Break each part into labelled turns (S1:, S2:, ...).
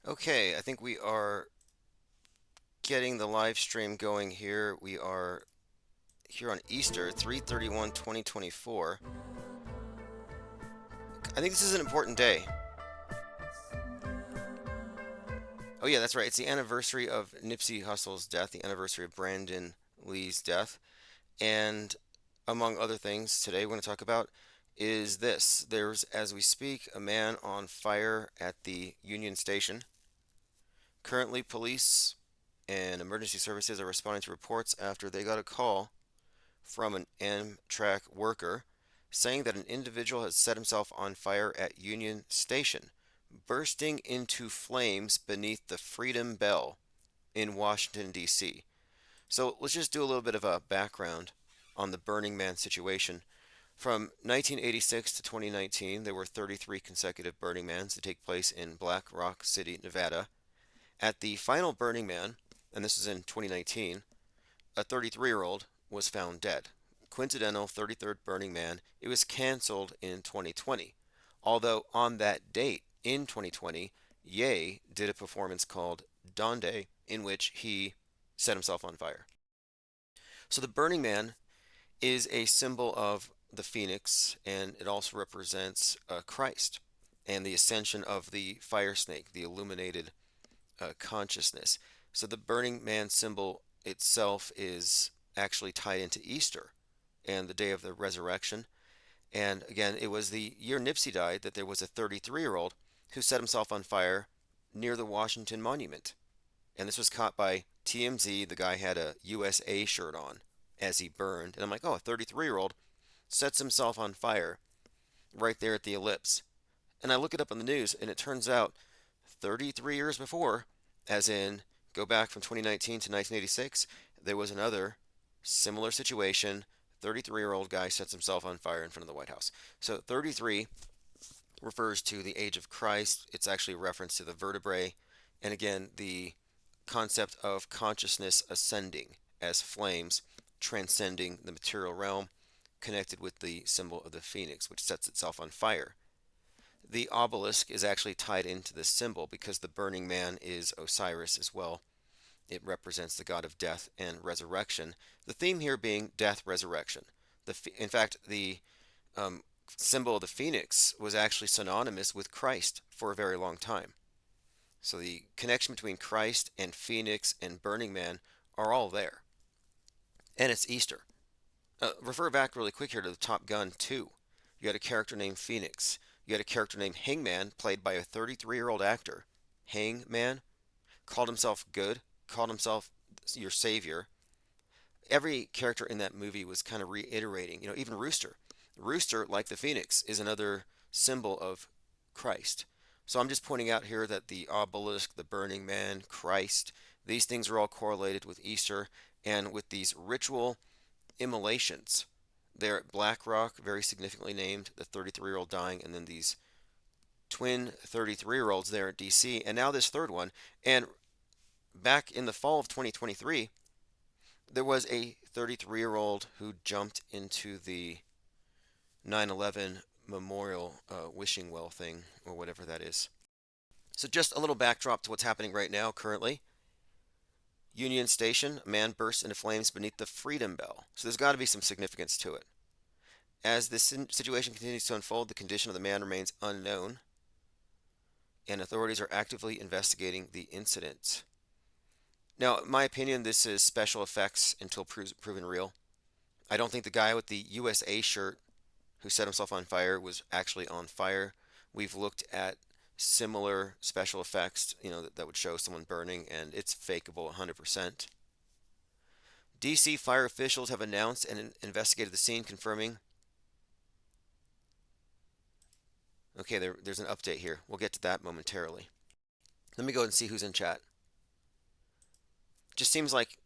S1: Okay, I think we are getting the live stream going here. We are here on Easter, 3/31/2024. I think this is an important day. Oh yeah, that's right. It's the anniversary of Nipsey Hussle's death, the anniversary of Brandon Lee's death, and among other things, today we're going to talk about is this. There's, as we speak, a man on fire at the Union Station. Currently, police and emergency services are responding to reports after they got a call from an Amtrak worker saying that an individual has set himself on fire at Union Station, bursting into flames beneath the Freedom Bell in Washington, D.C. So let's just do a little bit of a background on the Burning Man situation. From 1986 to 2019, there were 33 consecutive Burning Mans to take place in Black Rock City, Nevada. At the final Burning Man, and this is in 2019, a 33-year-old was found dead. Coincidental 33rd Burning Man. It was canceled in 2020. Although on that date in 2020, Ye did a performance called Donde in which he set himself on fire. So the Burning Man is a symbol of the phoenix, and it also represents Christ and the ascension of the fire snake, the illuminated consciousness. So the Burning Man symbol itself is actually tied into Easter and the day of the resurrection. And again, it was the year Nipsey died that there was a 33-year-old who set himself on fire near the Washington Monument. And this was caught by TMZ. The guy had a USA shirt on as he burned. And I'm like, oh, a 33-year-old sets himself on fire right there at the ellipse. And I look it up on the news, and it turns out 33 years before, as in go back from 2019 to 1986, there was another similar situation. 33-year-old guy sets himself on fire in front of the White House. So 33 refers to the age of Christ. It's actually a reference to the vertebrae. And again, the concept of consciousness ascending as flames, transcending the material realm, connected with the symbol of the phoenix, which sets itself on fire. The obelisk is actually tied into this symbol because the burning man is Osiris as well. It represents the god of death and resurrection. The theme here being death, resurrection. In fact, the um, symbol of the phoenix was actually synonymous with Christ for a very long time. So the connection between Christ and Phoenix and Burning Man are all there. And it's Easter. Refer back really quick here to the Top Gun 2. You had a character named Phoenix. You had a character named Hangman, played by a 33-year-old actor. Hangman called himself good, called himself your savior. Every character in that movie was kind of reiterating, even Rooster. Rooster, like the Phoenix, is another symbol of Christ. So I'm just pointing out here that the obelisk, the burning man, Christ, these things are all correlated with Easter and with these ritual immolations. There at Black Rock, very significantly named, the 33-year-old dying, and then these twin 33-year-olds there at DC, and now this third one. And back in the fall of 2023, there was a 33-year-old who jumped into the 9/11 memorial wishing well thing, or whatever that is. So just a little backdrop to what's happening right now currently. Union Station, a man bursts into flames beneath the Freedom Bell. So there's got to be some significance to it. As this situation continues to unfold, the condition of the man remains unknown, and authorities are actively investigating the incident. Now, in my opinion, this is special effects until proven real. I don't think the guy with the USA shirt who set himself on fire was actually on fire. We've looked at similar special effects, that would show someone burning, and it's fakeable 100%. DC fire officials have announced and investigated the scene, confirming. Okay, there's an update here. We'll get to that momentarily. Let me go and see who's in chat. Just seems like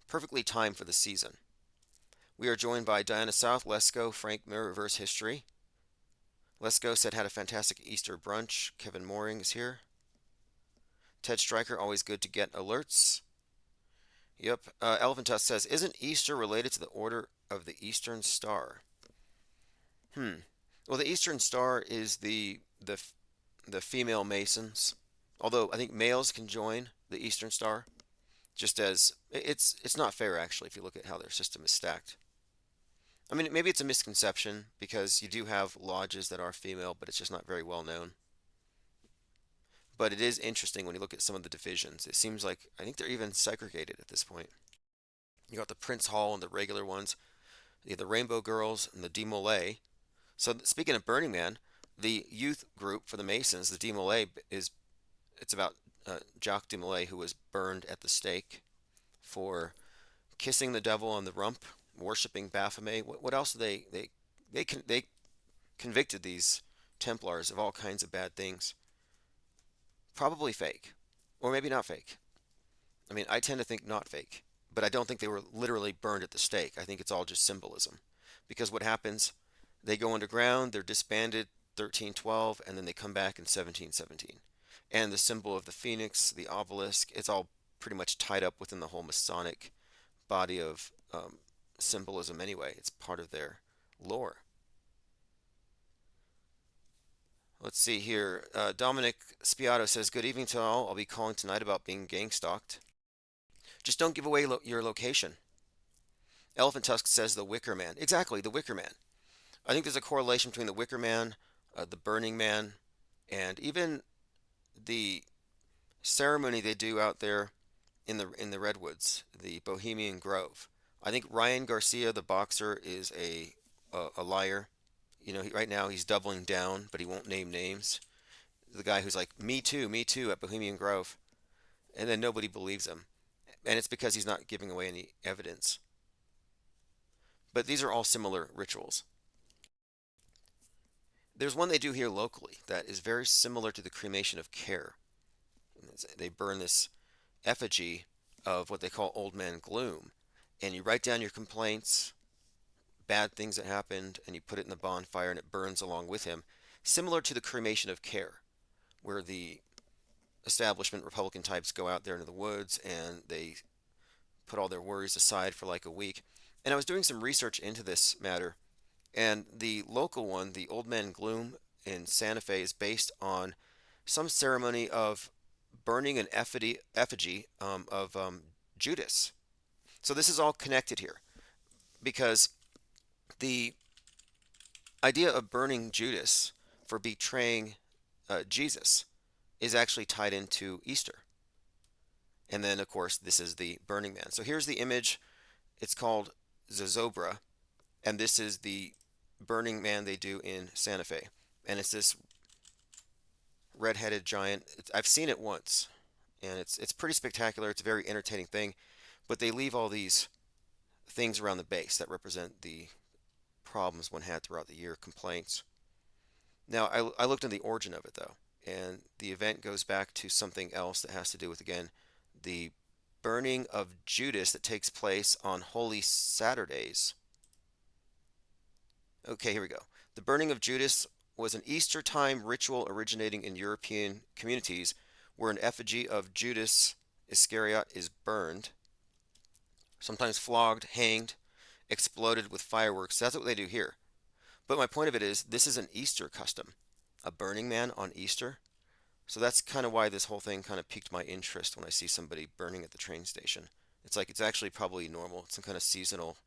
S1: perfectly timed for the season. We are joined by Diana South, Lesko, Frank Mirrorverse History. Lesko said had a fantastic Easter brunch. Kevin Mooring is here. Ted Stryker, always good to get alerts. Yep. Elephant Tusk says, isn't Easter related to the Order of the Eastern Star? Well, the Eastern Star is the female Masons. Although I think males can join the Eastern Star, just as it's not fair actually if you look at how their system is stacked. I mean, maybe it's a misconception because you do have lodges that are female, but it's just not very well known. But it is interesting when you look at some of the divisions. It seems like I think they're even segregated at this point. You got the Prince Hall and the regular ones, you have the Rainbow Girls and the Demolay. So speaking of Burning Man, the youth group for the Masons, the Demolay, is it's about Jacques Demolay, who was burned at the stake for kissing the devil on the rump, worshiping Baphomet. What else? They convicted these Templars of all kinds of bad things. Probably fake, or maybe not fake. I mean, I tend to think not fake, but I don't think they were literally burned at the stake. I think it's all just symbolism. Because what happens, they go underground, they're disbanded 1312, and then they come back in 1717. And the symbol of the phoenix, the obelisk, it's all pretty much tied up within the whole Masonic body of symbolism anyway. It's part of their lore. Let's see here. Dominic Spiato says, "Good evening to all. I'll be calling tonight about being gang stalked. Just don't give away your location." Elephant Tusk says, "The Wicker Man." Exactly, the Wicker Man. I think there's a correlation between the Wicker Man, the Burning Man, and even the ceremony they do out there in the redwoods, the Bohemian Grove. I think Ryan Garcia, the boxer, is a liar. You know, right now he's doubling down, but he won't name names. The guy who's like, me too," at Bohemian Grove, and then nobody believes him, and it's because he's not giving away any evidence. But these are all similar rituals. There's one they do here locally that is very similar to the cremation of care. They burn this effigy of what they call Old Man Gloom, and you write down your complaints, bad things that happened, and you put it in the bonfire and it burns along with him, similar to the cremation of care, where the establishment Republican types go out there into the woods and they put all their worries aside for like a week. And I was doing some research into this matter, and the local one, the Old Man Gloom in Santa Fe, is based on some ceremony of burning an effigy of Judas. So this is all connected here because the idea of burning Judas for betraying Jesus is actually tied into Easter. And then, of course, this is the Burning Man. So here's the image. It's called Zozobra, and this is the Burning Man they do in Santa Fe. And it's this red-headed giant. I've seen it once, and it's pretty spectacular. It's a very entertaining thing, but they leave all these things around the base that represent the problems one had throughout the year, complaints. Now, I looked into the origin of it though, and the event goes back to something else that has to do with, again, the burning of Judas that takes place on Holy Saturdays. Okay, here we go. The burning of Judas was an Easter time ritual originating in European communities where an effigy of Judas Iscariot is burned, sometimes flogged, hanged, exploded with fireworks. That's what they do here. But my point of it is, this is an Easter custom, a burning man on Easter. So that's kind of why this whole thing kind of piqued my interest when I see somebody burning at the train station. It's like it's actually probably normal, it's some kind of seasonal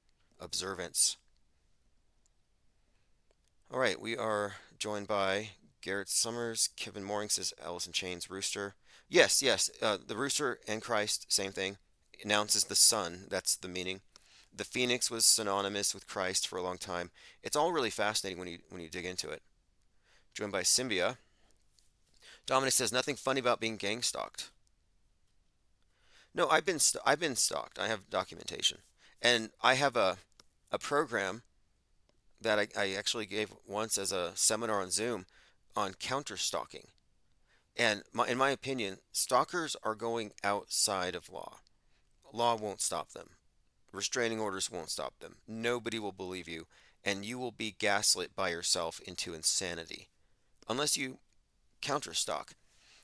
S1: observance. All right, we are joined by Garrett Summers. Kevin Mooring says Alice in Chains rooster. Yes, yes, the rooster and Christ, same thing. Announces the sun. That's the meaning. The phoenix was synonymous with Christ for a long time. It's all really fascinating when you dig into it. Joined by Symbia. Dominic says nothing funny about being gang stalked. No, I've been stalked. I have documentation, and I have a program that I actually gave once as a seminar on Zoom on counter stalking. And in my opinion, stalkers are going outside of law. Law won't stop them. Restraining orders won't stop them. Nobody will believe you, and you will be gaslit by yourself into insanity unless you counter stalk.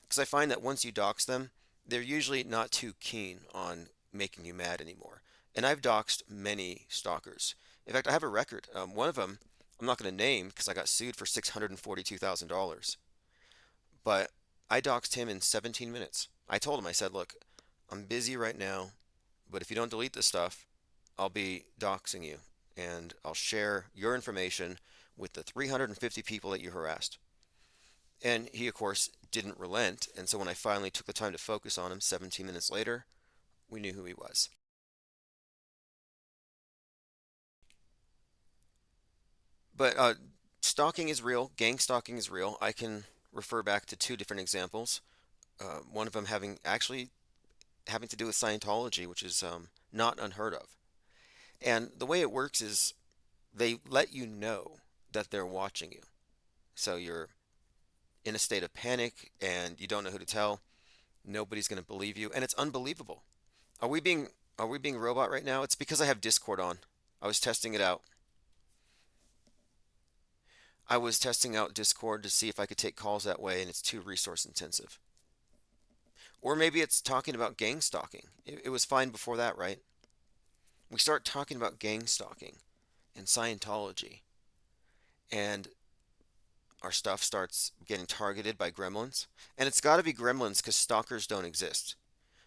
S1: Because I find that once you dox them, they're usually not too keen on making you mad anymore. And I've doxed many stalkers. In fact, I have a record. One of them, I'm not going to name because I got sued for $642,000. But I doxed him in 17 minutes. I told him, I said, look, I'm busy right now, but if you don't delete this stuff, I'll be doxing you and I'll share your information with the 350 people that you harassed. And he, of course, didn't relent. And so when I finally took the time to focus on him 17 minutes later, we knew who he was. But stalking is real, gang stalking is real. I can refer back to two different examples. One of them having to do with Scientology, which is not unheard of. And the way it works is they let you know that they're watching you. So you're in a state of panic and you don't know who to tell. Nobody's going to believe you, and it's unbelievable. Are we being are we being robot right now? It's because I have Discord on. I was testing it out. I was testing out Discord to see if I could take calls that way, and it's too resource intensive. Or maybe it's talking about gang stalking. It was fine before that, right? We start talking about gang stalking and Scientology, and our stuff starts getting targeted by gremlins. And it's got to be gremlins because stalkers don't exist.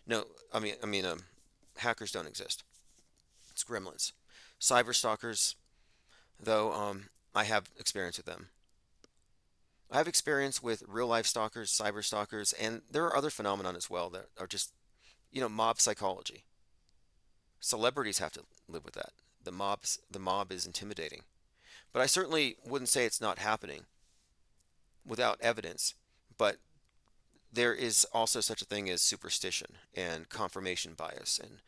S1: No, hackers don't exist. It's gremlins. Cyber stalkers, though, I have experience with them. I have experience with real life stalkers, cyber stalkers, and there are other phenomenon as well that are just, mob psychology. Celebrities have to live with that. The mob is intimidating. But I certainly wouldn't say it's not happening without evidence. But there is also such a thing as superstition and confirmation bias. And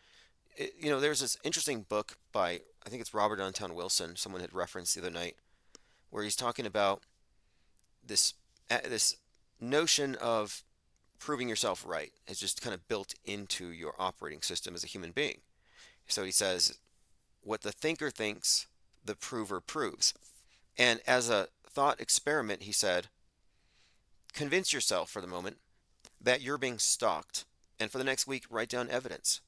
S1: there's this interesting book by I think it's Robert Anton Wilson. Someone had referenced the other night where he's talking about this notion of proving yourself right is just kind of built into your operating system as a human being. So he says, what the thinker thinks, the prover proves. And as a thought experiment, he said, convince yourself for the moment that you're being stalked. And for the next week, write down evidence.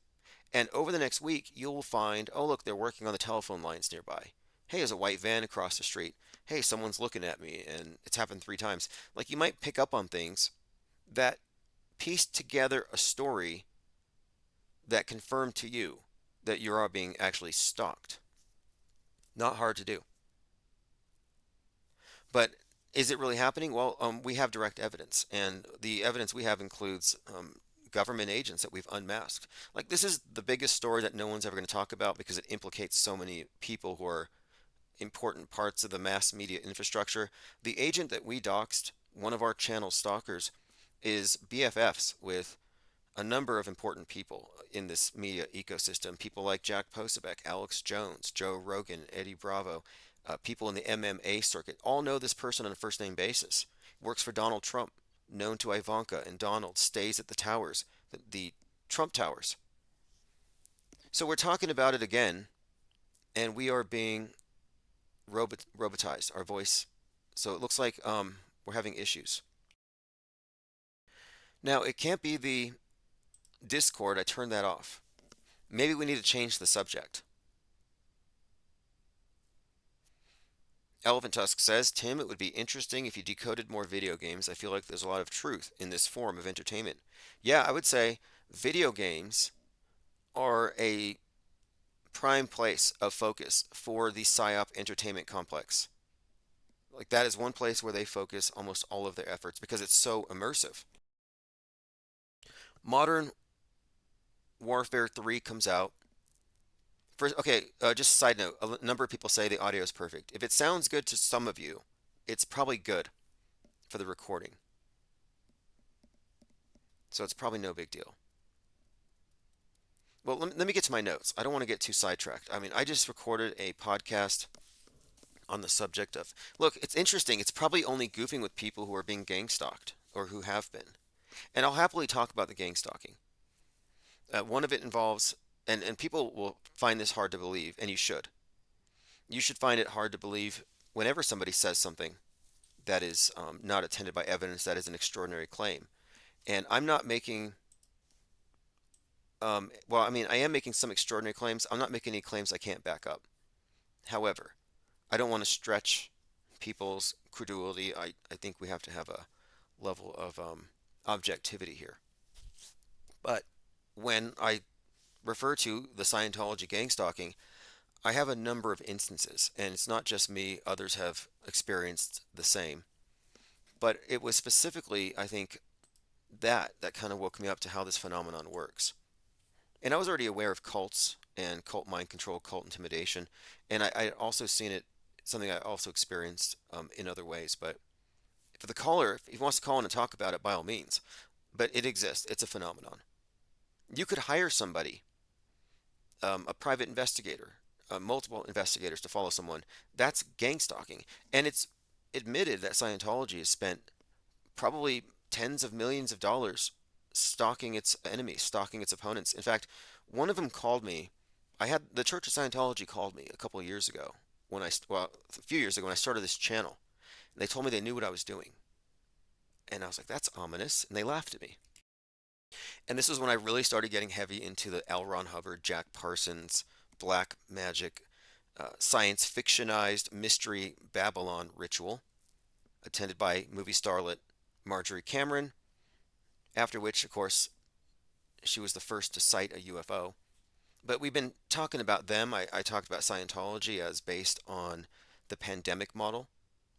S1: And over the next week, you'll find, oh, look, they're working on the telephone lines nearby. Hey, there's a white van across the street. Hey, someone's looking at me. And it's happened 3 times. Like you might pick up on things that piece together a story that confirm to you that you are being actually stalked. Not hard to do. But is it really happening? Well, we have direct evidence, and the evidence we have includes government agents that we've unmasked. Like, this is the biggest story that no one's ever going to talk about because it implicates so many people who are important parts of the mass media infrastructure. The agent that we doxed, one of our channel stalkers, is BFFs with a number of important people in this media ecosystem. People like Jack Posobiec, Alex Jones, Joe Rogan, Eddie Bravo, people in the MMA circuit all know this person on a first name basis. Works for Donald Trump, known to Ivanka and Donald, stays at the towers, the Trump towers. So we're talking about it again, and we are being robotized, our voice. So it looks like we're having issues. Now, it can't be the Discord. I turned that off. Maybe we need to change the subject. Elephant Tusk says, Tim, it would be interesting if you decoded more video games. I feel like there's a lot of truth in this form of entertainment. Yeah, I would say video games are a prime place of focus for the PSYOP entertainment complex. Like that is one place where they focus almost all of their efforts because it's so immersive. Modern Warfare 3 comes out. First, okay, just a side note, a number of people say the audio is perfect. If it sounds good to some of you, it's probably good for the recording. So it's probably no big deal. Well, let me get to my notes. I don't want to get too sidetracked. I mean, I just recorded a podcast on the subject of, look, it's interesting. It's probably only goofing with people who are being gang stalked or who have been. And I'll happily talk about the gang stalking. One of it involves, and people will find this hard to believe, and you should. You should find it hard to believe whenever somebody says something that is not attended by evidence that is an extraordinary claim. And I'm not making, well, I mean, I am making some extraordinary claims. I'm not making any claims I can't back up. However, I don't want to stretch people's credulity. I think we have to have a level of objectivity here. But when I refer to the Scientology gang stalking, I have a number of instances, and it's not just me, others have experienced the same. But it was specifically, I think, that kind of woke me up to how this phenomenon works. And I was already aware of cults and cult mind control, cult intimidation, and I also seen it, something I also experienced in other ways. But for the caller, if he wants to call in and talk about it, by all means. But it exists, it's a phenomenon. You could hire somebody, a private investigator, multiple investigators to follow someone. That's gang stalking. And it's admitted that Scientology has spent probably tens of millions of dollars stalking its enemies, stalking its opponents. In fact, one of them called me. I had the Church of Scientology called me a couple of years ago when well, a few years ago when I started this channel. And they told me they knew what I was doing. And I was like, that's ominous. And they laughed at me. And this is when I really started getting heavy into the L. Ron Hubbard, Jack Parsons, black magic, science fictionized mystery Babylon ritual, attended by movie starlet Marjorie Cameron, after which, of course, she was the first to cite a UFO. But we've been talking about them. I talked about Scientology as based on the pandemic model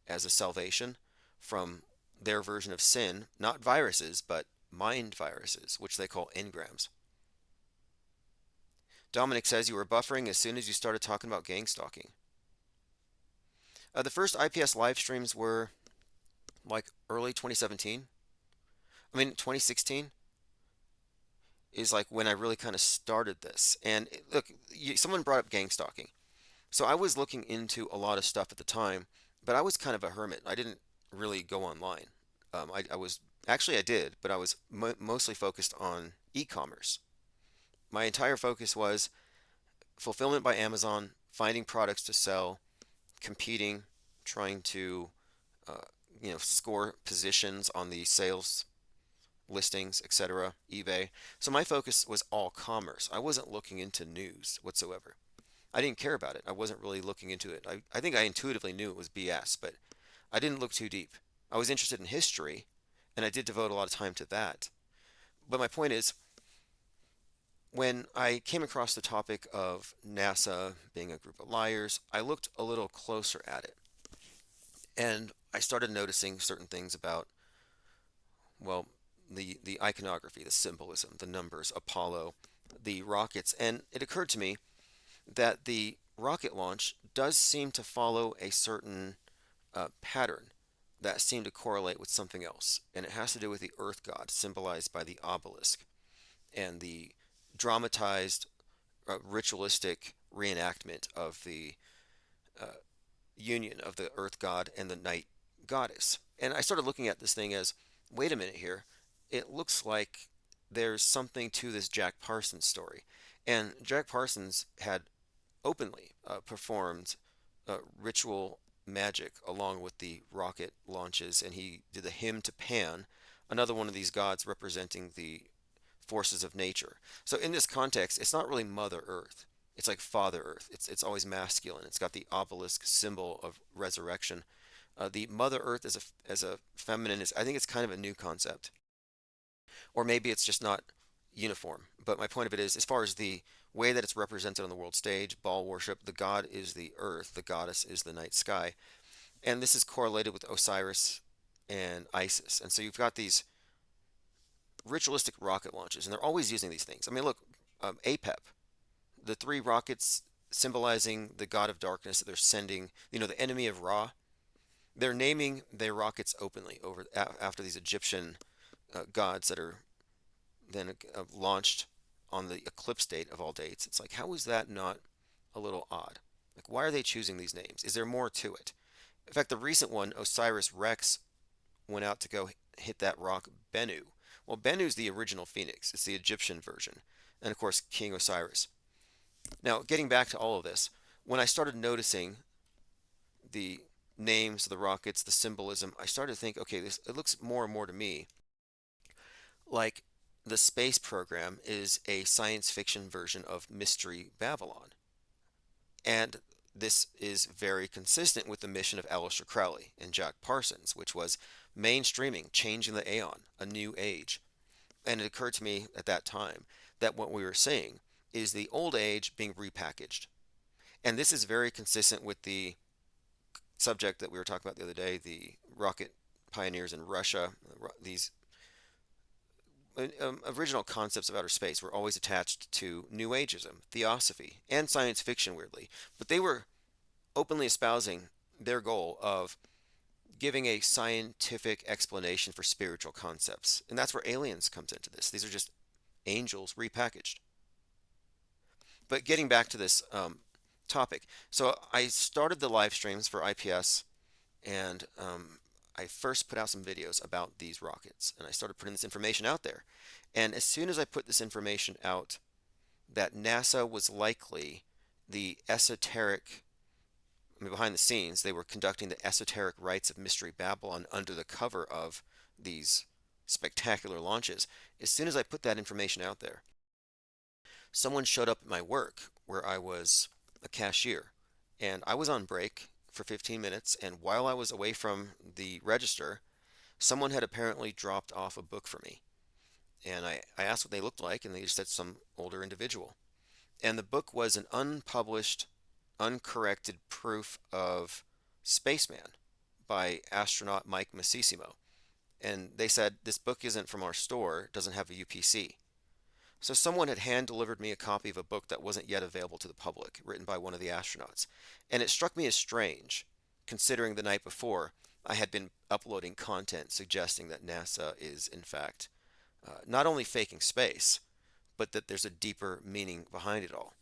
S1: as a salvation from their version of sin, not viruses, but mind viruses, which they call engrams. Dominic says you were buffering as soon as you started talking about gang stalking. The first IPS live streams were like early 2017. I mean, 2016 is like when I really kind of started this. And look, someone brought up gang stalking. So I was looking into a lot of stuff at the time, but I was kind of a hermit. I didn't really go online. I was actually I did, but I was mostly focused on e-commerce. My entire focus was fulfillment by Amazon, finding products to sell, competing, trying to uh, score positions on the sales listings, etc., eBay. So my focus was all commerce. I wasn't looking into news whatsoever. I didn't care about it. I wasn't really looking into it. I think I intuitively knew it was BS, but I didn't look too deep. I was interested in history, and I did devote a lot of time to that. But my point is, when I came across the topic of NASA being a group of liars, I looked a little closer at it. And I started noticing certain things about, well, the iconography, the symbolism, the numbers, Apollo, the rockets. And it occurred to me that the rocket launch does seem to follow a certain pattern that seemed to correlate with something else. And it has to do with the Earth God, symbolized by the obelisk, and the dramatized, ritualistic reenactment of the uh, union of the Earth God and the Night Goddess. And I started looking at this thing as, wait a minute here, it looks like there's something to this Jack Parsons story. And Jack Parsons had openly performed ritual magic along with the rocket launches, and he did the hymn to Pan, another one of these gods representing the forces of nature. So in this context, it's not really Mother Earth. It's like Father Earth. It's always masculine. It's got the obelisk symbol of resurrection. The Mother Earth as a feminine is, I think it's kind of a new concept, or maybe it's just not uniform. But my point of it is, as far as the way that it's represented on the world stage, Baal worship, the god is the earth, the goddess is the night sky, and this is correlated with Osiris and Isis. And so you've got these ritualistic rocket launches, and they're always using these things. I mean, look, APEP, the three rockets symbolizing the god of darkness that they're sending, the enemy of Ra. They're naming their rockets openly after these Egyptian gods that are then launched on the eclipse date of all dates. It's like, how is that not a little odd? Like, why are they choosing these names? Is there more to it? In fact, the recent one, Osiris Rex, went out to go hit that rock Bennu. Well, Bennu's the original phoenix. It's the Egyptian version. And of course, King Osiris. Now, getting back to all of this, when I started noticing the names of the rockets, the symbolism, I started to think, okay, it looks more and more to me like the space program is a science fiction version of Mystery Babylon. And this is very consistent with the mission of Aleister Crowley and Jack Parsons, which was mainstreaming, changing the aeon, a new age. And it occurred to me at that time that what we were seeing is the old age being repackaged. And this is very consistent with the subject that we were talking about the other day, the rocket pioneers in Russia. These original concepts of outer space were always attached to New Ageism, Theosophy, and science fiction, weirdly. But they were openly espousing their goal of giving a scientific explanation for spiritual concepts. And that's where aliens comes into this. These are just angels repackaged. But getting back to this topic, so I started the live streams for IPS, and I first put out some videos about these rockets, and I started putting this information out there. And as soon as I put this information out, that NASA was likely the esoteric, I mean, behind the scenes, they were conducting the esoteric rites of Mystery Babylon under the cover of these spectacular launches. As soon as I put that information out there, someone showed up at my work where I was a cashier, and I was on break for 15 minutes, and while I was away from the register, someone had apparently dropped off a book for me. And I asked what they looked like, and they just said some older individual. And the book was an unpublished, uncorrected proof of Spaceman by astronaut Mike Massissimo. And they said, this book isn't from our store, it doesn't have a UPC. So someone had hand delivered me a copy of a book that wasn't yet available to the public, written by one of the astronauts. And it struck me as strange, considering the night before I had been uploading content suggesting that NASA is, in fact, not only faking space, but that there's a deeper meaning behind it all.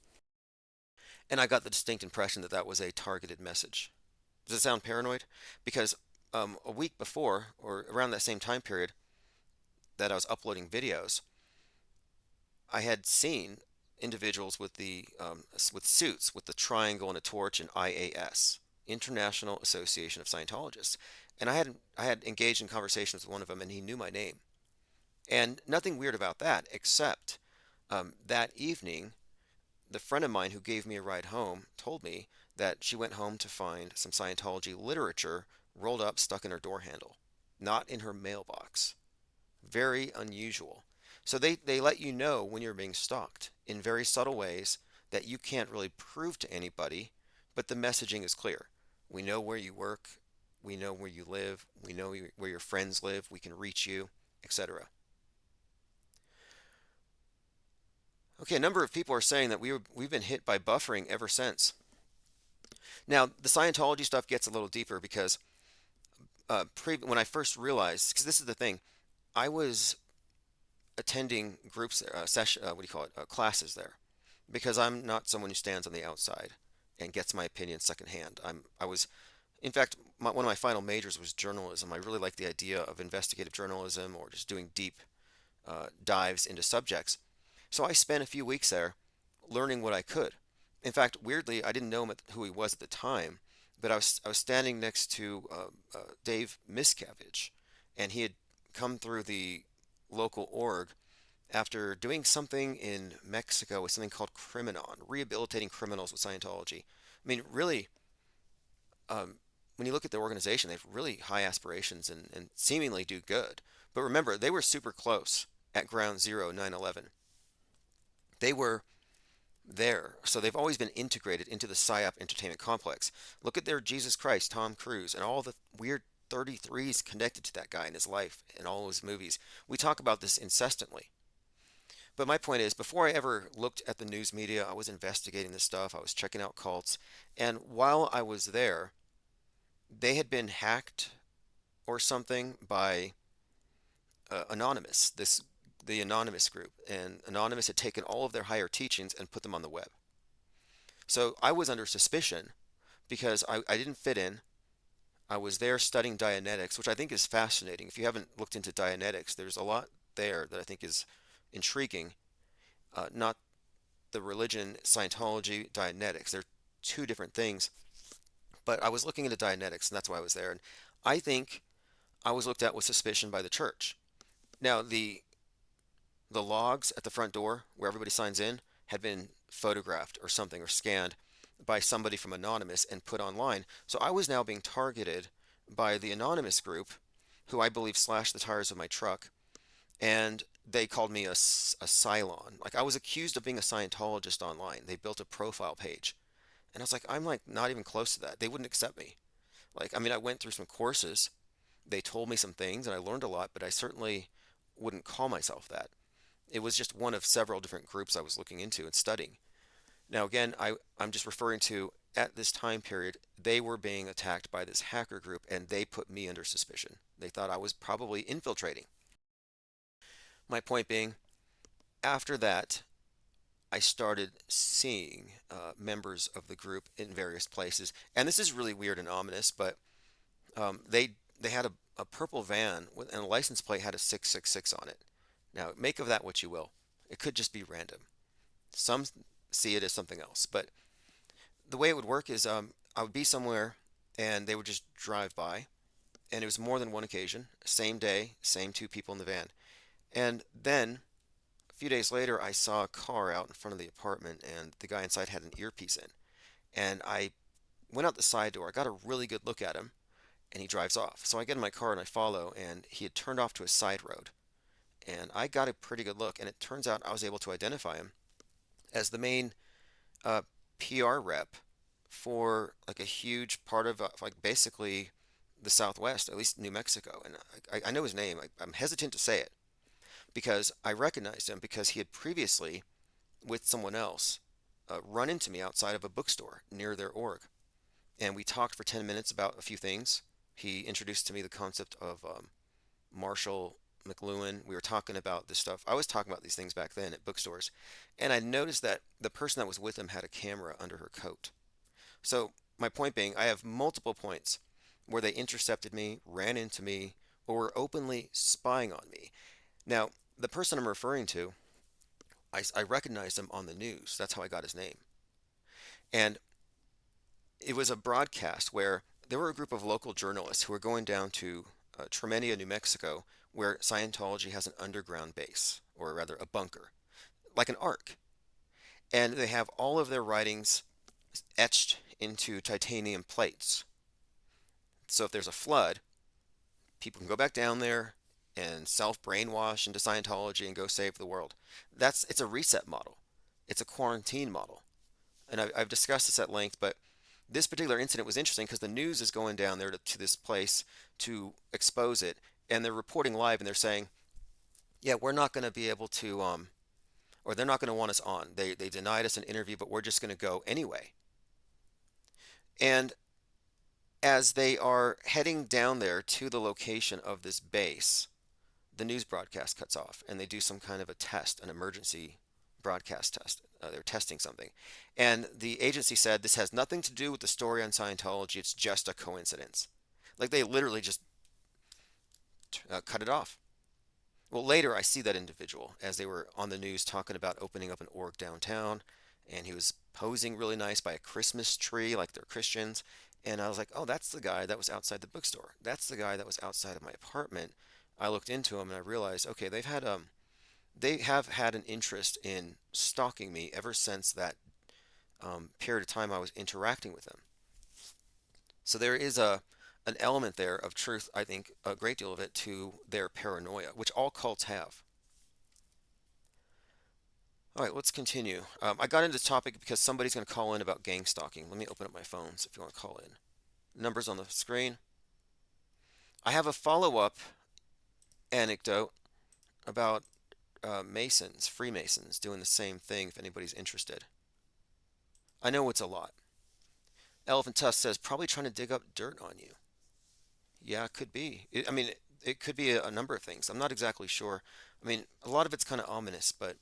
S1: And I got the distinct impression that that was a targeted message. Does it sound paranoid? Because a week before, or around that same time period that I was uploading videos, I had seen individuals with the with suits with the triangle and a torch and IAS, International Association of Scientologists, and I had engaged in conversations with one of them, and he knew my name, and nothing weird about that, except that evening, the friend of mine who gave me a ride home told me that she went home to find some Scientology literature rolled up, stuck in her door handle, not in her mailbox. Very unusual. So they let you know when you're being stalked in very subtle ways that you can't really prove to anybody, but the messaging is clear. We know where you work, we know where you live, we know where your friends live, we can reach you, etc. Okay, a number of people are saying that we've been hit by buffering ever since. Now, the Scientology stuff gets a little deeper because when I first realized, because this is the thing, I was attending groups, what do you call it, classes there, because I'm not someone who stands on the outside and gets my opinion secondhand. I was, in fact, one of my final majors was journalism. I really like the idea of investigative journalism or just doing deep dives into subjects. So I spent a few weeks there learning what I could. In fact, weirdly, I didn't know who he was at the time, but I was standing next to Dave Miscavige, and he had come through the local org after doing something in Mexico with something called Criminon, rehabilitating criminals with Scientology. I mean, really, when you look at the organization, they have really high aspirations and seemingly do good. But remember, they were super close at Ground Zero 9/11. They were there. So they've always been integrated into the PSYOP entertainment complex. Look at their Jesus Christ, Tom Cruise, and all the weird 33s connected to that guy in his life and all his movies. We talk about this incessantly. But my point is, before I ever looked at the news media, I was investigating this stuff. I was checking out cults. And while I was there, they had been hacked or something by Anonymous, the Anonymous group. And Anonymous had taken all of their higher teachings and put them on the web. So I was under suspicion because I didn't fit in. I was there studying Dianetics, which I think is fascinating. If you haven't looked into Dianetics, there's a lot there that I think is intriguing. Not the religion, Scientology, Dianetics. They're two different things. But I was looking into Dianetics, and that's why I was there. And I think I was looked at with suspicion by the church. Now, the logs at the front door where everybody signs in had been photographed or something or scanned, by somebody from Anonymous and put online. So I was now being targeted by the Anonymous group, who I believe slashed the tires of my truck, and they called me a Cylon. Like, I was accused of being a Scientologist online. They built a profile page. And I was like, I'm like not even close to that. They wouldn't accept me. Like, I mean, I went through some courses. They told me some things and I learned a lot, but I certainly wouldn't call myself that. It was just one of several different groups I was looking into and studying. Now, again, I'm just referring to at this time period, they were being attacked by this hacker group and they put me under suspicion. They thought I was probably infiltrating. My point being, after that, I started seeing members of the group in various places. And this is really weird and ominous, but they had a purple van with, and a license plate had a 666 on it. Now, make of that what you will. It could just be random. Some see it as something else, but the way it would work is I would be somewhere and they would just drive by, and it was more than one occasion, same day, same two people in the van. And then a few days later, I saw a car out in front of the apartment, and the guy inside had an earpiece in. And I went out the side door. I got a really good look at him, and he drives off. So I get in my car and I follow, and he had turned off to a side road. And I got a pretty good look, and it turns out I was able to identify him as the main uh, PR rep for like a huge part of like basically the Southwest, at least New Mexico. And I know his name. I'm hesitant to say it because I recognized him because he had previously, with someone else, run into me outside of a bookstore near their org. And we talked for 10 minutes about a few things. He introduced to me the concept of Marshall McLuhan. We were talking about this stuff. I was talking about these things back then at bookstores. And I noticed that the person that was with him had a camera under her coat. So, my point being, I have multiple points where they intercepted me, ran into me, or were openly spying on me. Now, the person I'm referring to, I recognized him on the news. That's how I got his name. And it was a broadcast where there were a group of local journalists who were going down to Tremenia, New Mexico, where Scientology has an underground base, or rather a bunker, like an ark. And they have all of their writings etched into titanium plates. So if there's a flood, people can go back down there and self-brainwash into Scientology and go save the world. It's a reset model. It's a quarantine model. And I've discussed this at length, but this particular incident was interesting because the news is going down there to this place to expose it, and they're reporting live and they're saying, yeah, we're not going to be able to, or they're not going to want us on. They denied us an interview, but we're just going to go anyway. And as they are heading down there to the location of this base, the news broadcast cuts off and they do some kind of a test, an emergency broadcast test. They're testing something. And the agency said this has nothing to do with the story on Scientology, it's just a coincidence. Like they literally just cut it off. Well, later I see that individual as they were on the news talking about opening up an org downtown, and he was posing really nice by a Christmas tree like they're Christians. And I was like, oh, that's the guy that was outside the bookstore. That's the guy that was outside of my apartment. I looked into him and I realized, okay, they have had an interest in stalking me ever since that period of time I was interacting with them. So there is a an element there of truth, I think, a great deal of it to their paranoia, which all cults have. All right, let's continue. I got into this topic because somebody's going to call in about gang stalking. Let me open up my phones if you want to call in. Numbers on the screen. I have a follow-up anecdote about Masons, Freemasons, doing the same thing if anybody's interested. I know it's a lot. Elephant Tusk says, probably trying to dig up dirt on you. Yeah, it could be. I mean, it could be a number of things. I'm not exactly sure. I mean, a lot of it's kind of ominous, but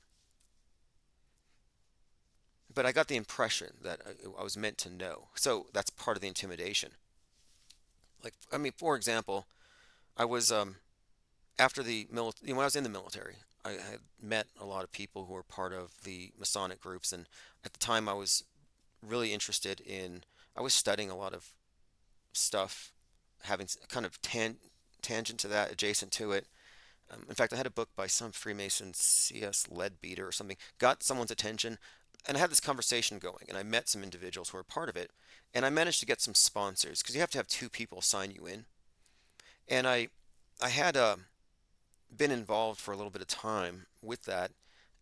S1: I got the impression that I was meant to know. So that's part of the intimidation. Like, I mean, for example, I was after the military, when I was in the military, I had met a lot of people who were part of the Masonic groups, and at the time I was really interested in, I was studying a lot of stuff, having kind of tangent to that, adjacent to it. In fact, I had a book by some Freemason C.S. Leadbeater or something, got someone's attention. and I had this conversation going, and I met some individuals who were part of it, and I managed to get some sponsors because you have to have two people sign you in. And I had been involved for a little bit of time with that,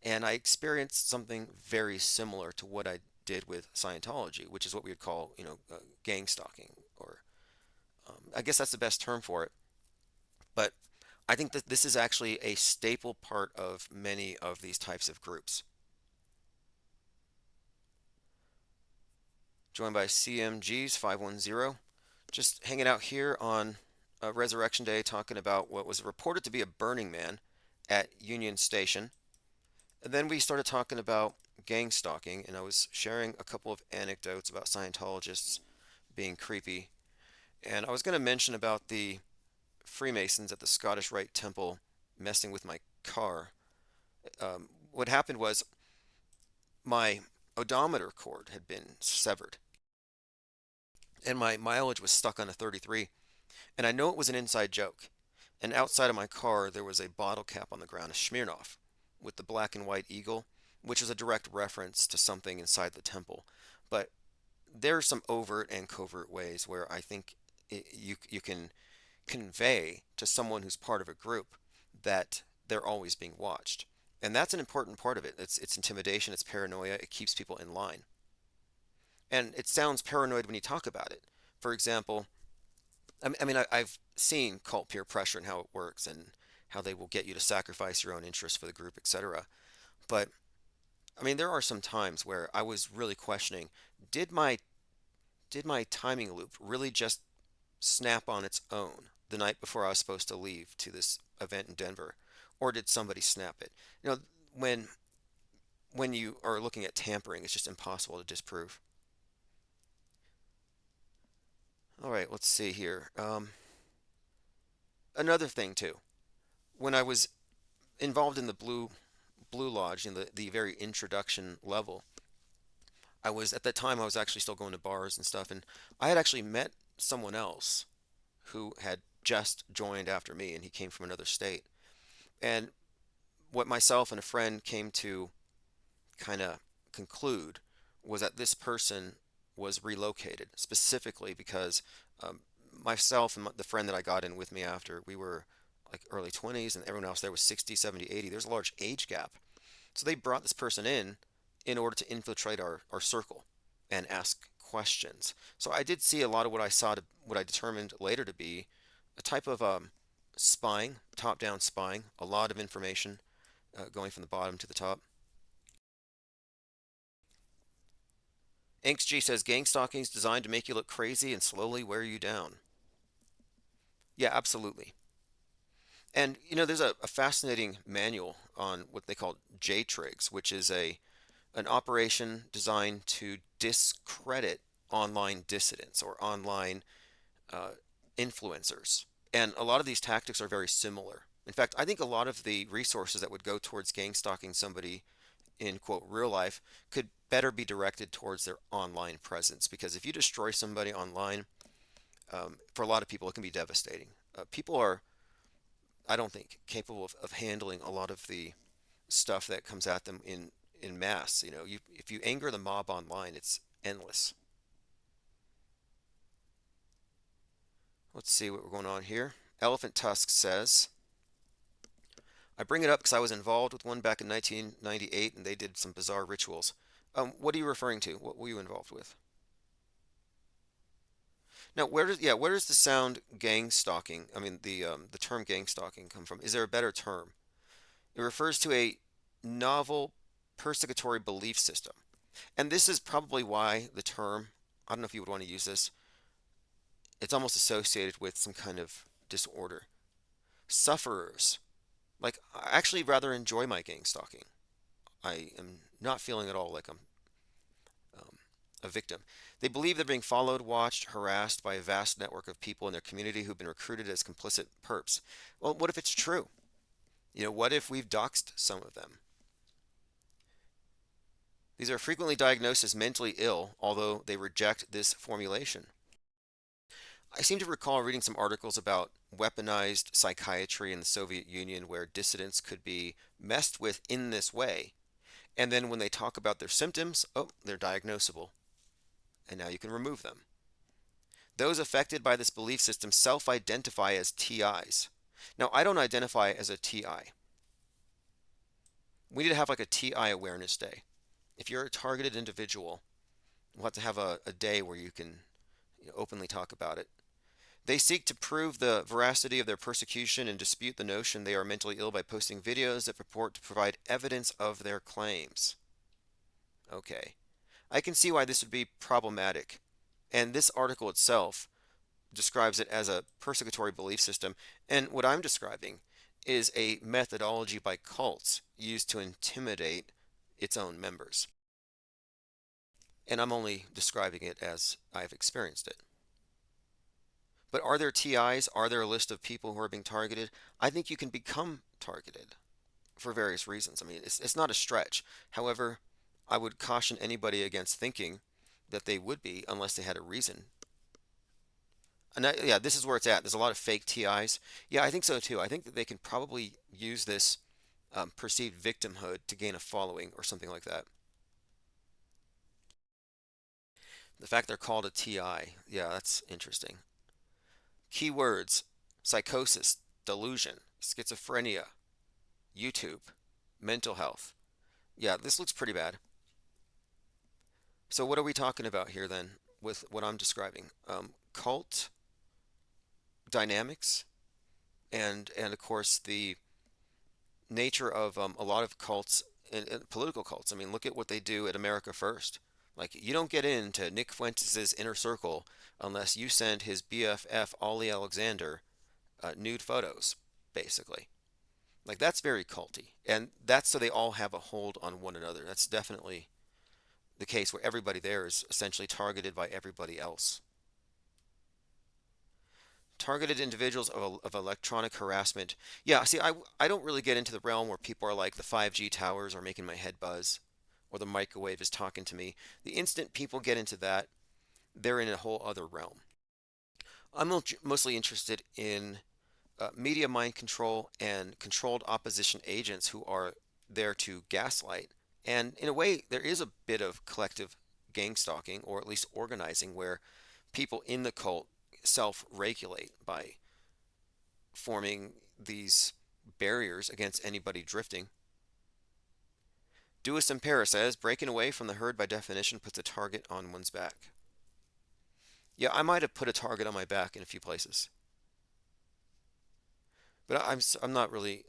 S1: and I experienced something very similar to what I did with Scientology, which is what we would call, gang stalking, or I guess that's the best term for it. But I think that this is actually a staple part of many of these types of groups. Joined by CMG's 510, just hanging out here on Resurrection Day, talking about what was reported to be a Burning Man at Union Station. And then we started talking about gang stalking, and I was sharing a couple of anecdotes about Scientologists being creepy. And I was going to mention about the Freemasons at the Scottish Rite Temple messing with my car. What happened was my odometer cord had been severed, and my mileage was stuck on a 33. And I know it was an inside joke. And outside of my car, there was a bottle cap on the ground, a Smirnoff, with the black and white eagle, which is a direct reference to something inside the temple. But there are some overt and covert ways where I think you can convey to someone who's part of a group that they're always being watched. And that's an important part of it. It's intimidation, it's paranoia, it keeps people in line. And it sounds paranoid when you talk about it. For example, I've seen cult peer pressure and how it works and how they will get you to sacrifice your own interests for the group, etc. But there are some times where I was really questioning, did my did my timing loop really just snap on its own the night before I was supposed to leave to this event in Denver, or did somebody snap it? You know, when when you are looking at tampering, it's just impossible to disprove. All right, let's see here. Another thing too, when I was involved in the Blue Lodge in the very introduction level, I was at that time I was actually still going to bars and stuff, and I had actually met someone else who had just joined after me, and he came from another state. And what myself and a friend came to kind of conclude was that this person was relocated specifically because um, myself and the friend that I got in with me after, we were like early 20s, and everyone else there was 60, 70, 80. There's a large age gap. So they brought this person in order to infiltrate our circle and ask questions. So I did see a lot of what I determined later to be a type of spying, top-down spying, a lot of information going from the bottom to the top. Inks says gang stalking is designed to make you look crazy and slowly wear you down. Yeah, absolutely. And there's a fascinating manual on what they call J-Trigs, which is a an operation designed to discredit online dissidents or online uh, influencers. And a lot of these tactics are very similar. In fact, I think a lot of the resources that would go towards gang stalking somebody in quote real life could better be directed towards their online presence, because if you destroy somebody online, for a lot of people it can be devastating. People are, I don't think, capable of handling a lot of the stuff that comes at them in mass. If you anger the mob online, it's endless. Let's see what we're going on here. Elephant Tusk says, I bring it up because I was involved with one back in 1998, and they did some bizarre rituals. What are you referring to? What were you involved with? Now, where does the sound gang stalking, the term gang stalking come from? Is there a better term? It refers to a novel persecutory belief system. And this is probably why the term, I don't know if you would want to use this, it's almost associated with some kind of disorder. Sufferers. Like, I actually rather enjoy my gang stalking. I am not feeling at all like I'm a victim. They believe they're being followed, watched, harassed by a vast network of people in their community who've been recruited as complicit perps. Well, what if it's true? What if we've doxed some of them? These are frequently diagnosed as mentally ill, although they reject this formulation. I seem to recall reading some articles about weaponized psychiatry in the Soviet Union where dissidents could be messed with in this way, And then when they talk about their symptoms, oh, they're diagnosable, and now you can remove them. Those affected by this belief system self identify as TIs. Now, I don't identify as a TI. We need to have like a TI awareness day. If you're a targeted individual, we'll have to have a day where you can openly talk about it. They seek to prove the veracity of their persecution and dispute the notion they are mentally ill by posting videos that purport to provide evidence of their claims. Okay. I can see why this would be problematic. And this article itself describes it as a persecutory belief system. And what I'm describing is a methodology by cults used to intimidate its own members. And I'm only describing it as I've experienced it. But are there TIs? Are there a list of people who are being targeted? I think you can become targeted for various reasons. I mean, it's not a stretch. However, I would caution anybody against thinking that they would be unless they had a reason. And yeah, this is where it's at. There's a lot of fake TIs. Yeah, I think so too. I think that they can probably use this perceived victimhood to gain a following or something like that. The fact they're called a TI, yeah, that's interesting. Keywords: psychosis, delusion, schizophrenia, YouTube, mental health. Yeah, this looks pretty bad. So what are we talking about here then with what I'm describing? Cult dynamics and of course the nature of a lot of cults and political cults. I mean, look at what they do at America First. Like, you don't get into Nick Fuentes' inner circle unless you send his BFF Ollie Alexander nude photos, basically. Like, that's very culty, and that's so they all have a hold on one another. That's definitely the case where everybody there is essentially targeted by everybody else. Targeted individuals of electronic harassment. Yeah, see, I don't really get into the realm where people are like the 5G towers are making my head buzz or the microwave is talking to me. The instant people get into that, they're in a whole other realm. I'm mostly interested in media mind control and controlled opposition agents who are there to gaslight. And in a way, there is a bit of collective gang stalking, or at least organizing, where people in the cult self regulate by forming these barriers against anybody drifting. Duis Impera says breaking away from the herd by definition puts a target on one's back. Yeah, I might have put a target on my back in a few places, but I'm not really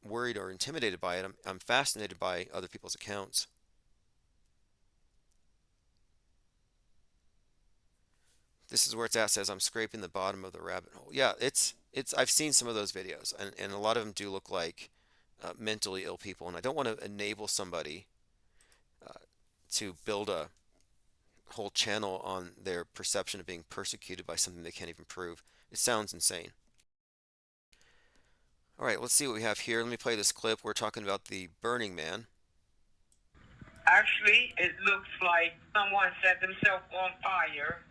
S1: worried or intimidated by it. I'm fascinated by other people's accounts. This is where it's at. Says I'm scraping the bottom of the rabbit hole. Yeah, it's. I've seen some of those videos, and a lot of them do look like mentally ill people. And I don't want to enable somebody uh, to build a whole channel on their perception of being persecuted by something they can't even prove. It sounds insane. All right, let's see what we have here. Let me play this clip. We're talking about the Burning Man.
S2: Actually, it looks like someone set themselves on fire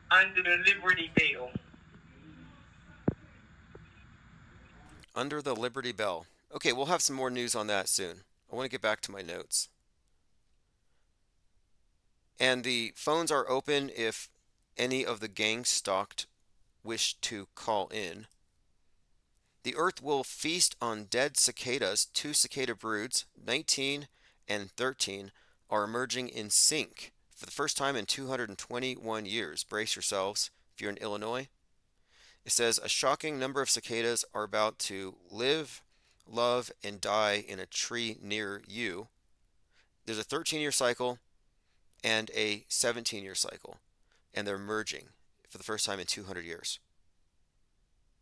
S2: under the Liberty Bell.
S1: Under the Liberty Bell. Okay, we'll have some more news on that soon. I want to get back to my notes. And the phones are open if any of the gang stalked wish to call in. The earth will feast on dead cicadas. Two cicada broods, 19 and 13, are emerging in sync for the first time in 221 years. Brace yourselves if you're in Illinois. It says a shocking number of cicadas are about to live, love, and die in a tree near you. There's a 13-year cycle and a 17-year cycle, and they're merging for the first time in 200 years.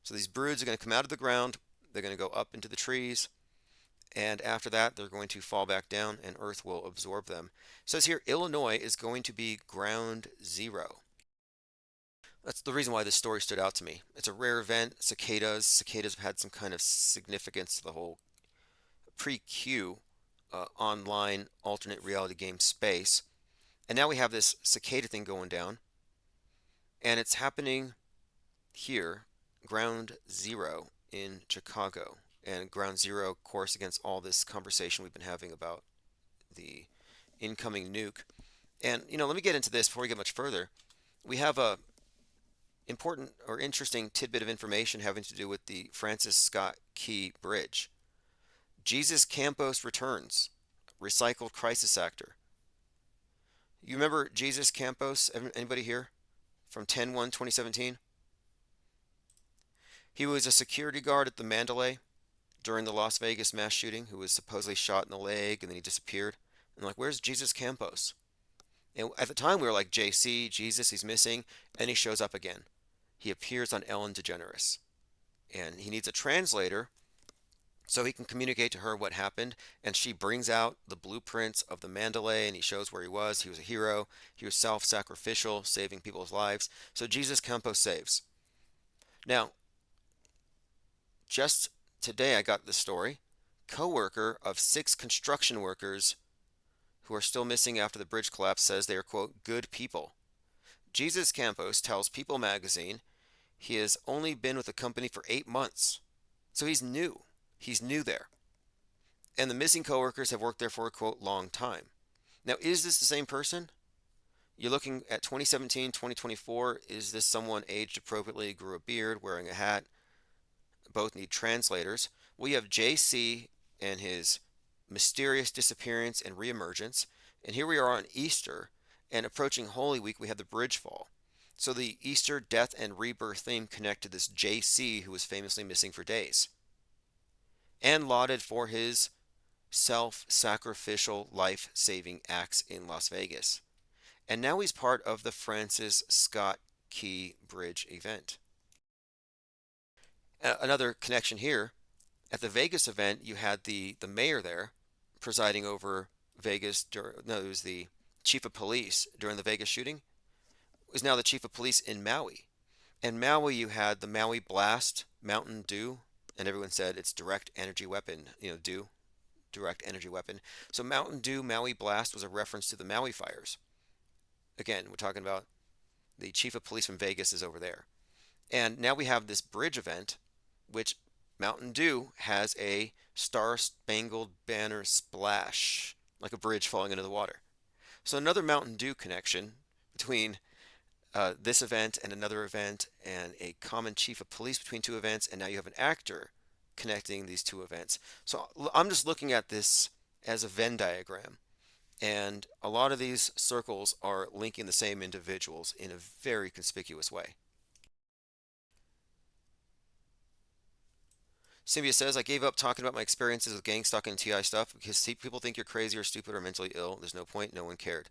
S1: So these broods are going to come out of the ground, they're going to go up into the trees, and after that, they're going to fall back down, and Earth will absorb them. It says here, Illinois is going to be ground zero. That's the reason why this story stood out to me. It's a rare event. Cicadas have had some kind of significance to the whole pre-Q online alternate reality game space. And now we have this cicada thing going down, and it's happening here, ground zero in Chicago. and ground zero course against all this conversation we've been having about the incoming nuke. And let me get into this before we get much further. We have a important or interesting tidbit of information having to do with the Francis Scott Key Bridge. Jesus Campos returns, recycled crisis actor. You remember Jesus Campos? Anybody here from 10/1/2017? He was a security guard at the Mandalay during the Las Vegas mass shooting who was supposedly shot in the leg and then he disappeared. And like, where's Jesus Campos? And at the time we were like, JC, Jesus, he's missing, and he shows up again. He appears on Ellen DeGeneres, and he needs a translator so he can communicate to her what happened. And she brings out the blueprints of the Mandalay, and he shows where he was. He was a hero. He was self-sacrificial, saving people's lives. So Jesus Campos saves. Now, just today I got the story. Co-worker of 6 construction workers who are still missing after the bridge collapse says they are, quote, good people. Jesus Campos tells People magazine he has only been with the company for 8 months. So he's new. He's new there. And the missing coworkers have worked there for a, quote, long time. Now, is this the same person? You're looking at 2017, 2024. Is this someone aged appropriately, grew a beard, wearing a hat? Both need translators. We have JC and his mysterious disappearance and reemergence. And here we are on Easter, and approaching Holy Week, we have the bridge fall. So the Easter death and rebirth theme connect to this JC who was famously missing for days and lauded for his self-sacrificial life-saving acts in Las Vegas. And now he's part of the Francis Scott Key Bridge event. Another connection here, at the Vegas event, you had the mayor there presiding over Vegas. No, it was the chief of police during the Vegas shooting. Is now the chief of police in Maui. In Maui, you had the Maui Blast, Mountain Dew, and everyone said it's direct energy weapon. Dew, direct energy weapon. So Mountain Dew Maui Blast was a reference to the Maui fires. Again, we're talking about the chief of police from Vegas is over there. And now we have this bridge event, which Mountain Dew has a Star Spangled Banner splash, like a bridge falling into the water. So another Mountain Dew connection between this event and another event, and a common chief of police between two events, and now you have an actor connecting these two events. So I'm just looking at this as a Venn diagram, and a lot of these circles are linking the same individuals in a very conspicuous way. Symbia says, I gave up talking about my experiences with gang stalking and TI stuff because people think you're crazy or stupid or mentally ill. There's no point. No one cared.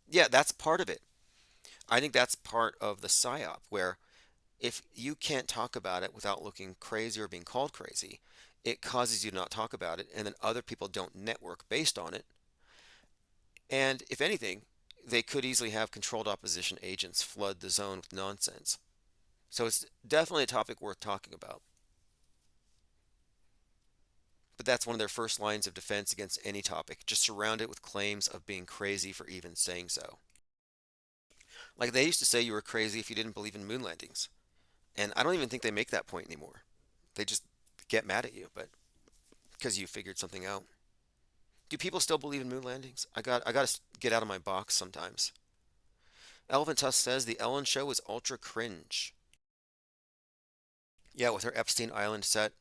S1: Yeah, that's part of it. I think that's part of the psyop where if you can't talk about it without looking crazy or being called crazy, it causes you to not talk about it, and then other people don't network based on it. And if anything, they could easily have controlled opposition agents flood the zone with nonsense. So it's definitely a topic worth talking about. But that's one of their first lines of defense against any topic. Just surround it with claims of being crazy for even saying so. Like they used to say you were crazy if you didn't believe in moon landings. And I don't even think they make that point anymore. They just get mad at you, but because you figured something out. Do people still believe in moon landings? I got to get out of my box sometimes. Elephant Tusk says the Ellen show is ultra cringe. Yeah, with her Epstein Island set.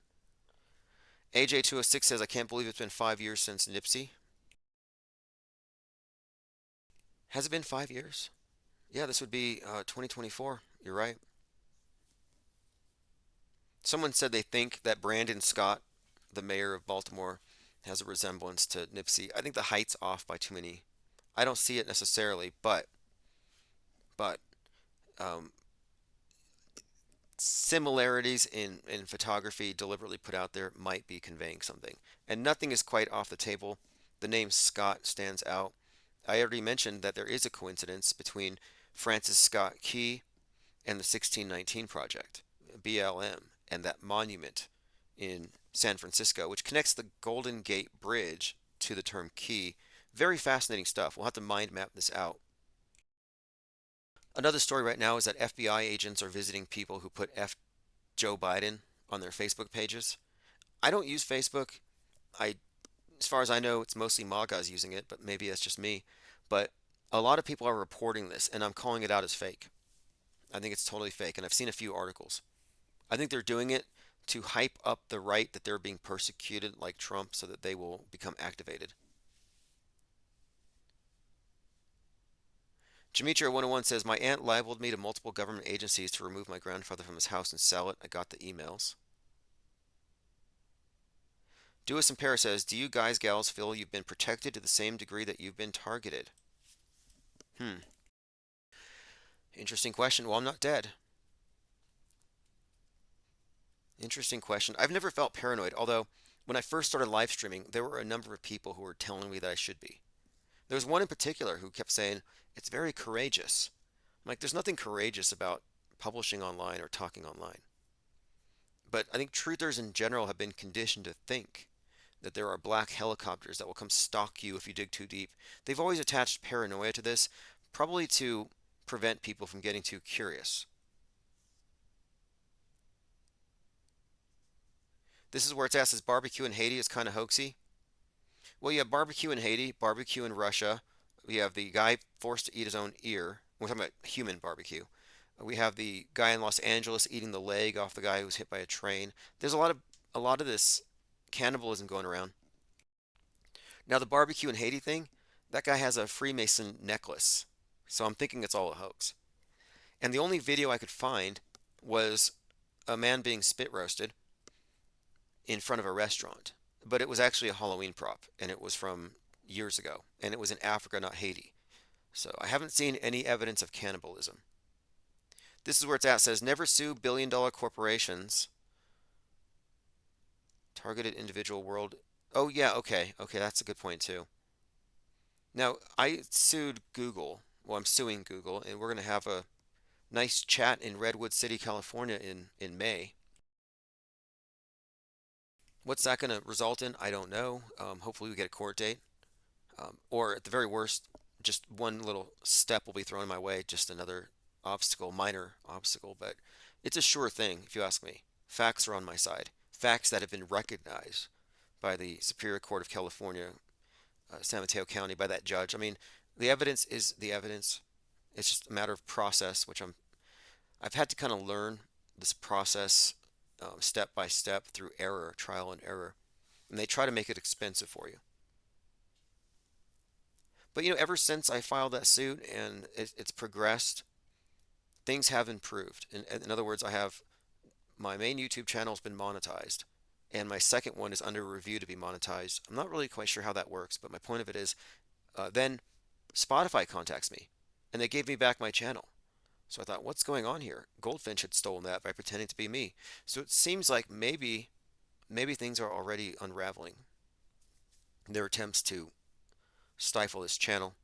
S1: AJ206 says I can't believe it's been 5 years since Nipsey. Has it been 5 years? Yeah, this would be 2024. You're right. Someone said they think that Brandon Scott, the mayor of Baltimore, has a resemblance to Nipsey. I think the height's off by too many. I don't see it necessarily, but um, similarities in photography deliberately put out there might be conveying something. And nothing is quite off the table. The name Scott stands out. I already mentioned that there is a coincidence between Francis Scott Key and the 1619 Project, BLM, and that monument in San Francisco, which connects the Golden Gate Bridge to the term key. Very fascinating stuff. We'll have to mind map this out. Another story right now is that FBI agents are visiting people who put F Joe Biden on their Facebook pages. I don't use Facebook. I, as far as I know, it's mostly MAGAs using it, but maybe that's just me. But a lot of people are reporting this, and I'm calling it out as fake. I think it's totally fake, and I've seen a few articles. I think they're doing it to hype up the right that they're being persecuted like Trump so that they will become activated. Demetria 101 says, my aunt libeled me to multiple government agencies to remove my grandfather from his house and sell it. I got the emails. Dewis in Paris says, do you guys, gals, feel you've been protected to the same degree that you've been targeted? Hmm. Interesting question. Well, I'm not dead. Interesting question. I've never felt paranoid, although when I first started live streaming, there were a number of people who were telling me that I should be. There was one in particular who kept saying, it's very courageous. I'm like, there's nothing courageous about publishing online or talking online. But I think truthers in general have been conditioned to think that there are black helicopters that will come stalk you if you dig too deep. They've always attached paranoia to this, probably to prevent people from getting too curious. This is where it's asked, is barbecue in Haiti is kind of hoaxy? Well, you have barbecue in Haiti, barbecue in Russia. We have the guy forced to eat his own ear. We're talking about human barbecue. We have the guy in Los Angeles eating the leg off the guy who was hit by a train. There's a lot of this cannibalism going around. Now the barbecue in Haiti thing, that guy has a Freemason necklace. So I'm thinking it's all a hoax. And the only video I could find was a man being spit roasted in front of a restaurant. But it was actually a Halloween prop, and it was from years ago, and it was in Africa, not Haiti. So I haven't seen any evidence of cannibalism. This is where it's at. It says never sue billion-dollar corporations. Targeted individual world. Oh yeah, okay, okay, that's a good point too. Now I sued Google. Well, I'm suing Google, and we're gonna have a nice chat in Redwood City, California, in May. What's that gonna result in? I don't know. Hopefully we get a court date. Or at the very worst, just one little step will be thrown my way, just another obstacle, minor obstacle, but it's a sure thing if you ask me. Facts are on my side. Facts that have been recognized by the Superior Court of California, San Mateo County, by that judge. I mean, the evidence is the evidence. It's just a matter of process, which I've had to kind of learn this process step by step through error, trial and error, and they try to make it expensive for you. But ever since I filed that suit and it's progressed, things have improved. In other words, I have my main YouTube channel has been monetized, and my second one is under review to be monetized. I'm not really quite sure how that works, but my point of it is, then Spotify contacts me, and they gave me back my channel. So I thought, what's going on here? Goldfinch had stolen that by pretending to be me. So it seems like maybe things are already unraveling. Their attempts to stifle this channel.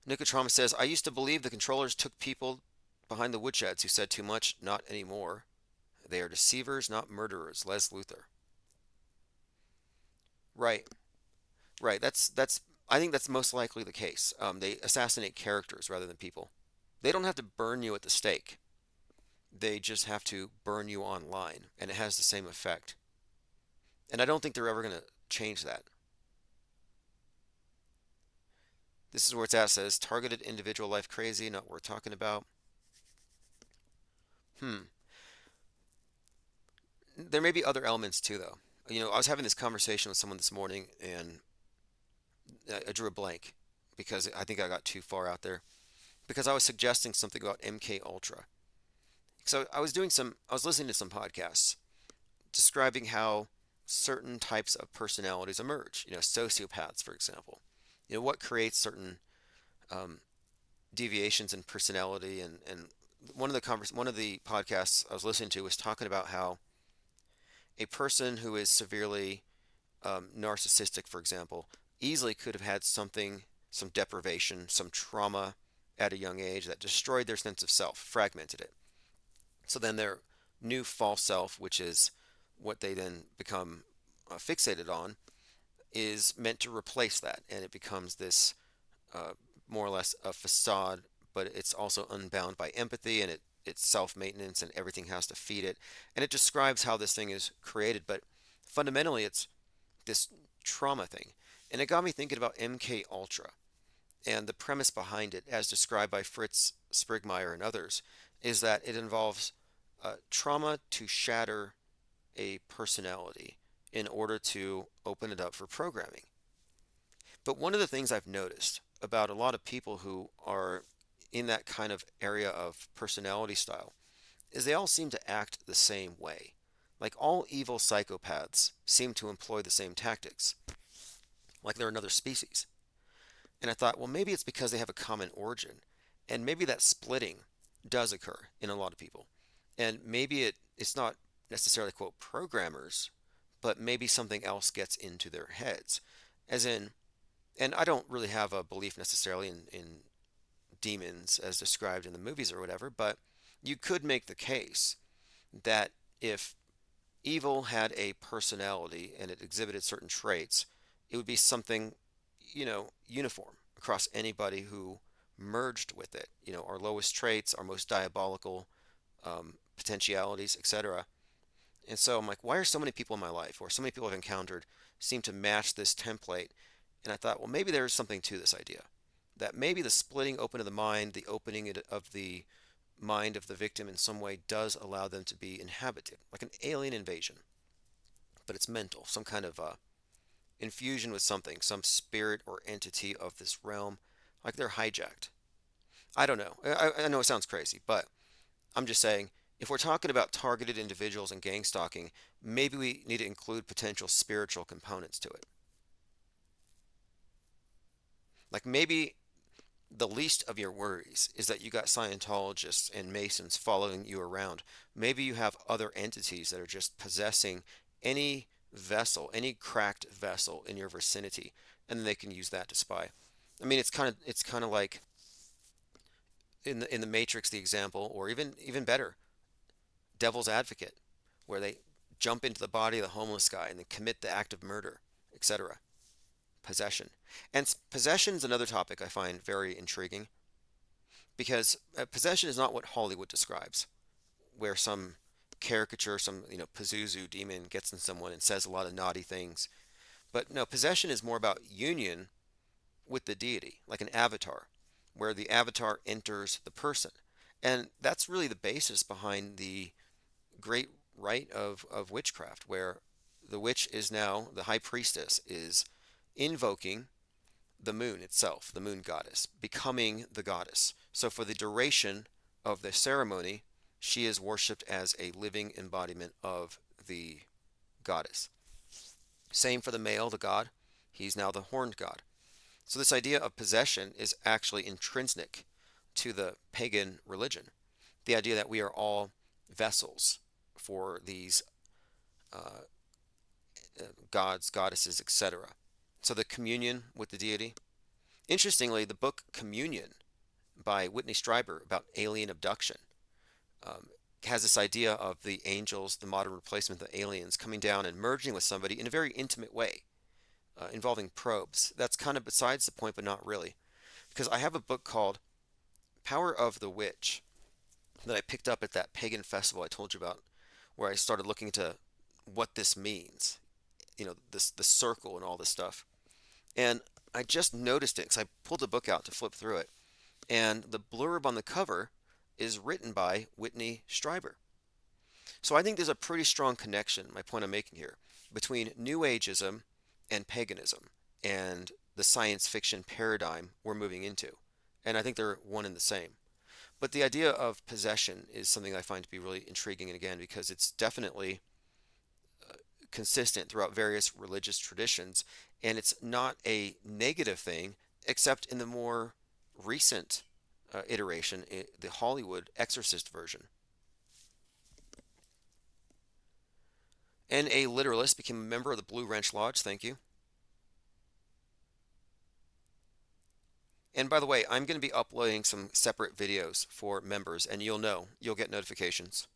S1: Nicotrauma says, I used to believe the controllers took people behind the woodsheds who said too much, not anymore. They are deceivers, not murderers. Les Luthor. Right, right. That's. I think that's most likely the case. They assassinate characters rather than people. They don't have to burn you at the stake. They just have to burn you online, and it has the same effect. And I don't think they're ever going to change that. This is where it's at. It says targeted individual life crazy, not worth talking about. Hmm. There may be other elements too, though. I was having this conversation with someone this morning, and I drew a blank because I think I got too far out there. Because I was suggesting something about MK Ultra. So I was listening to some podcasts describing how certain types of personalities emerge. Sociopaths, for example. What creates certain um, deviations in personality, and one of the podcasts I was listening to was talking about how a person who is severely narcissistic, for example, easily could have had some deprivation, some trauma at a young age that destroyed their sense of self, fragmented it. So then their new false self, which is what they then become fixated on, is meant to replace that, and it becomes this uh, more or less a facade, but it's also unbound by empathy, and it it's self-maintenance and everything has to feed it. And it describes how this thing is created, but fundamentally it's this trauma thing. And it got me thinking about MK Ultra and the premise behind it, as described by Fritz Sprigmeyer and others, is that it involves trauma to shatter a personality in order to open it up for programming. But one of the things I've noticed about a lot of people who are in that kind of area of personality style is they all seem to act the same way. Like all evil psychopaths seem to employ the same tactics, like they're another species. And I thought, well, maybe it's because they have a common origin. And maybe that splitting does occur in a lot of people. And maybe it's not necessarily, quote, programmers, but maybe something else gets into their heads. As in, and I don't really have a belief necessarily in demons as described in the movies or whatever, but you could make the case that if evil had a personality and it exhibited certain traits, it would be something, uniform across anybody who merged with it. Our lowest traits, our most diabolical potentialities, etc. And so I'm like, why are so many people in my life, or so many people I've encountered, seem to match this template? And I thought, well, maybe there's something to this idea. That maybe the splitting open of the mind, the opening of the mind of the victim in some way does allow them to be inhabited, like an alien invasion. But it's mental, some kind of infusion with something, some spirit or entity of this realm, like they're hijacked. I don't know. I know it sounds crazy, but I'm just saying, if we're talking about targeted individuals and gang stalking, maybe we need to include potential spiritual components to it. Like maybe the least of your worries is that you got Scientologists and Masons following you around. Maybe you have other entities that are just possessing any vessel, any cracked vessel in your vicinity, and then they can use that to spy. I mean, it's kind of like in the Matrix, the example, or even better, Devil's Advocate, where they jump into the body of the homeless guy and then commit the act of murder, etc. Possession. And possession is another topic I find very intriguing because possession is not what Hollywood describes, where some caricature, some Pazuzu demon gets in someone and says a lot of naughty things. But no, possession is more about union with the deity, like an avatar, where the avatar enters the person. And that's really the basis behind the great rite of witchcraft, where the witch is now, the high priestess is invoking the moon itself, the moon goddess, becoming the goddess. So for the duration of the ceremony, she is worshipped as a living embodiment of the goddess. Same for the male, the god. He's now the horned god. So this idea of possession is actually intrinsic to the pagan religion. The idea that we are all vessels for these uh, gods, goddesses, etc. So the communion with the deity. Interestingly, the book Communion by Whitney Strieber about alien abduction um, has this idea of the angels, the modern replacement of the aliens, coming down and merging with somebody in a very intimate way, involving probes. That's kind of besides the point, but not really. Because I have a book called Power of the Witch that I picked up at that pagan festival I told you about, where I started looking into what this means, this the circle and all this stuff. And I just noticed it because I pulled the book out to flip through it, and the blurb on the cover is written by Whitney Strieber. So I think there's a pretty strong connection, my point I'm making here, between New Ageism and paganism and the science fiction paradigm we're moving into. And I think they're one and the same. But the idea of possession is something I find to be really intriguing, and again, because it's definitely consistent throughout various religious traditions, and it's not a negative thing, except in the more recent iteration, the Hollywood Exorcist version. And a literalist became a member of the Blue Wrench Lodge. Thank you. And by the way, I'm going to be uploading some separate videos for members, and you'll get notifications.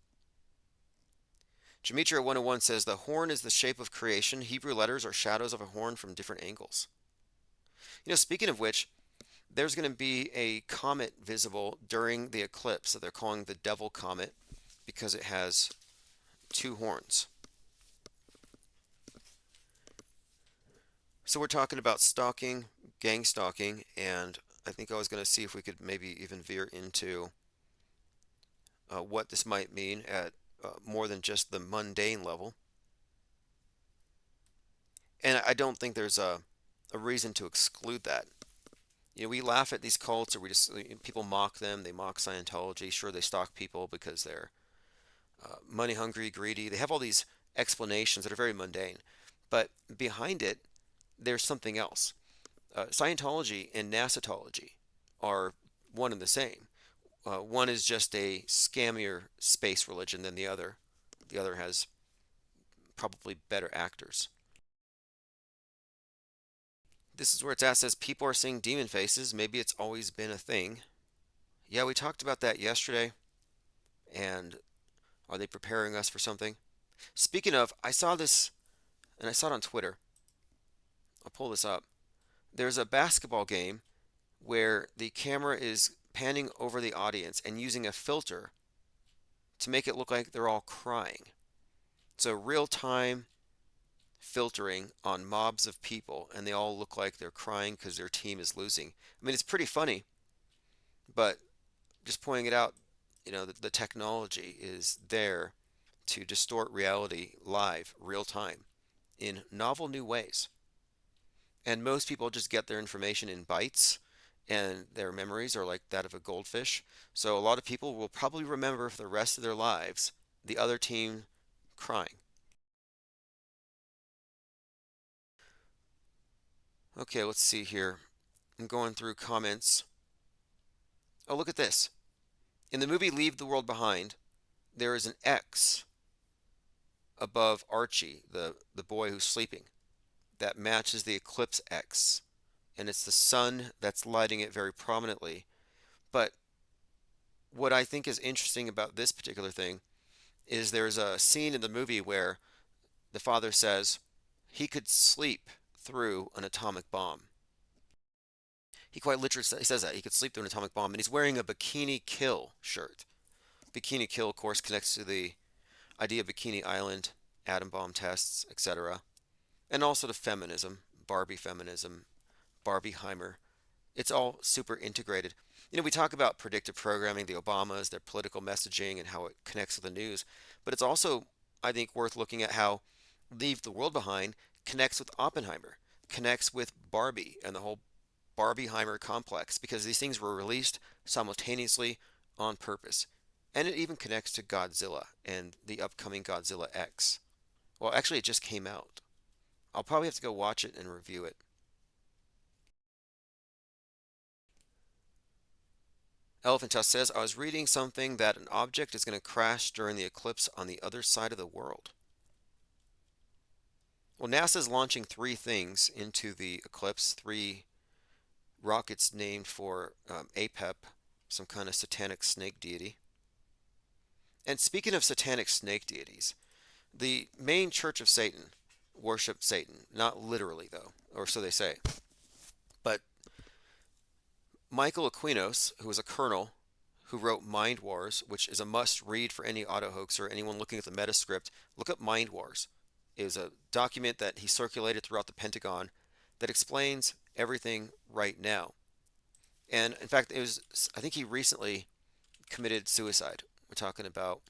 S1: Gematria 101 says the horn is the shape of creation. Hebrew letters are shadows of a horn from different angles. Speaking of which, there's going to be a comet visible during the eclipse that they're calling the Devil Comet because it has two horns. So we're talking about stalking, gang stalking, and I think I was going to see if we could maybe even veer into what this might mean at more than just the mundane level. And I don't think there's a reason to exclude that. We laugh at these cults, or we just people mock them. They mock Scientology. Sure, they stalk people because they're money hungry, greedy. They have all these explanations that are very mundane, but behind it, there's something else. Scientology and NASAtology are one and the same. One is just a scammier space religion than the other. The other has probably better actors. This is where it's at. Says people are seeing demon faces. Maybe it's always been a thing. Yeah, we talked about that yesterday. And are they preparing us for something? Speaking of, I saw this, and I saw it on Twitter. I'll pull this up. There's a basketball game where the camera is panning over the audience and using a filter to make it look like they're all crying. So real time filtering on mobs of people, and they all look like they're crying because their team is losing. I mean, it's pretty funny, but just pointing it out, the technology is there to distort reality live, real time, in novel new ways. And most people just get their information in bytes, and their memories are like that of a goldfish. So a lot of people will probably remember for the rest of their lives the other team crying. Okay, let's see here. I'm going through comments. Oh, look at this. In the movie Leave the World Behind, there is an X above Archie, the boy who's sleeping, that matches the eclipse X. And it's the sun that's lighting it very prominently. But what I think is interesting about this particular thing is there's a scene in the movie where the father says he could sleep through an atomic bomb. He quite literally says that he could sleep through an atomic bomb, and he's wearing a Bikini Kill shirt. Bikini Kill, of course, connects to the idea of Bikini Island, atom bomb tests, etc., and also to feminism, Barbieheimer. It's all super integrated. We talk about predictive programming, the Obamas, their political messaging, and how it connects with the news, but it's also, I think, worth looking at how Leave the World Behind connects with Oppenheimer, connects with Barbie and the whole Barbieheimer complex, because these things were released simultaneously on purpose. And it even connects to Godzilla and the upcoming Godzilla X. Well, actually, it just came out. I'll probably have to go watch it and review it. Elephant Tusk says, I was reading something that an object is going to crash during the eclipse on the other side of the world. Well, NASA's launching three things into the eclipse, three rockets named for APEP, some kind of satanic snake deity. And speaking of satanic snake deities, the main Church of Satan worshiped Satan, not literally though, or so they say. But Michael Aquinos, who was a colonel who wrote Mind Wars, which is a must read for any auto hoaxer, anyone looking at the metascript, look up Mind Wars. It was a document that he circulated throughout the Pentagon that explains everything right now. And in fact, I think he recently committed suicide. We're talking about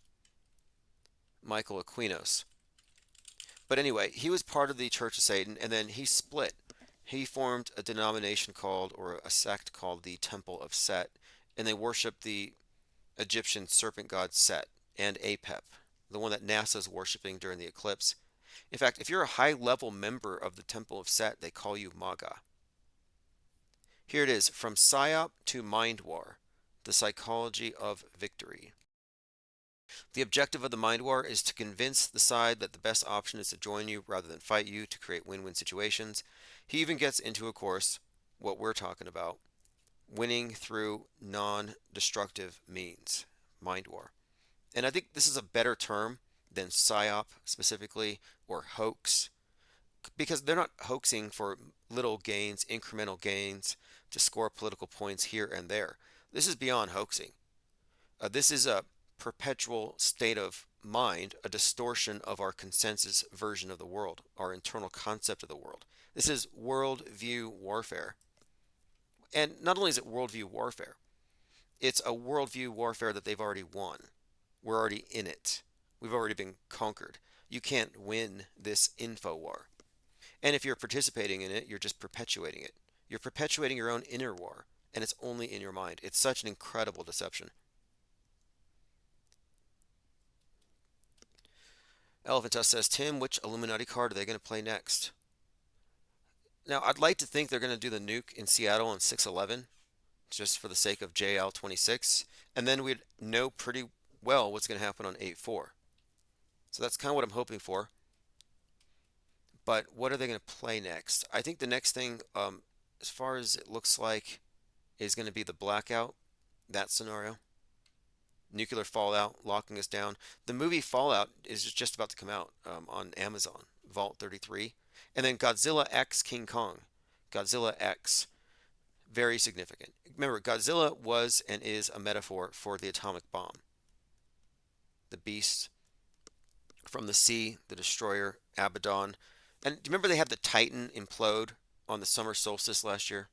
S1: Michael Aquinos. But anyway, he was part of the Church of Satan, and then he split. He formed a denomination called, or a sect called, the Temple of Set, and they worshiped the Egyptian serpent god Set and Apep, the one that NASA's worshiping during the eclipse. In fact, if you're a high level member of the Temple of Set, they call you MAGA. Here it is, From PSYOP to Mind War, the Psychology of Victory. The objective of the mind war is to convince the side that the best option is to join you rather than fight you to create win-win situations. He even gets into, of course, what we're talking about, winning through non-destructive means, mind war. And I think this is a better term than psyop specifically, or hoax. because they're not hoaxing for little gains, incremental gains to score political points here and there. This is beyond hoaxing. This is a perpetual state of mind, a distortion of our consensus version of the world, our internal concept of the world. This is worldview warfare. And not only is it worldview warfare, it's a worldview warfare that they've already won. We're already in it. We've already been conquered. You can't win this info war. And if you're participating in it, you're just perpetuating it. You're perpetuating your own inner war, and it's only in your mind. It's such an incredible deception. Elephant Tusk says, Tim, which Illuminati card are they going to play next? Now, I'd like to think they're going to do the nuke in Seattle on 6/11, just for the sake of JL26, and then we'd know pretty well what's going to happen on 8/4. So that's kind of what I'm hoping for. But what are they going to play next? I think the next thing, as far as it looks like, is going to be the blackout, that scenario. Nuclear fallout, locking us down. The movie Fallout is just about to come out on Amazon, Vault 33. And then Godzilla X King Kong. Godzilla X, very significant. Remember, Godzilla was and is a metaphor for the atomic bomb. The beast from the sea, the destroyer, Abaddon. And do you remember they had the Titan implode on the summer solstice last year?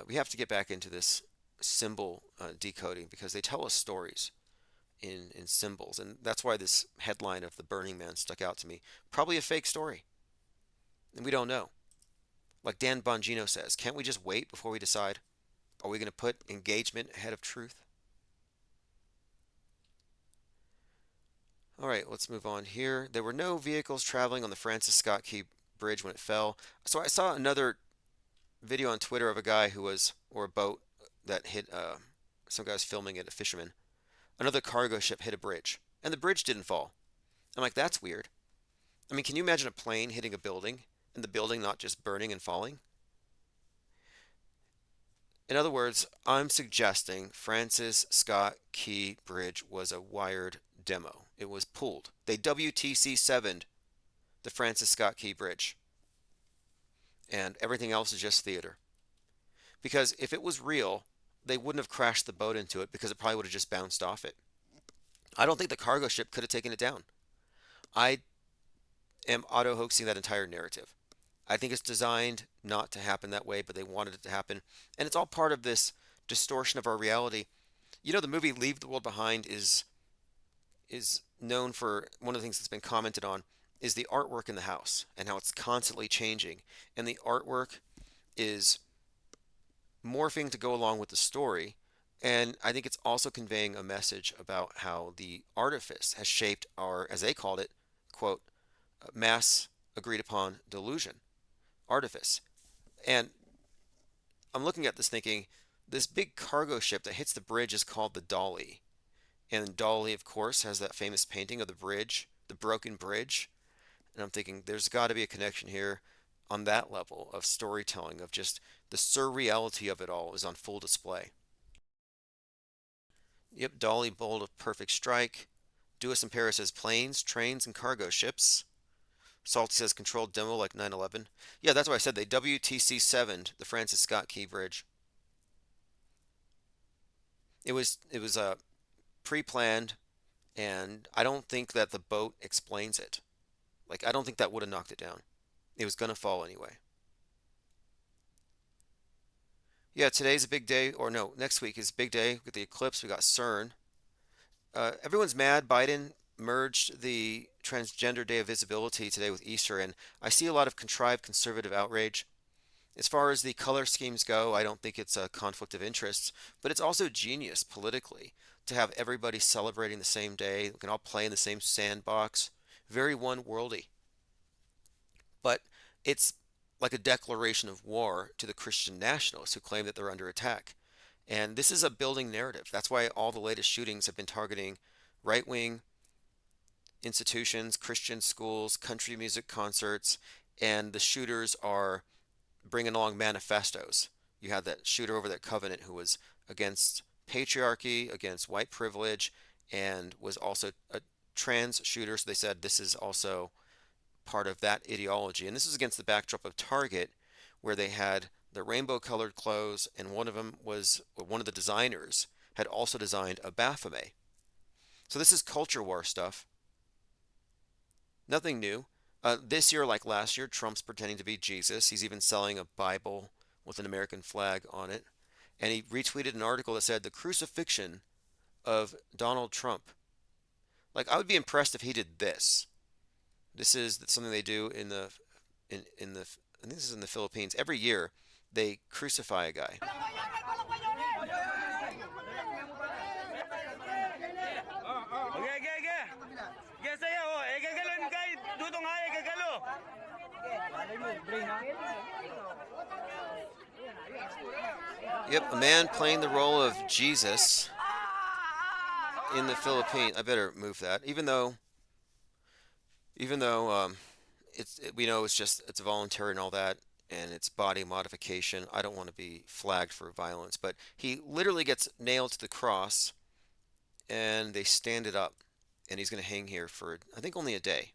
S1: We have to get back into this symbol decoding because they tell us stories in symbols. And that's why this headline of the Burning Man stuck out to me. Probably a fake story. And we don't know. Like Dan Bongino says, can't we just wait before we decide? Are we going to put engagement ahead of truth? All right, let's move on here. There were no vehicles traveling on the Francis Scott Key Bridge when it fell. So I saw another video on Twitter of a guy who was, or a boat that hit, some guy was filming it, a fisherman. Another cargo ship hit a bridge, and the bridge didn't fall. I'm like, that's weird. I mean, can you imagine a plane hitting a building and the building not just burning and falling? In other words, I'm suggesting Francis Scott Key Bridge was a wired demo. It was pulled. They WTC 7'd the Francis Scott Key Bridge, and everything else is just theater. Because if it was real, they wouldn't have crashed the boat into it because it probably would have just bounced off it. I don't think the cargo ship could have taken it down. I am auto hoaxing that entire narrative. I think it's designed not to happen that way, but they wanted it to happen. And it's all part of this distortion of our reality. You know, the movie Leave the World Behind is known for one of the things that's been commented on is the artwork in the house and how it's constantly changing. And the artwork is morphing to go along with the story. And I think it's also conveying a message about how the artifice has shaped our, as they called it, quote, mass agreed upon delusion, artifice. And I'm looking at this thinking, this big cargo ship that hits the bridge is called the Dolly. And Dolly, of course, has that famous painting of the bridge, the broken bridge. And I'm thinking there's got to be a connection here on that level of storytelling, of just the surreality of it all is on full display. Yep, Dolly bold a perfect strike. Duas in Paris says planes, trains, and cargo ships. Salty says controlled demo like 9/11. Yeah, that's what I said. They WTC 7'd the Francis Scott Key Bridge. It was pre-planned, and I don't think that the boat explains it. Like I don't think that would have knocked it down. It was gonna fall anyway. Yeah, today's a big day, or no, next week is a big day with the eclipse. We got CERN. Everyone's mad. Biden merged the Transgender Day of Visibility today with Easter, and I see a lot of contrived conservative outrage. As far as the color schemes go, I don't think it's a conflict of interest, but it's also genius politically to have everybody celebrating the same day. We can all play in the same sandbox. Very one worldy. But it's like a declaration of war to the Christian nationalists who claim that they're under attack. And this is a building narrative. That's why all the latest shootings have been targeting right wing institutions, Christian schools, country music concerts, and the shooters are bringing along manifestos. You had that shooter over at Covenant who was against patriarchy, against white privilege, and was also a trans shooter. So they said this is also part of that ideology. And this is against the backdrop of Target, where they had the rainbow colored clothes, and one of them was, or one of the designers had also designed a Baphomet. So this is culture war stuff. Nothing new. This year, like last year, Trump's pretending to be Jesus. He's even selling a Bible with an American flag on it. And he retweeted an article that said the crucifixion of Donald Trump. Like, I would be impressed if he did this. This is something they do in the I think this is in the Philippines. Every year they crucify a guy. Yep, a man playing the role of Jesus in the Philippines. I better move that, even though we know it's voluntary and all that, and it's body modification. I don't want to be flagged for violence, but he literally gets nailed to the cross, and they stand it up, and he's going to hang here for I think only a day.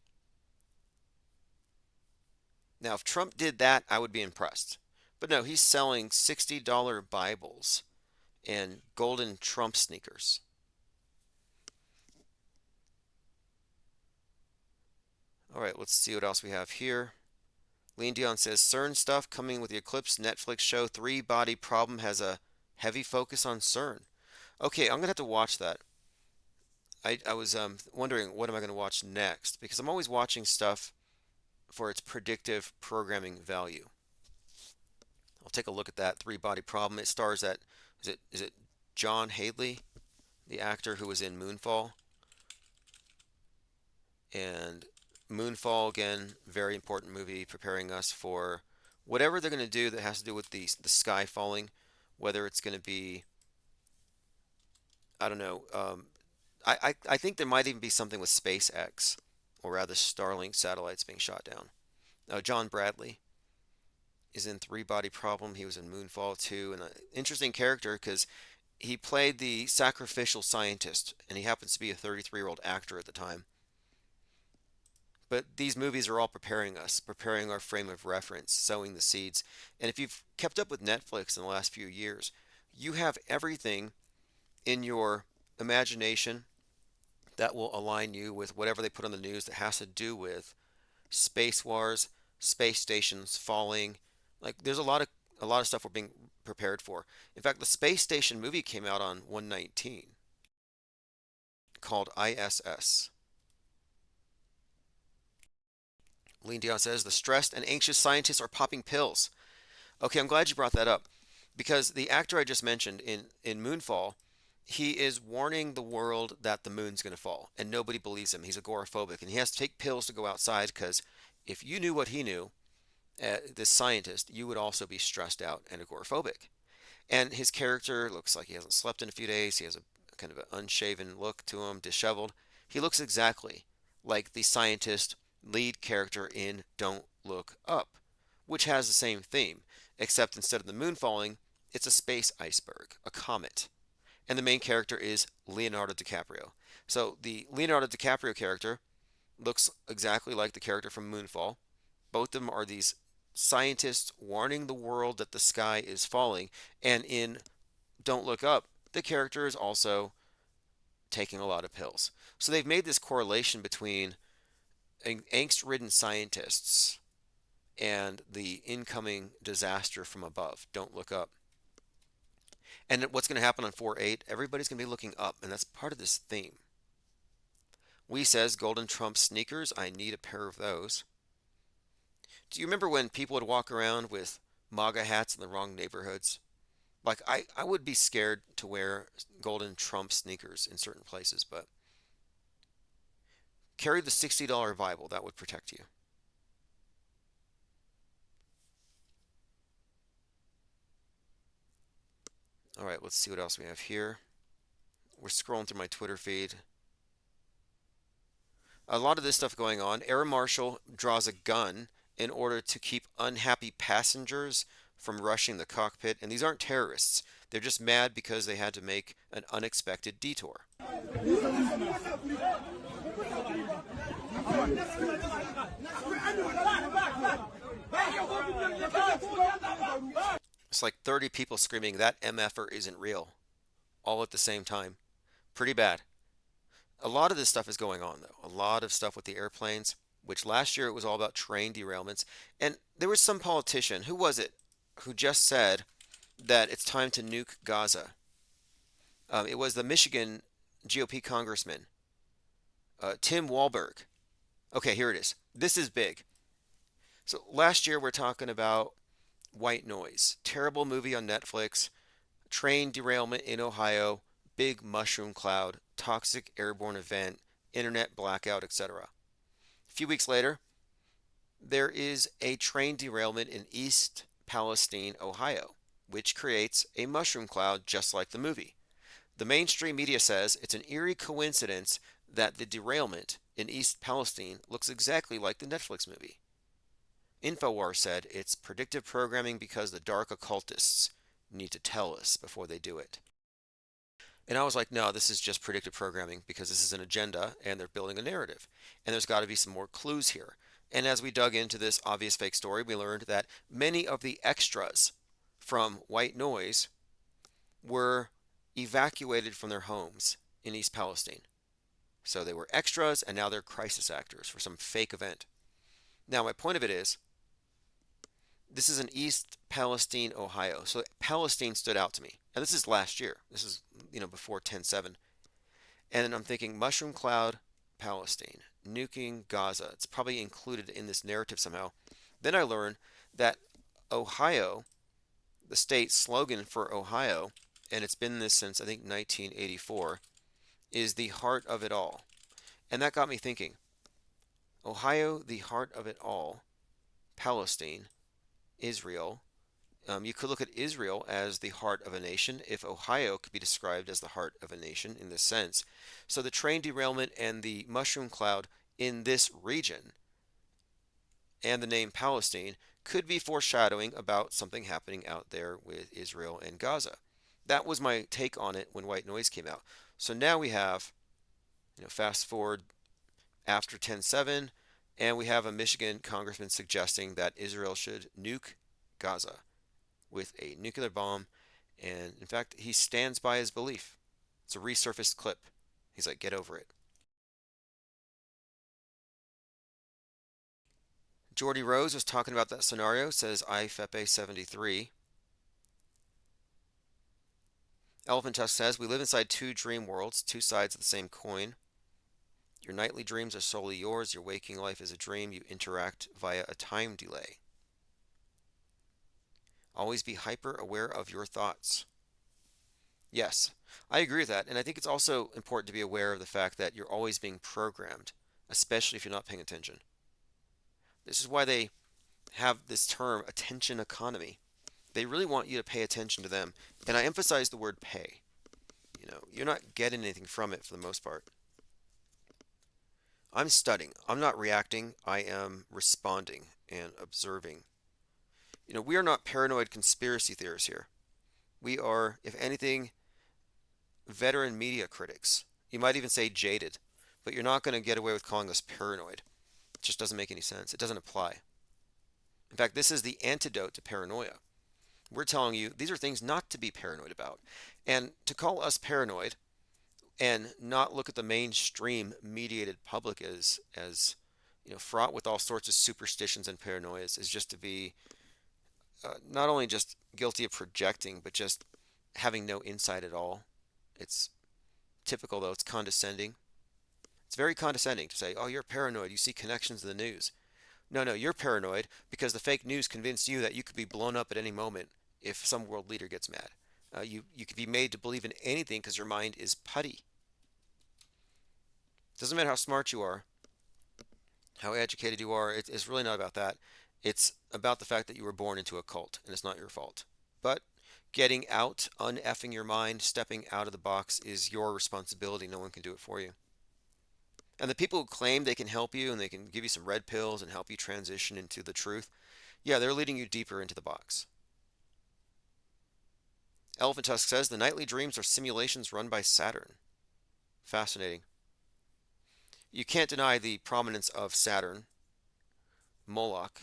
S1: Now, if Trump did that, I would be impressed. But no, he's selling $60 Bibles and golden Trump sneakers. All right, let's see what else we have here. Lean Dion says CERN stuff coming with the Eclipse Netflix show. Three Body Problem has a heavy focus on CERN. Okay, I'm gonna have to watch that. I was wondering what am I gonna watch next because I'm always watching stuff for its predictive programming value. I'll take a look at that Three Body Problem. It stars that is it John Hadley, the actor who was in Moonfall, and Moonfall again, very important movie preparing us for whatever they're going to do that has to do with the sky falling, whether it's going to be I don't know. I think there might even be something with SpaceX, or rather Starlink satellites being shot down. John Bradley is in Three Body Problem. He was in Moonfall too, and an interesting character because he played the sacrificial scientist, and he happens to be a 33-year-old actor at the time. But these movies are all preparing us, preparing our frame of reference, sowing the seeds. And if you've kept up with Netflix in the last few years, you have everything in your imagination that will align you with whatever they put on the news that has to do with space wars, space stations falling. Like there's a lot of stuff we're being prepared for. In fact, the space station movie came out on 119 called ISS. Lean Dion says the stressed and anxious scientists are popping pills. Okay, I'm glad you brought that up because the actor I just mentioned in Moonfall, he is warning the world that the moon's going to fall, and nobody believes him. He's agoraphobic, and he has to take pills to go outside because if you knew what he knew, this scientist, you would also be stressed out and agoraphobic. And his character looks like he hasn't slept in a few days. He has a kind of an unshaven look to him, disheveled. He looks exactly like the scientist lead character in Don't Look Up, which has the same theme, except instead of the moon falling, it's a space iceberg, a comet. And the main character is Leonardo DiCaprio. So the Leonardo DiCaprio character looks exactly like the character from Moonfall. Both of them are these scientists warning the world that the sky is falling. And in Don't Look Up, the character is also taking a lot of pills. So they've made this correlation between angst ridden scientists and the incoming disaster from above. Don't look up. And what's going to happen on 4/8? Everybody's going to be looking up, and that's part of this theme. Wee says, Golden Trump sneakers. I need a pair of those. Do you remember when people would walk around with MAGA hats in the wrong neighborhoods? Like, I would be scared to wear Golden Trump sneakers in certain places, but carry the $60 Bible. That would protect you. All right, let's see what else we have here. We're scrolling through my Twitter feed. A lot of this stuff going on. Air Marshal draws a gun in order to keep unhappy passengers from rushing the cockpit. And these aren't terrorists. They're just mad because they had to make an unexpected detour. It's like 30 people screaming that MFer isn't real, all at the same time. Pretty bad. A lot of this stuff is going on, though. A lot of stuff with the airplanes, which last year it was all about train derailments. And there was some politician, who was it, who just said that it's time to nuke Gaza. It was the Michigan GOP congressman, Tim Walberg. Okay, here it is. This is big. So last year we're talking about White Noise, terrible movie on Netflix, train derailment in Ohio, big mushroom cloud, toxic airborne event, internet blackout, etc. A few weeks later, there is a train derailment in East Palestine, Ohio, which creates a mushroom cloud just like the movie. The mainstream media says it's an eerie coincidence that the derailment in East Palestine looks exactly like the Netflix movie. InfoWars said it's predictive programming because the dark occultists need to tell us before they do it. And I was like, no, this is just predictive programming because this is an agenda and they're building a narrative. And there's got to be some more clues here. And as we dug into this obvious fake story, we learned that many of the extras from White Noise were evacuated from their homes in East Palestine. So they were extras and now they're crisis actors for some fake event. Now, my point of it is this is in East Palestine, Ohio. So Palestine stood out to me. And this is last year. This is, before 10/7. And I'm thinking mushroom cloud, Palestine, nuking Gaza. It's probably included in this narrative somehow. Then I learned that Ohio, the state slogan for Ohio, and it's been this since I think 1984, is the heart of it all. And that got me thinking. Ohio, the heart of it all, Palestine, Israel. You could look at Israel as the heart of a nation if Ohio could be described as the heart of a nation in this sense. So the train derailment and the mushroom cloud in this region and the name Palestine could be foreshadowing about something happening out there with Israel and Gaza. That was my take on it when White Noise came out. So now we have, fast forward after 10/7, and we have a Michigan congressman suggesting that Israel should nuke Gaza with a nuclear bomb. And in fact, he stands by his belief. It's a resurfaced clip. He's like, get over it. Jordy Rose was talking about that scenario, says IFEPA 73. Elephant Tusk says, we live inside two dream worlds, two sides of the same coin. Your nightly dreams are solely yours. Your waking life is a dream. You interact via a time delay. Always be hyper aware of your thoughts. Yes, I agree with that. And I think it's also important to be aware of the fact that you're always being programmed, especially if you're not paying attention. This is why they have this term, attention economy. They really want you to pay attention to them. And I emphasize the word pay. You're not getting anything from it for the most part. I'm studying. I'm not reacting. I am responding and observing. We are not paranoid conspiracy theorists here. We are, if anything, veteran media critics. You might even say jaded, but you're not going to get away with calling us paranoid. It just doesn't make any sense. It doesn't apply. In fact, this is the antidote to paranoia. We're telling you these are things not to be paranoid about. And to call us paranoid and not look at the mainstream mediated public as fraught with all sorts of superstitions and paranoias is just to be not only just guilty of projecting, but just having no insight at all. It's typical, though. It's condescending. It's very condescending to say, oh, you're paranoid. You see connections in the news. No, no, you're paranoid because the fake news convinced you that you could be blown up at any moment if some world leader gets mad. You could be made to believe in anything because your mind is putty. Doesn't matter how smart you are, how educated you are. It's really not about that. It's about the fact that you were born into a cult, and it's not your fault. But getting out, uneffing your mind, stepping out of the box is your responsibility. No one can do it for you. And the people who claim they can help you and they can give you some red pills and help you transition into the truth, yeah, they're leading you deeper into the box. Elephant Tusk says the nightly dreams are simulations run by Saturn. Fascinating. You can't deny the prominence of Saturn, Moloch,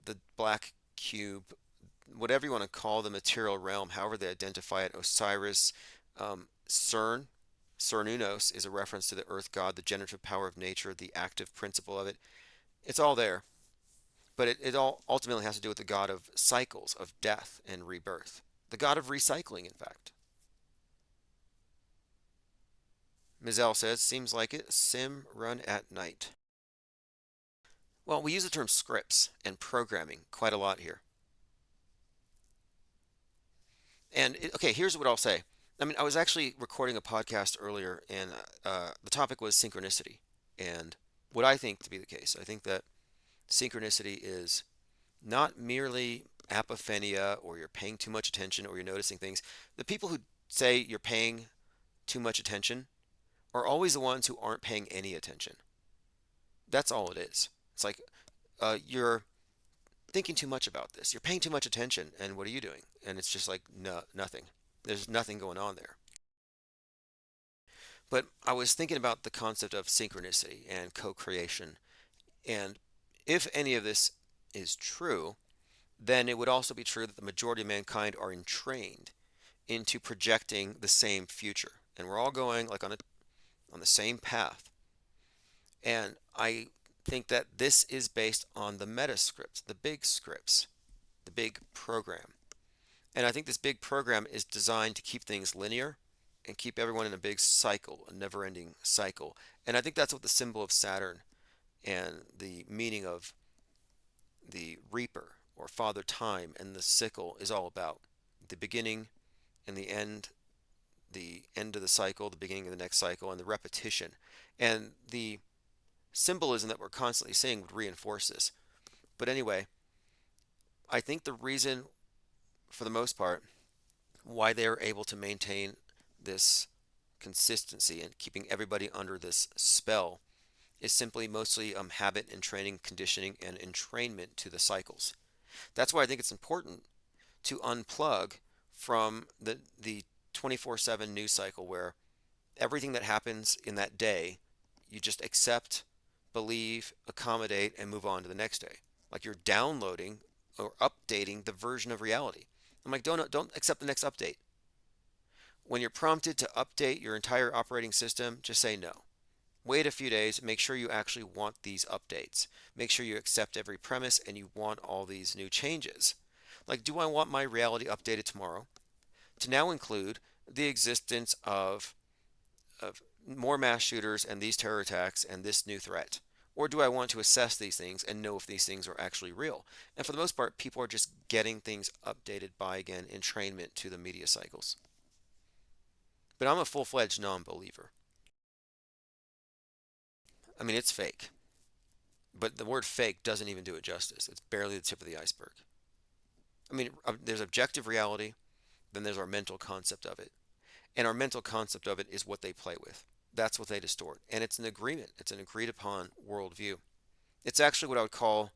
S1: the black cube, whatever you want to call the material realm, however they identify it, Osiris, CERN. Cernunnos is a reference to the earth god, the generative power of nature, the active principle of it. It's all there, but it all ultimately has to do with the god of cycles, of death and rebirth. The god of recycling, in fact. Mizell says, seems like it, sim run at night. Well, we use the term scripts and programming quite a lot here. Okay, here's what I'll say. I mean, I was actually recording a podcast earlier, and the topic was synchronicity. And what I think to be the case, I think that synchronicity is not merely apophenia or you're paying too much attention or you're noticing things. The people who say you're paying too much attention are always the ones who aren't paying any attention. That's all it is. It's like you're thinking too much about this. You're paying too much attention, and what are you doing? And it's just like no, nothing. There's nothing going on there. But I was thinking about the concept of synchronicity and co-creation, and if any of this is true, then it would also be true that the majority of mankind are entrained into projecting the same future, and we're all going like on the same path. And I think that this is based on the meta scripts, the big scripts, the big program. And I think this big program is designed to keep things linear and keep everyone in a big cycle, a never-ending cycle. And I think that's what the symbol of Saturn and the meaning of the reaper or father time and the sickle is all about. The beginning and the end of the cycle, the beginning of the next cycle, and the repetition. And the symbolism that we're constantly seeing would reinforce this. But anyway, I think the reason, for the most part, why they're able to maintain this consistency and keeping everybody under this spell is simply mostly habit and training, conditioning, and entrainment to the cycles. That's why I think it's important to unplug from the 24/7 news cycle where everything that happens in that day you just accept, believe, accommodate, and move on to the next day. Like you're downloading or updating the version of reality. I'm like, don't accept the next update. When you're prompted to update your entire operating system, just say no. Wait a few days, make sure you actually want these updates. Make sure you accept every premise and you want all these new changes. Like, do I want my reality updated tomorrow to now include the existence of more mass shooters and these terror attacks and this new threat? Or do I want to assess these things and know if these things are actually real? And for the most part, people are just getting things updated by, again, entrainment to the media cycles. But I'm a full-fledged non-believer. I mean, it's fake. But the word fake doesn't even do it justice. It's barely the tip of the iceberg. I mean, there's objective reality, then there's our mental concept of it. And our mental concept of it is what they play with. That's what they distort. And it's an agreement, it's an agreed upon worldview. It's actually what I would call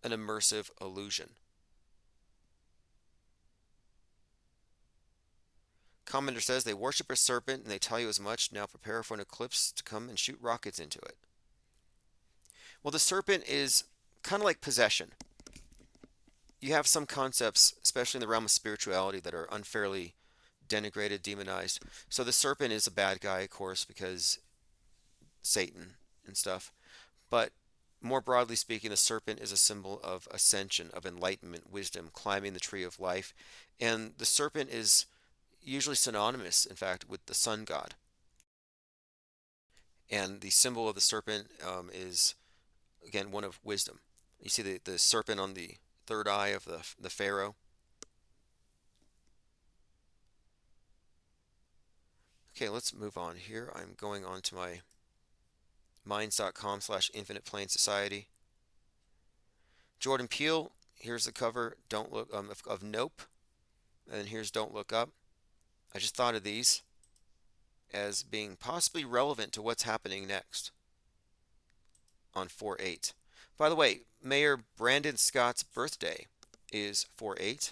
S1: an immersive illusion. Commenter says they worship a serpent and they tell you as much. Now prepare for an eclipse to come and shoot rockets into it. Well, the serpent is kind of like possession. You have some concepts, especially in the realm of spirituality, that are unfairly denigrated, demonized. So the serpent is a bad guy, of course, because Satan and stuff. But more broadly speaking, the serpent is a symbol of ascension, of enlightenment, wisdom, climbing the tree of life. And the serpent is usually synonymous, in fact, with the sun god. And the symbol of the serpent is, again, one of wisdom. You see the serpent on the third eye of the pharaoh. Okay, let's move on here. I'm going on to my minds.com/infinite plane society. Jordan Peele, here's the cover. Don't look of Nope, and here's Don't Look Up. I just thought of these as being possibly relevant to what's happening next on 4/8. By the way, Mayor Brandon Scott's birthday is 4/8.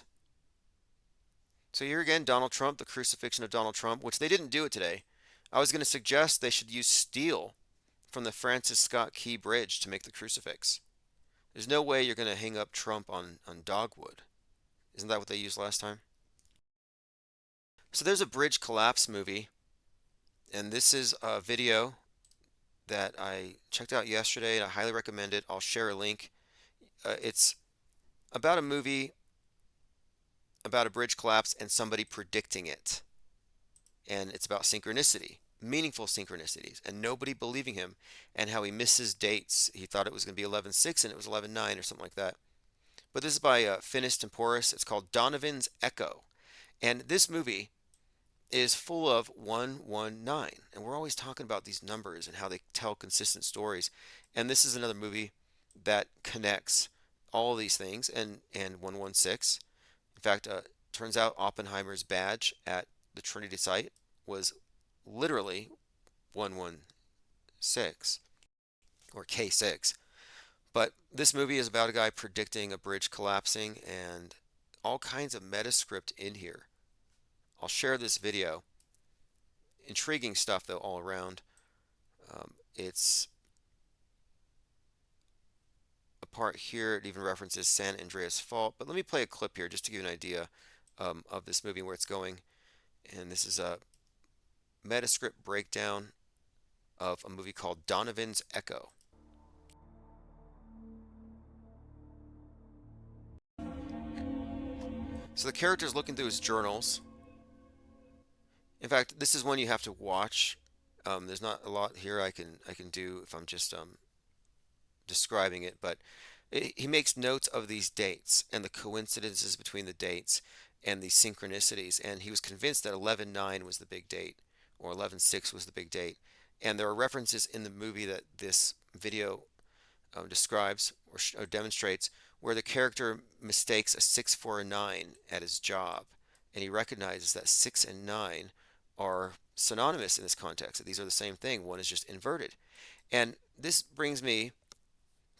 S1: So here again, Donald Trump, the crucifixion of Donald Trump, which they didn't do it today. I was going to suggest they should use steel from the Francis Scott Key Bridge to make the crucifix. There's no way you're going to hang up Trump on dogwood. Isn't that what they used last time? So there's a bridge collapse movie, and this is a video that I checked out yesterday, and I highly recommend it. I'll share a link. It's about a movie about a bridge collapse and somebody predicting it. And it's about synchronicity, meaningful synchronicities, and nobody believing him, and how he misses dates. He thought it was going to be 11/6 and it was 11/9 or something like that. But this is by Finis Temporis. It's called Donovan's Echo. And this movie is full of 119. And we're always talking about these numbers and how they tell consistent stories. And this is another movie that connects all of these things and 116. In fact, turns out Oppenheimer's badge at the Trinity site was literally 116 or K6. But this movie is about a guy predicting a bridge collapsing and all kinds of metascript in here. I'll share this video. Intriguing stuff, though, all around. It's a part here, it even references San Andreas Fault. But let me play a clip here just to give you an idea of this movie and where it's going. And this is a metascript breakdown of a movie called Donovan's Echo. So the character's looking through his journals. In fact, this is one you have to watch. There's not a lot here I can do if I'm just describing it, but he makes notes of these dates and the coincidences between the dates and the synchronicities. And he was convinced that 11/9 was the big date or 11/6 was the big date. And there are references in the movie that this video describes or demonstrates where the character mistakes a 6 for a 9 at his job. And he recognizes that 6 and 9 are synonymous in this context, that these are the same thing. One is just inverted. And this brings me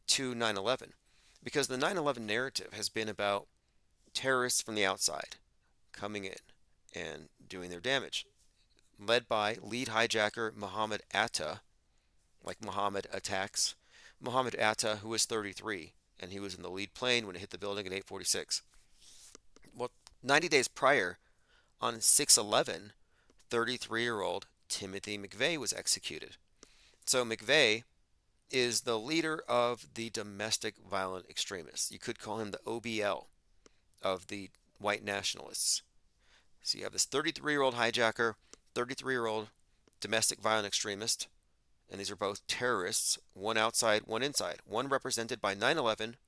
S1: to 9/11 because the 9/11 narrative has been about terrorists from the outside coming in and doing their damage, led by lead hijacker Mohammed Atta, like Muhammad attacks. Muhammad Atta, who was 33, and he was in the lead plane when it hit the building at 8:46. Well, 90 days prior, on 6/11, 33-year-old Timothy McVeigh was executed. So McVeigh is the leader of the domestic violent extremists. You could call him the OBL of the white nationalists. So you have this 33-year-old hijacker, 33-year-old domestic violent extremist, and these are both terrorists, one outside, one inside. One represented by 9/11,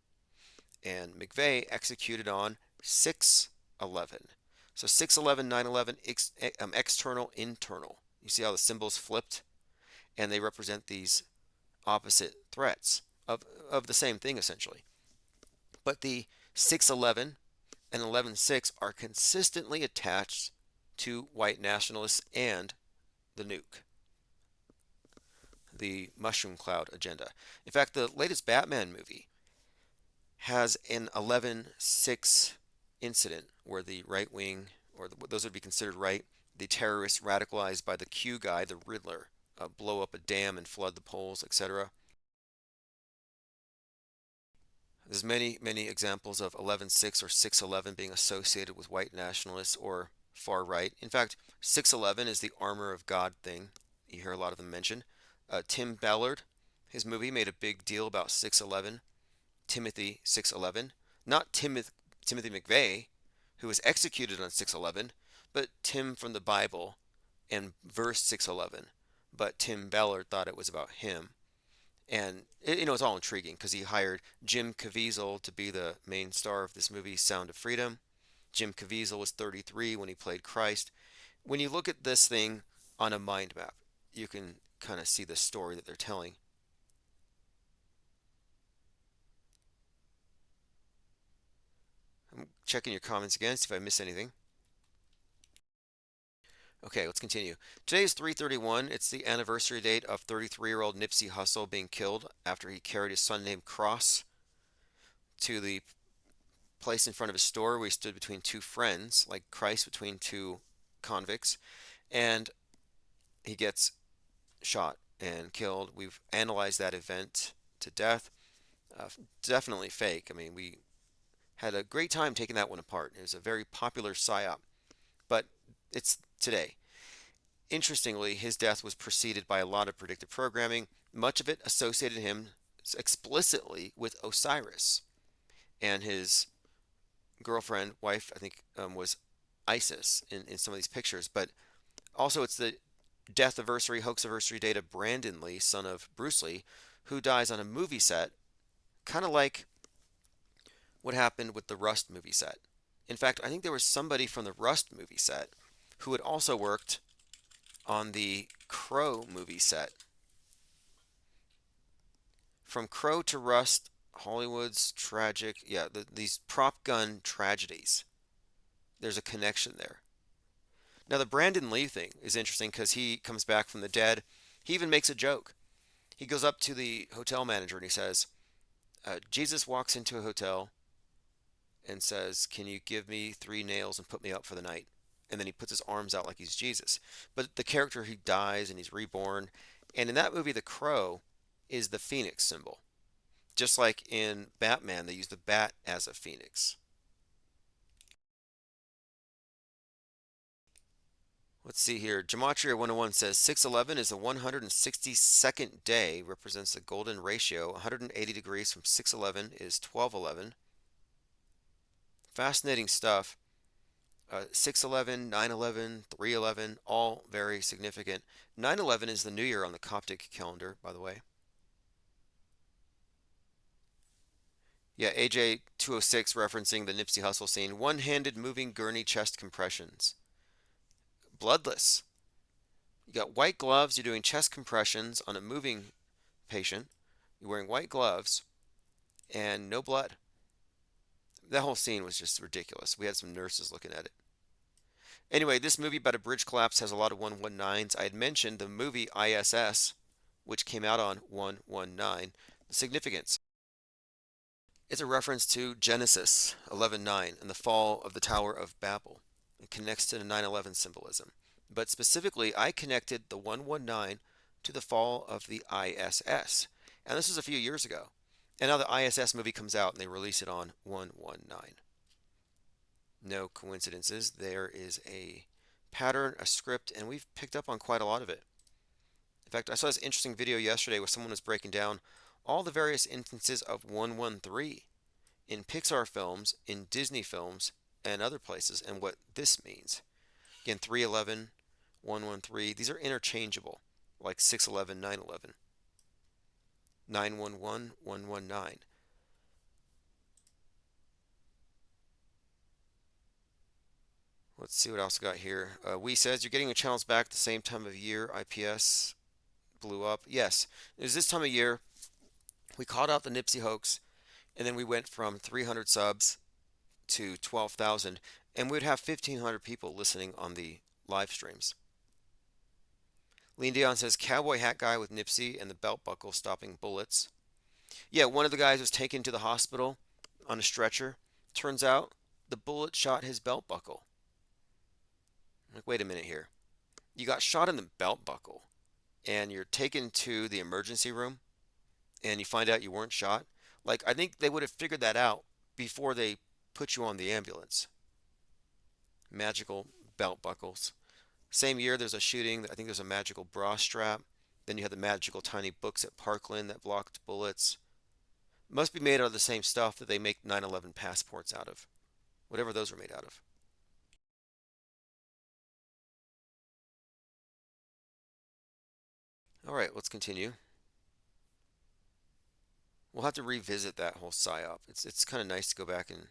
S1: and McVeigh executed on 6/11. So 6/11, 9/11, external, internal. You see how the symbols flipped, and they represent these opposite threats of the same thing essentially. But the 6/11 and 11/6 are consistently attached to white nationalists and the nuke, the mushroom cloud agenda. In fact, the latest Batman movie has an 11/6 incident where the right wing, or those would be considered right, the terrorists radicalized by the Q guy, the Riddler, blow up a dam and flood the polls, etc. There's many examples of 11/6 or 6/11 being associated with white nationalists or far right. In fact, 6/11 is the armor of God thing. You hear a lot of them mentioned. Tim Ballard, his movie made a big deal about 6/11, Timothy 6/11, not Timothy McVeigh, who was executed on 6/11, but Tim from the Bible and verse 6/11. But Tim Ballard thought it was about him. And it's all intriguing because he hired Jim Caviezel to be the main star of this movie, Sound of Freedom. Jim Caviezel was 33 when he played Christ. When you look at this thing on a mind map, you can kind of see the story that they're telling. I'm checking your comments again, see if I missed anything. Okay, let's continue. Today is 3/31. It's the anniversary date of 33-year-old Nipsey Hussle being killed after he carried his son named Cross to the place in front of his store where he stood between two friends, like Christ between two convicts, and he gets shot. and killed. We've analyzed that event to death. Uh, Definitely fake. I mean, we had a great time taking that one apart. It was a very popular psyop, but it's today. Interestingly, his death was preceded by a lot of predictive programming. Much of it associated him explicitly with Osiris, and his girlfriend, wife, I think, was Isis in some of these pictures. But also, it's the death anniversary, hoax anniversary date of Brandon Lee, son of Bruce Lee, who dies on a movie set, kind of like what happened with the Rust movie set. In fact, I think there was somebody from the Rust movie set who had also worked on the Crow movie set. From Crow to Rust, Hollywood's tragic, yeah, these prop gun tragedies. There's a connection there. Now, the Brandon Lee thing is interesting because he comes back from the dead. He even makes a joke. He goes up to the hotel manager and he says, Jesus walks into a hotel and says, "Can you give me 3 nails and put me up for the night?" And then he puts his arms out like he's Jesus. But the character, he dies and he's reborn. And in that movie, the crow is the phoenix symbol. Just like in Batman, they use the bat as a phoenix. Let's see here. Gematria 101 says 611 is the 162nd day, represents the golden ratio. 180 degrees from 611 is 1211. Fascinating stuff. 611, 911, 311, all very significant. 911 is the new year on the Coptic calendar, by the way. Yeah, AJ 206 referencing the Nipsey Hussle scene. One-handed moving gurney chest compressions. Bloodless. You got white gloves, you're doing chest compressions on a moving patient. You're wearing white gloves and no blood. That whole scene was just ridiculous. We had some nurses looking at it. Anyway, this movie about a bridge collapse has a lot of 119s. I had mentioned the movie ISS, which came out on 119. The significance. It's a reference to Genesis 11:9 and the fall of the Tower of Babel. It connects to the 9/11 symbolism. But specifically, I connected the 119 to the fall of the ISS. And this was a few years ago. And now the ISS movie comes out and they release it on 119. No coincidences. There is a pattern, a script, and we've picked up on quite a lot of it. In fact, I saw this interesting video yesterday where someone was breaking down all the various instances of 113 in Pixar films, in Disney films, and other places, and what this means. Again, 311, 113, these are interchangeable, like 611, 911, 911, 119. Let's see what else we got here. We says you're getting your channels back at the same time of year. IPS blew up. Yes, it was this time of year. We called out the Nipsey hoax, and then we went from 300 subs to 12,000, and we'd have 1,500 people listening on the live streams. Lean Dion says cowboy hat guy with Nipsey and the belt buckle stopping bullets. Yeah, one of the guys was taken to the hospital on a stretcher. Turns out the bullet shot his belt buckle. I'm like, wait a minute here. You got shot in the belt buckle and you're taken to the emergency room and you find out you weren't shot. Like, I think they would have figured that out before they put you on the ambulance. Magical belt buckles. Same year, there's a shooting. I think there's a magical bra strap. Then you had the magical tiny books at Parkland that blocked bullets. Must be made out of the same stuff that they make 9/11 passports out of. Whatever those were made out of. All right, let's continue. We'll have to revisit that whole psyop. It's kind of nice to go back and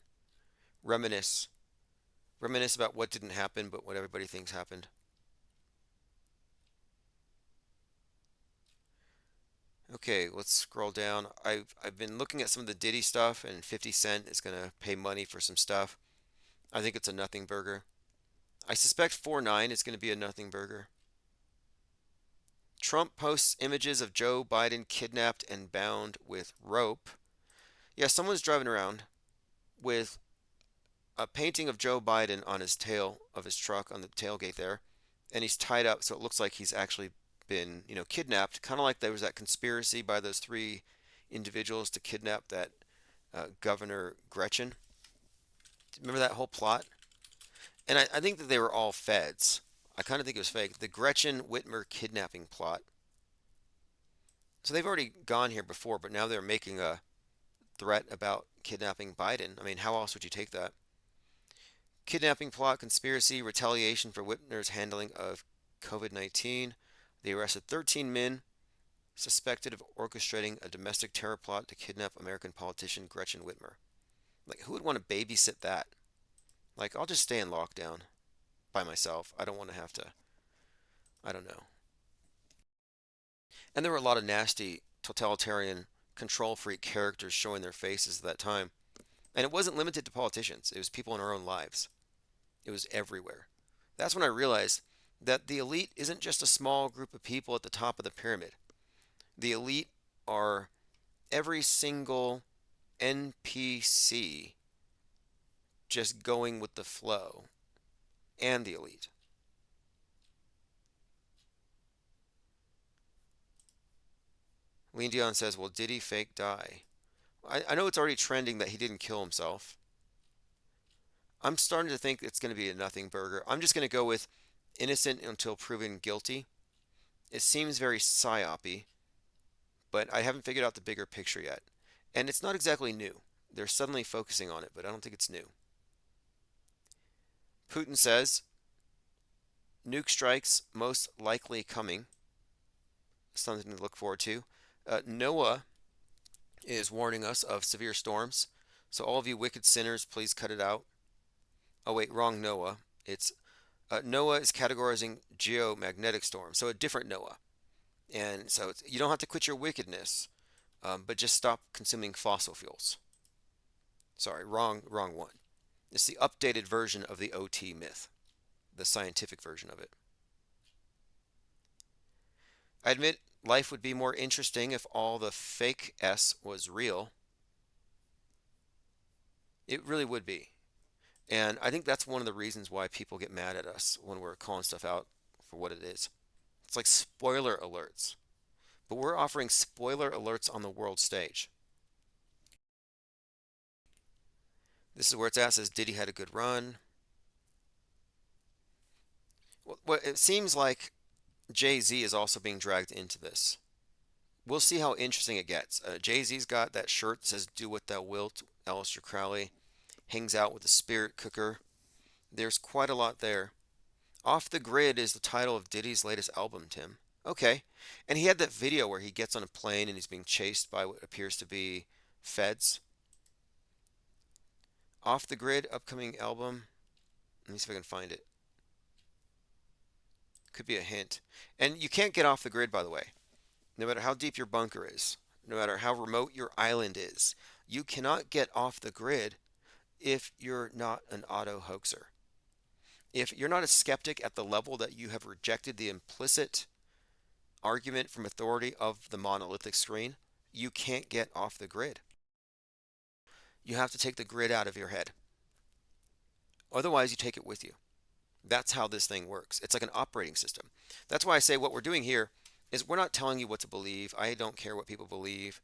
S1: reminisce. Reminisce about what didn't happen, but what everybody thinks happened. Okay, let's scroll down. I've been looking at some of the Diddy stuff, and 50 Cent is gonna pay money for some stuff. I think it's a nothing burger. I suspect 4-9 is gonna be a nothing burger. Trump posts images of Joe Biden kidnapped and bound with rope. Yeah, someone's driving around with a painting of Joe Biden on his tail of his truck on the tailgate there, and he's tied up so it looks like he's actually been, kidnapped, kind of like there was that conspiracy by those three individuals to kidnap that Governor Gretchen. Remember that whole plot? And I think that they were all feds. I kind of think it was fake. The Gretchen Whitmer kidnapping plot. So they've already gone here before, but now they're making a threat about kidnapping Biden. I mean, how else would you take that? Kidnapping plot, conspiracy, retaliation for Whitmer's handling of COVID-19. They arrested 13 men suspected of orchestrating a domestic terror plot to kidnap American politician Gretchen Whitmer. Like, who would want to babysit that? Like, I'll just stay in lockdown by myself. I don't want to have to, I don't know. And there were a lot of nasty, totalitarian, control freak characters showing their faces at that time. And it wasn't limited to politicians, it was people in our own lives. It was everywhere. That's when I realized that the elite isn't just a small group of people at the top of the pyramid. The elite are every single NPC just going with the flow, and the elite. Lean Dion says, well, did he fake die? I know it's already trending that he didn't kill himself. I'm starting to think it's going to be a nothing burger. I'm just going to go with innocent until proven guilty. It seems very psyopy, but I haven't figured out the bigger picture yet. And it's not exactly new. They're suddenly focusing on it, but I don't think it's new. Putin says nuke strikes most likely coming. Something to look forward to. NOAA is warning us of severe storms. So all of you wicked sinners, please cut it out. Oh wait, wrong NOAA. It's NOAA is categorizing geomagnetic storms, so a different NOAA. And so you don't have to quit your wickedness, but just stop consuming fossil fuels. Sorry, wrong one. It's the updated version of the OT myth, the scientific version of it. I admit life would be more interesting if all the fake S was real. It really would be. And I think that's one of the reasons why people get mad at us when we're calling stuff out for what it is. It's like spoiler alerts. But we're offering spoiler alerts on the world stage. This is where it's at. It says Diddy had a good run. Well, it seems like Jay-Z is also being dragged into this. We'll see how interesting it gets. Jay-Z's got that shirt that says "Do what thou wilt." Aleister Crowley hangs out with the spirit cooker. There's quite a lot there. Off the Grid is the title of Diddy's latest album, Tim. Okay. And he had that video where he gets on a plane and he's being chased by what appears to be feds. Off the Grid, upcoming album. Let me see if I can find it. Could be a hint. And you can't get off the grid, by the way. No matter how deep your bunker is, no matter how remote your island is, you cannot get off the grid if you're not an auto hoaxer. If you're not a skeptic at the level that you have rejected the implicit argument from authority of the monolithic screen, you can't get off the grid. You have to take the grid out of your head. Otherwise, you take it with you. That's how this thing works. It's like an operating system. That's why I say what we're doing here is we're not telling you what to believe. I don't care what people believe.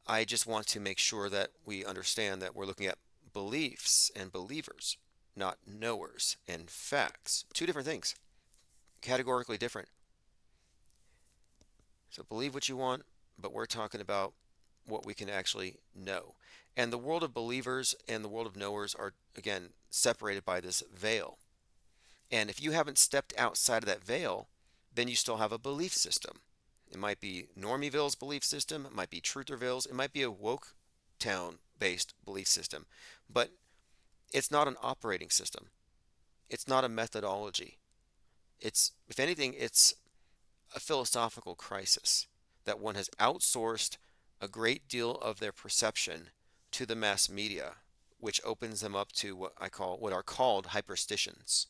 S1: I just want to make sure that we understand that we're looking at beliefs and believers, not knowers and facts. Two different things, categorically different. So believe what you want, but we're talking about what we can actually know. And the world of believers and the world of knowers are, again, separated by this veil. And if you haven't stepped outside of that veil, then you still have a belief system. It might be Normieville's belief system, it might be Trutherville's, it might be a woke town based belief system, but it's not an operating system. It's not a methodology. It's, if anything, it's a philosophical crisis that one has outsourced a great deal of their perception to the mass media, which opens them up to what are called hyperstitions.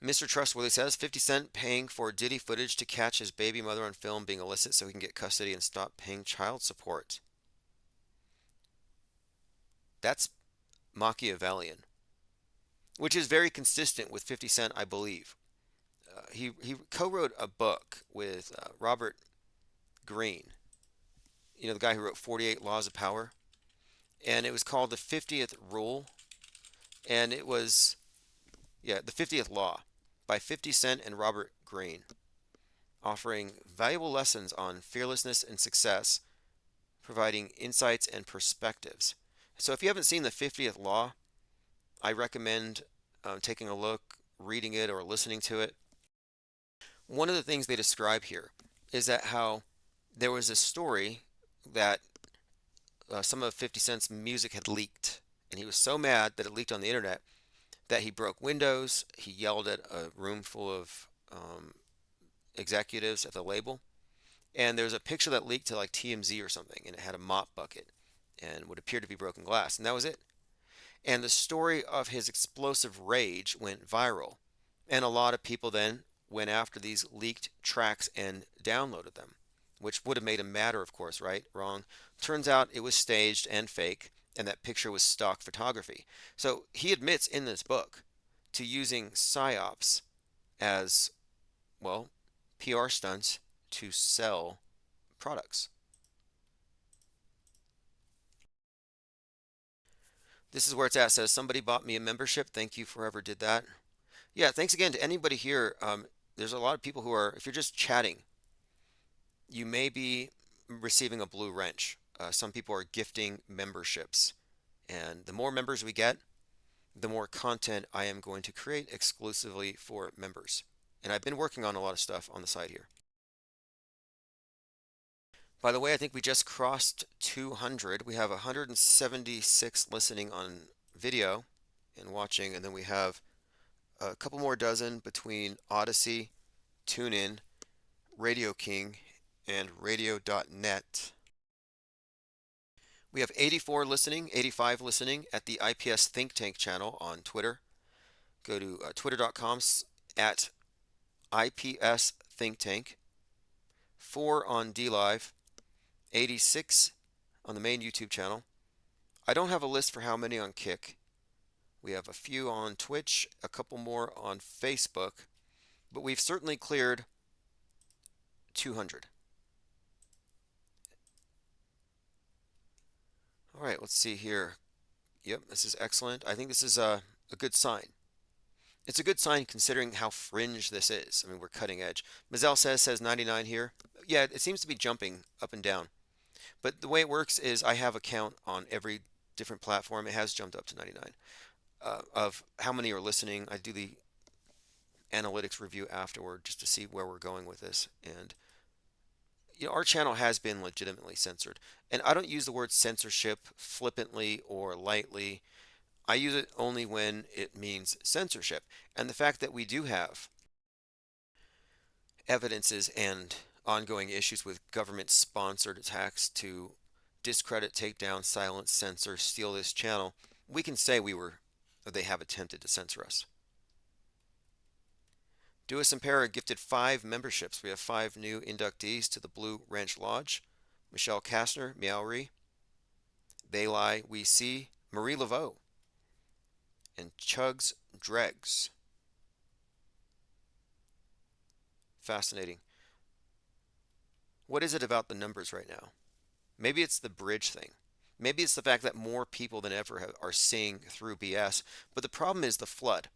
S1: Mr. Trustworthy says 50 Cent paying for Diddy footage to catch his baby mother on film being illicit so he can get custody and stop paying child support. That's Machiavellian, which is very consistent with 50 Cent, I believe. he co-wrote a book with Robert Greene, the guy who wrote 48 Laws of Power, and it was called the 50th Rule, and it was the 50th Law by 50 Cent and Robert Greene, offering valuable lessons on fearlessness and success, providing insights and perspectives. So if you haven't seen the 50th Law, I recommend taking a look, reading it, or listening to it. One of the things they describe here is that how there was a story that some of 50 Cent's music had leaked, and he was so mad that it leaked on the internet that he broke windows. He yelled at a room full of executives at the label, and there's a picture that leaked to like TMZ or something, and it had a mop bucket and what appeared to be broken glass, and that was it. And the story of his explosive rage went viral, and a lot of people then went after these leaked tracks and downloaded them, which would have made him madder, of course, right? Wrong. Turns out it was staged and fake, and that picture was stock photography. So he admits in this book to using psyops as, well, PR stunts to sell products. This is where it's at. It says somebody bought me a membership. Thank you for whoever did that. Yeah, thanks again to anybody here. There's a lot of people who are, if you're just chatting, you may be receiving a blue wrench. Some people are gifting memberships. And the more members we get, the more content I am going to create exclusively for members. And I've been working on a lot of stuff on the side here. By the way, I think we just crossed 200. We have 176 listening on video and watching, and then we have a couple more dozen between Odyssey, TuneIn, Radio King, and radio.net. We have 84 listening, 85 listening at the IPS Think Tank channel on Twitter. Go to twitter.com at IPS Think Tank. 4 on DLive, 86 on the main YouTube channel. I don't have a list for how many on Kick. We have a few on Twitch, a couple more on Facebook, but we've certainly cleared 200. All right, let's see here. Yep, this is excellent. I think this is a good sign. It's a good sign considering how fringe this is. I mean, we're cutting edge. Mazel says 99 here. Yeah, it seems to be jumping up and down. But the way it works is I have a count on every different platform. It has jumped up to 99 of how many are listening. I do the analytics review afterward just to see where we're going with this. And our channel has been legitimately censored. And I don't use the word censorship flippantly or lightly. I use it only when it means censorship. And the fact that we do have evidences and ongoing issues with government-sponsored attacks to discredit, take down, silence, censor, steal this channel, we can say they have attempted to censor us. Duas Impera gifted 5 memberships. We have 5 new inductees to the Blue Ranch Lodge. Michelle Kastner, Meowri, They Lie, We See, Marie Laveau, and Chugs Dregs. Fascinating. What is it about the numbers right now? Maybe it's the bridge thing. Maybe it's the fact that more people than ever are seeing through BS. But the problem is the flood,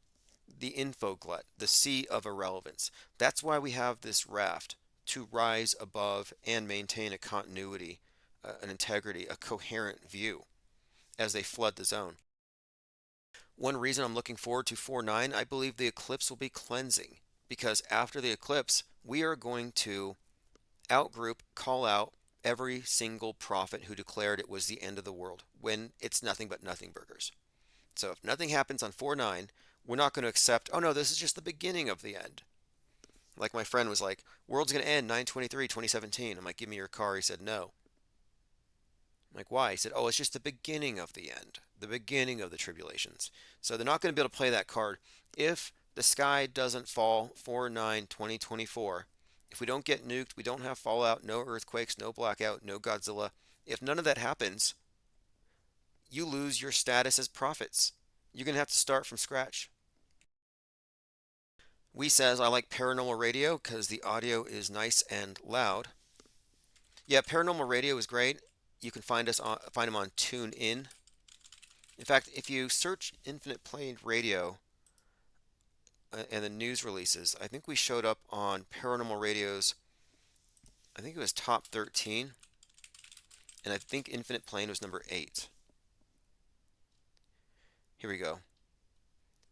S1: the info glut, the sea of irrelevance. That's why we have this raft to rise above and maintain a continuity, an integrity, a coherent view as they flood the zone. One reason I'm looking forward to 4-9, I believe the eclipse will be cleansing because after the eclipse, we are going to outgroup, call out every single prophet who declared it was the end of the world when it's nothing but nothing burgers. So if nothing happens on 4-9, we're not going to accept, oh no, this is just the beginning of the end. Like my friend was like, world's going to end 9/23/2017. I'm like, give me your car. He said, no. I'm like, why? He said, oh, it's just the beginning of the end, the beginning of the tribulations. So they're not going to be able to play that card. If the sky doesn't fall 4/9/2024, if we don't get nuked, we don't have fallout, no earthquakes, no blackout, no Godzilla, if none of that happens, you lose your status as prophets. You're going to have to start from scratch. We says I like paranormal radio because the audio is nice and loud. Yeah, paranormal radio is great. You can find them on TuneIn. In fact, if you search Infinite Plane Radio and the news releases, I think we showed up on Paranormal Radio's. I think it was top 13, and I think Infinite Plane was number 8. Here we go.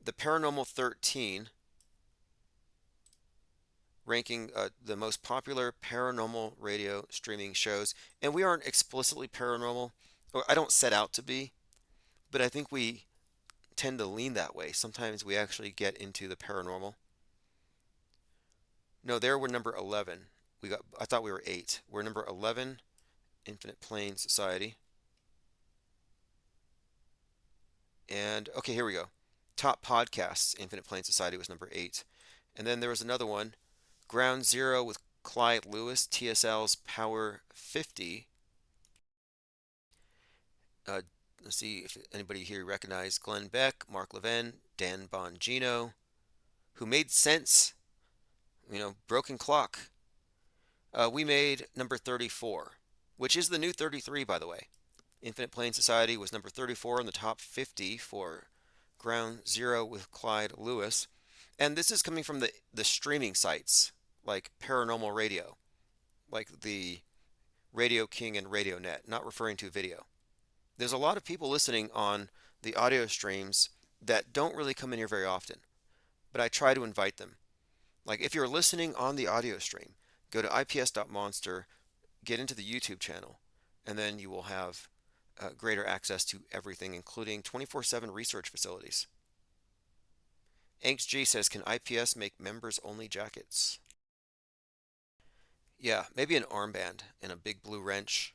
S1: The Paranormal 13 ranking the most popular paranormal radio streaming shows, and we aren't explicitly paranormal, or I don't set out to be, but I think we tend to lean that way. Sometimes we actually get into the paranormal. No, there we're number 11. I thought we were 8. We're number 11, Infinite Plane Society. And okay, here we go. Top podcasts, Infinite Plane Society was number 8. And then there was another one, Ground Zero with Clyde Lewis, TSL's Power 50. Uh, let's see if anybody here recognized Glenn Beck, Mark Levin, Dan Bongino, who made sense. Broken Clock. We made number 34, which is the new 33, by the way. Infinite Plane Society was number 34 in the top 50 for Ground Zero with Clyde Lewis. And this is coming from the streaming sites like Paranormal Radio, like the Radio King and Radio Net, not referring to video. There's a lot of people listening on the audio streams that don't really come in here very often, but I try to invite them. Like if you're listening on the audio stream, go to ips.monster, get into the YouTube channel, and then you will have greater access to everything, including 24/7 research facilities. Anx G says, can IPS make members only jackets? Yeah, maybe an armband and a big blue wrench.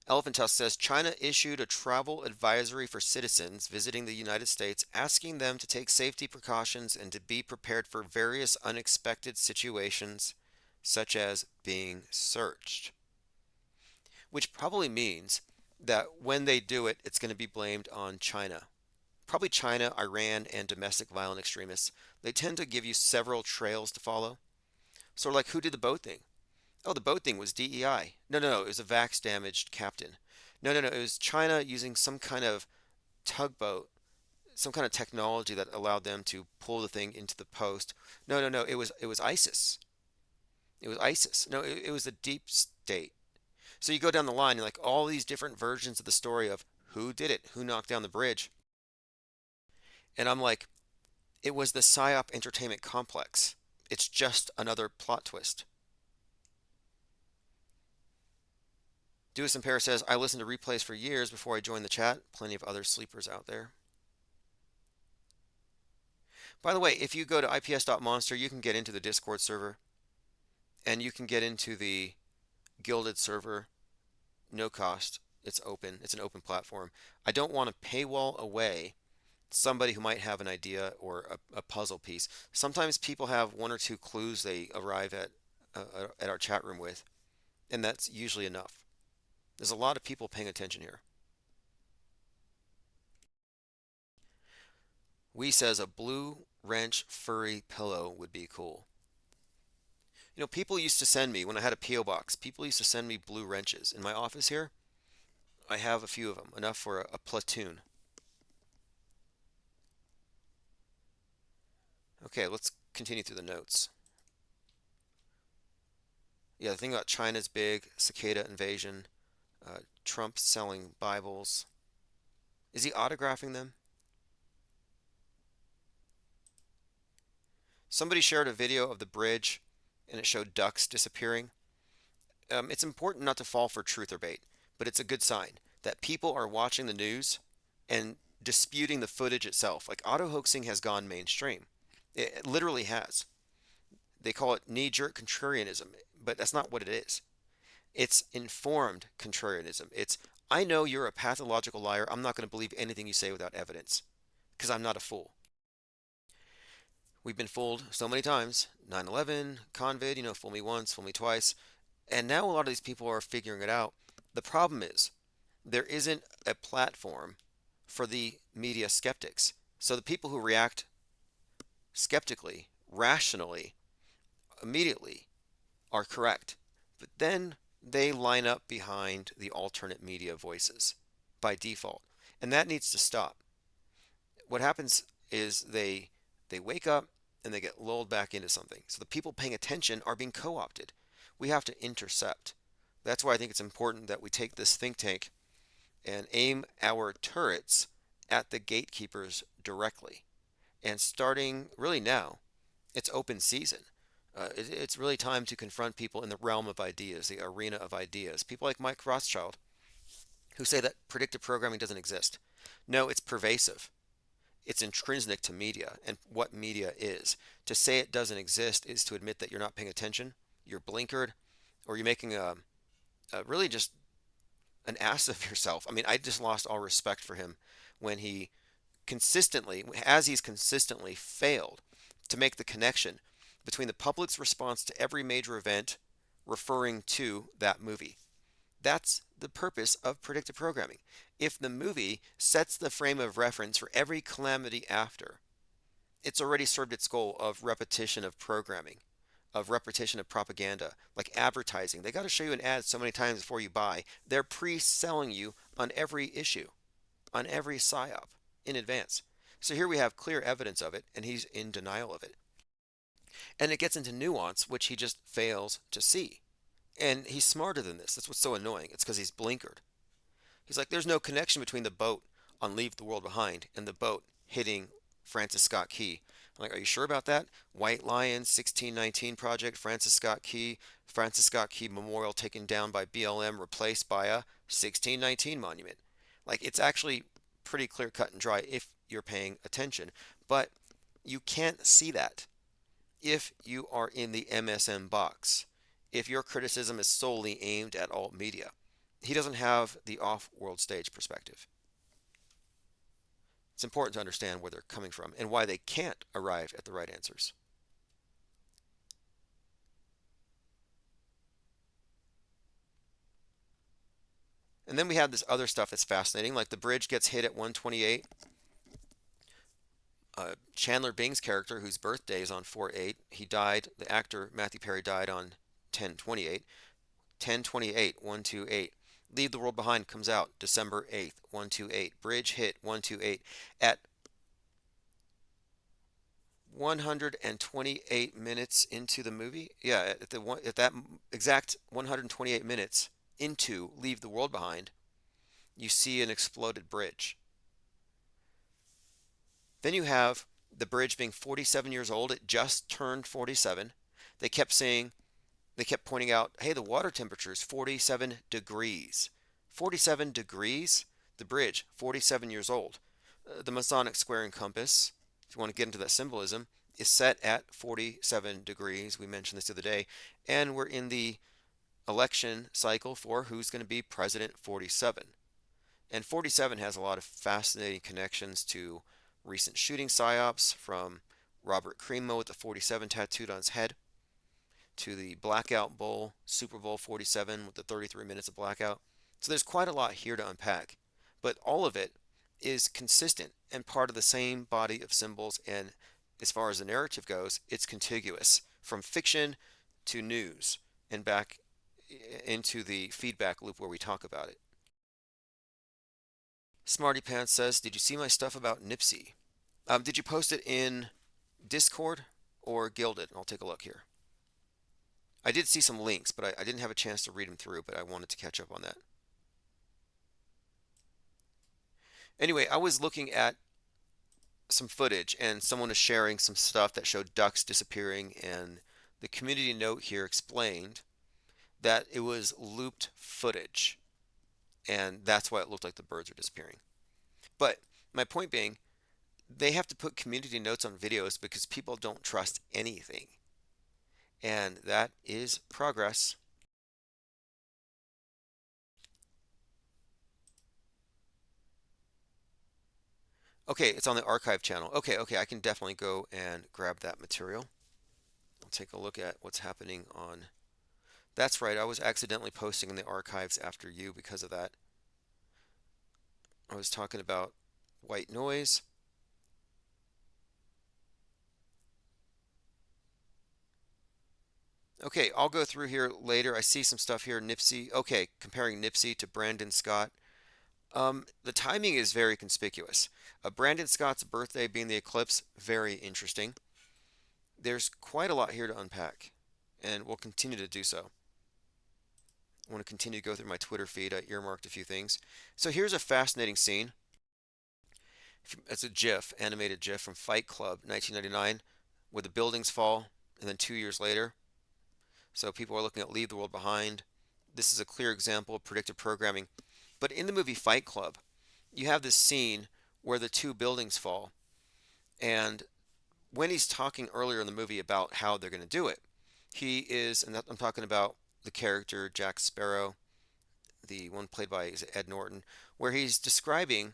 S1: Elephant Tusk says China issued a travel advisory for citizens visiting the United States, asking them to take safety precautions and to be prepared for various unexpected situations, such as being searched. Which probably means that when they do it, it's going to be blamed on China. Probably China, Iran, and domestic violent extremists. They tend to give you several trails to follow. Sort of like who did the boat thing? Oh, the boat thing was DEI. No, no, no, it was a Vax damaged captain. No, no, no, it was China using some kind of tugboat, some kind of technology that allowed them to pull the thing into the post. No, no, no, it was ISIS. It was ISIS. No, it was the deep state. So you go down the line, and like all these different versions of the story of who did it, who knocked down the bridge. And I'm like, it was the PSYOP entertainment complex. It's just another plot twist. Dewis and Paris says, I listened to replays for years before I joined the chat. Plenty of other sleepers out there. By the way, if you go to ips.monster, you can get into the Discord server and you can get into the Gilded server, no cost. It's open. It's an open platform. I don't want to paywall away somebody who might have an idea or a puzzle piece. Sometimes people have one or two clues they arrive at our chat room with, and that's usually enough. There's a lot of people paying attention here. We says a blue wrench furry pillow would be cool. People used to send me when I had a PO box. People used to send me blue wrenches in my office here. I have a few of them, enough for a platoon. Okay, let's continue through the notes. Yeah, the thing about China's big, cicada invasion, Trump selling Bibles. Is he autographing them? Somebody shared a video of the bridge and it showed ducks disappearing. It's important not to fall for truth or bait, but it's a good sign that people are watching the news and disputing the footage itself. Like auto hoaxing has gone mainstream. It literally has. They call it knee-jerk contrarianism, but that's not what it is. It's informed contrarianism. It's, I know you're a pathological liar. I'm not going to believe anything you say without evidence because I'm not a fool. We've been fooled so many times. 9/11, Convid, fool me once, fool me twice. And now a lot of these people are figuring it out. The problem is there isn't a platform for the media skeptics. So the people who react skeptically, rationally, immediately are correct. But then they line up behind the alternate media voices by default. And that needs to stop. What happens is they wake up and they get lulled back into something. So the people paying attention are being co-opted. We have to intercept. That's why I think it's important that we take this think tank and aim our turrets at the gatekeepers directly. And starting really now, it's open season. It's really time to confront people in the realm of ideas, the arena of ideas. People like Mike Rothschild, who say that predictive programming doesn't exist. No, it's pervasive. It's intrinsic to media and what media is. To say it doesn't exist is to admit that you're not paying attention, you're blinkered, or you're making a really just an ass of yourself. I mean, I just lost all respect for him when he consistently, as he's consistently failed to make the connection between the public's response to every major event referring to that movie. That's the purpose of predictive programming. If the movie sets the frame of reference for every calamity after, it's already served its goal of repetition of programming, of repetition of propaganda, like advertising. They got to show you an ad so many times before you buy. They're pre selling you on every issue, on every PSYOP in advance. So here we have clear evidence of it, and he's in denial of it. And it gets into nuance, which he just fails to see. And he's smarter than this. That's what's so annoying. It's because he's blinkered. He's like, there's no connection between the boat on Leave the World Behind and the boat hitting Francis Scott Key. I'm like, are you sure about that? White Lion, 1619 Project, Francis Scott Key Memorial taken down by BLM, replaced by a 1619 monument. Like, it's actually pretty clear cut and dry if you're paying attention. But you can't see that if you are in the MSM box, if your criticism is solely aimed at alt media. He doesn't have the off world stage perspective. It's important to understand where they're coming from and why they can't arrive at the right answers. And then we have this other stuff that's fascinating, like the bridge gets hit at 128. Chandler Bing's character, whose birthday is on 4/8, he died, the actor Matthew Perry died on 10/28. 10/28, 128. Leave the World Behind comes out December 8th, 128. Bridge hit 128 at 128 minutes into the movie. Yeah, at that exact 128 minutes into Leave the World Behind, you see an exploded bridge. Then you have the bridge being 47 years old. It just turned 47. They kept saying, they kept pointing out, hey, the water temperature is 47 degrees. 47 degrees? The bridge, 47 years old. The Masonic square and compass, if you want to get into that symbolism, is set at 47 degrees. We mentioned this the other day. And we're in the election cycle for who's going to be President 47. And 47 has a lot of fascinating connections to recent shooting psyops, from Robert Cremo with the 47 tattooed on his head to the Blackout Bowl, Super Bowl 47 with the 33 minutes of blackout. So there's quite a lot here to unpack, but all of it is consistent and part of the same body of symbols. And as far as the narrative goes, it's contiguous from fiction to news and back into the feedback loop where we talk about it. Smarty Pants says, did you see my stuff about Nipsey? Did you post it in Discord or Gilded? I'll take a look here. I did see some links, but I didn't have a chance to read them through, but I wanted to catch up on that. Anyway, I was looking at some footage and someone was sharing some stuff that showed ducks disappearing, and the community note here explained that it was looped footage, and that's why it looked like the birds are disappearing. But my point being, they have to put community notes on videos because people don't trust anything. And that is progress. Okay, it's on the archive channel. Okay, I can definitely go and grab that material. I'll take a look at what's happening on. That's right, I was accidentally posting in the archives after you because of that. I was talking about white noise, Okay, I'll go through here later. I see some stuff here. Nipsey. Okay, comparing Nipsey to Brandon Scott. The timing is very conspicuous. Brandon Scott's birthday being the eclipse, very interesting. There's quite a lot here to unpack, and we'll continue to do so. I want to continue to go through my Twitter feed. I earmarked a few things. So here's a fascinating scene. It's a GIF, animated GIF from Fight Club, 1999, where the buildings fall, and then 2 years later. So people are looking at Leave the World Behind. This is a clear example of predictive programming. But in the movie Fight Club, you have this scene where the two buildings fall, and when he's talking earlier in the movie about how they're going to do it, he is, and I'm talking about the character Jack Sparrow, the one played by Ed Norton, where he's describing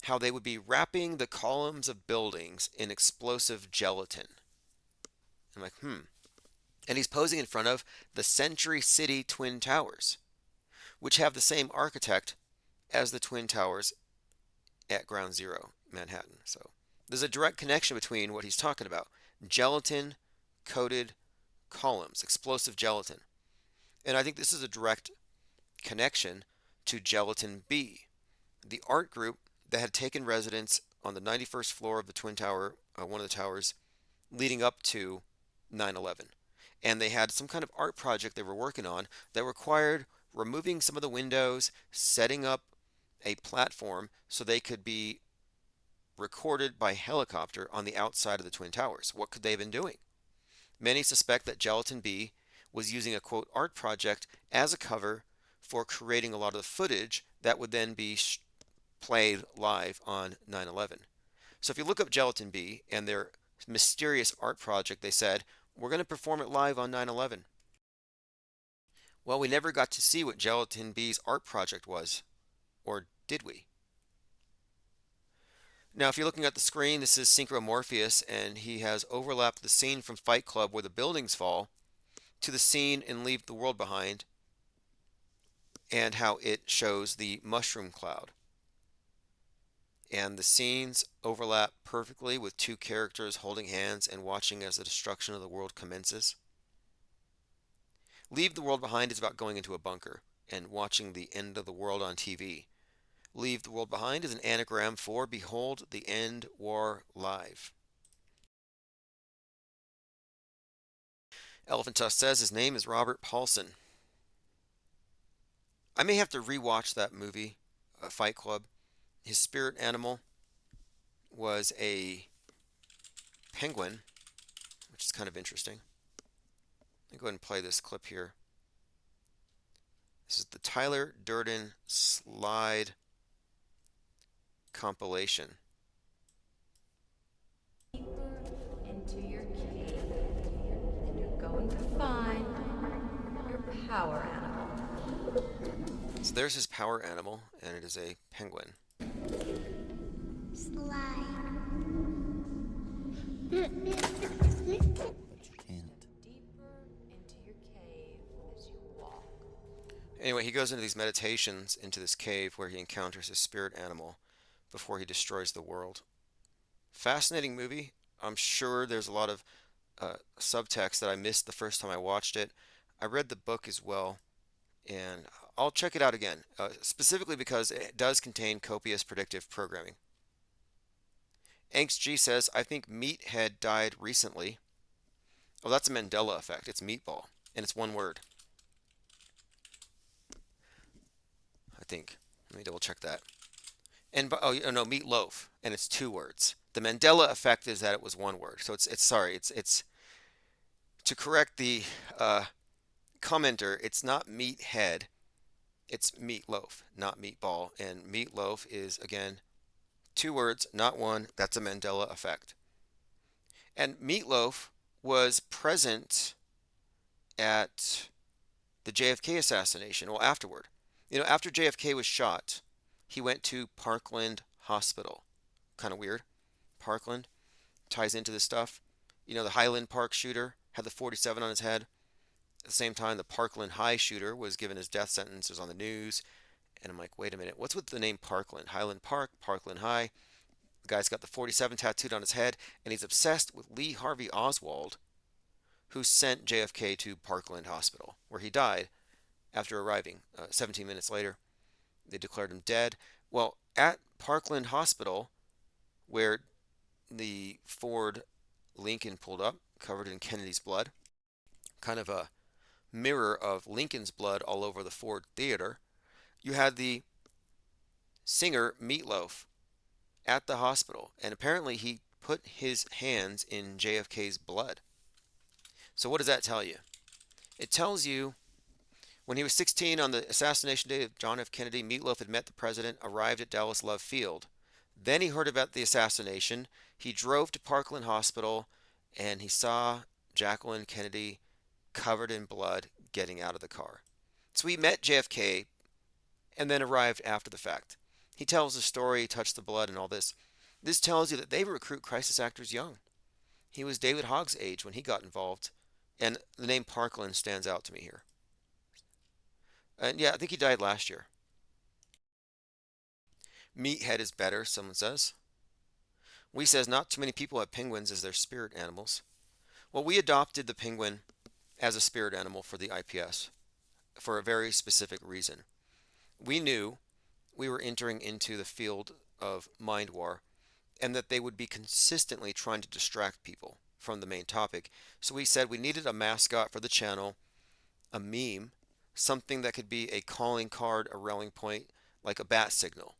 S1: how they would be wrapping the columns of buildings in explosive gelatin. I'm like, hmm. And he's posing in front of the Century City Twin Towers, which have the same architect as the Twin Towers at Ground Zero, Manhattan. So there's a direct connection between what he's talking about: gelatin coated columns, explosive gelatin. And I think this is a direct connection to Gelatin B, the art group that had taken residence on the 91st floor of the Twin Tower, one of the towers, leading up to 9/11. And they had some kind of art project they were working on that required removing some of the windows, setting up a platform so they could be recorded by helicopter on the outside of the Twin Towers. What could they have been doing? Many suspect that Gelatin B was using a quote art project as a cover for creating a lot of the footage that would then be played live on 9/11. So if you look up Gelatin B and their mysterious art project, they said, we're going to perform it live on 9/11. Well, we never got to see what Gelatin B's art project was, or did we? Now, if you're looking at the screen, this is Synchro Morpheus, and he has overlapped the scene from Fight Club where the buildings fall to the scene in Leave the World Behind and how it shows the mushroom cloud. And the scenes overlap perfectly with two characters holding hands and watching as the destruction of the world commences. Leave the World Behind is about going into a bunker and watching the end of the world on TV. Leave the World Behind is an anagram for Behold the End War Live. Elephant Tusk says his name is Robert Paulson. I may have to rewatch that movie, Fight Club. His spirit animal was a penguin, which is kind of interesting. Let me go ahead and play this clip here. This is the Tyler Durden slide compilation.
S3: Deeper into your cave, and you're going to find your power animal.
S1: So there's his power animal, and it is a penguin.
S4: Slide.
S5: But you can't.
S3: Deeper into your cave as you walk.
S1: Anyway, he goes into these meditations into this cave where he encounters his spirit animal before he destroys the world. Fascinating movie. I'm sure there's a lot of subtext that I missed the first time I watched it. I read the book as well, and I'll check it out again, specifically because it does contain copious predictive programming. Angst G says, I think Meathead died recently. Oh, that's a Mandela effect. It's meatball, and it's one word. I think. Let me double check that. And oh no, meatloaf, and it's two words. The Mandela effect is that it was one word. So it's to correct the commenter. It's not meathead. It's meatloaf, not meatball. And meatloaf is again two words, not one. That's a Mandela effect. And meatloaf was present at the JFK assassination. Well, afterward, after JFK was shot, he went to Parkland Hospital. Kind of weird. Parkland ties into this stuff. The Highland Park shooter had the 47 on his head. At the same time, the Parkland High shooter was given his death sentence. It was on the news. And I'm like, wait a minute, what's with the name Parkland? Highland Park, Parkland High. The guy's got the 47 tattooed on his head, and he's obsessed with Lee Harvey Oswald, who sent JFK to Parkland Hospital, where he died after arriving. 17 minutes later, they declared him dead. Well, at Parkland Hospital, where the Ford Lincoln pulled up, covered in Kennedy's blood, kind of a mirror of Lincoln's blood all over the Ford Theater, you had the singer Meatloaf at the hospital, and apparently he put his hands in JFK's blood. So, what does that tell you? It tells you when he was 16 on the assassination date of John F. Kennedy, Meatloaf had met the president, arrived at Dallas Love Field. Then he heard about the assassination. He drove to Parkland Hospital and he saw Jacqueline Kennedy covered in blood getting out of the car. So he met JFK and then arrived after the fact. He tells the story, touched the blood, and all this. This tells you that they recruit crisis actors young. He was David Hogg's age when he got involved, and the name Parkland stands out to me here. And yeah, I think he died last year. Meathead is better, someone says. We says not too many people have penguins as their spirit animals. Well, we adopted the penguin as a spirit animal for the IPS for a very specific reason. We knew we were entering into the field of mind war and that they would be consistently trying to distract people from the main topic. So we said we needed a mascot for the channel, a meme, something that could be a calling card, a rallying point, like a bat signal.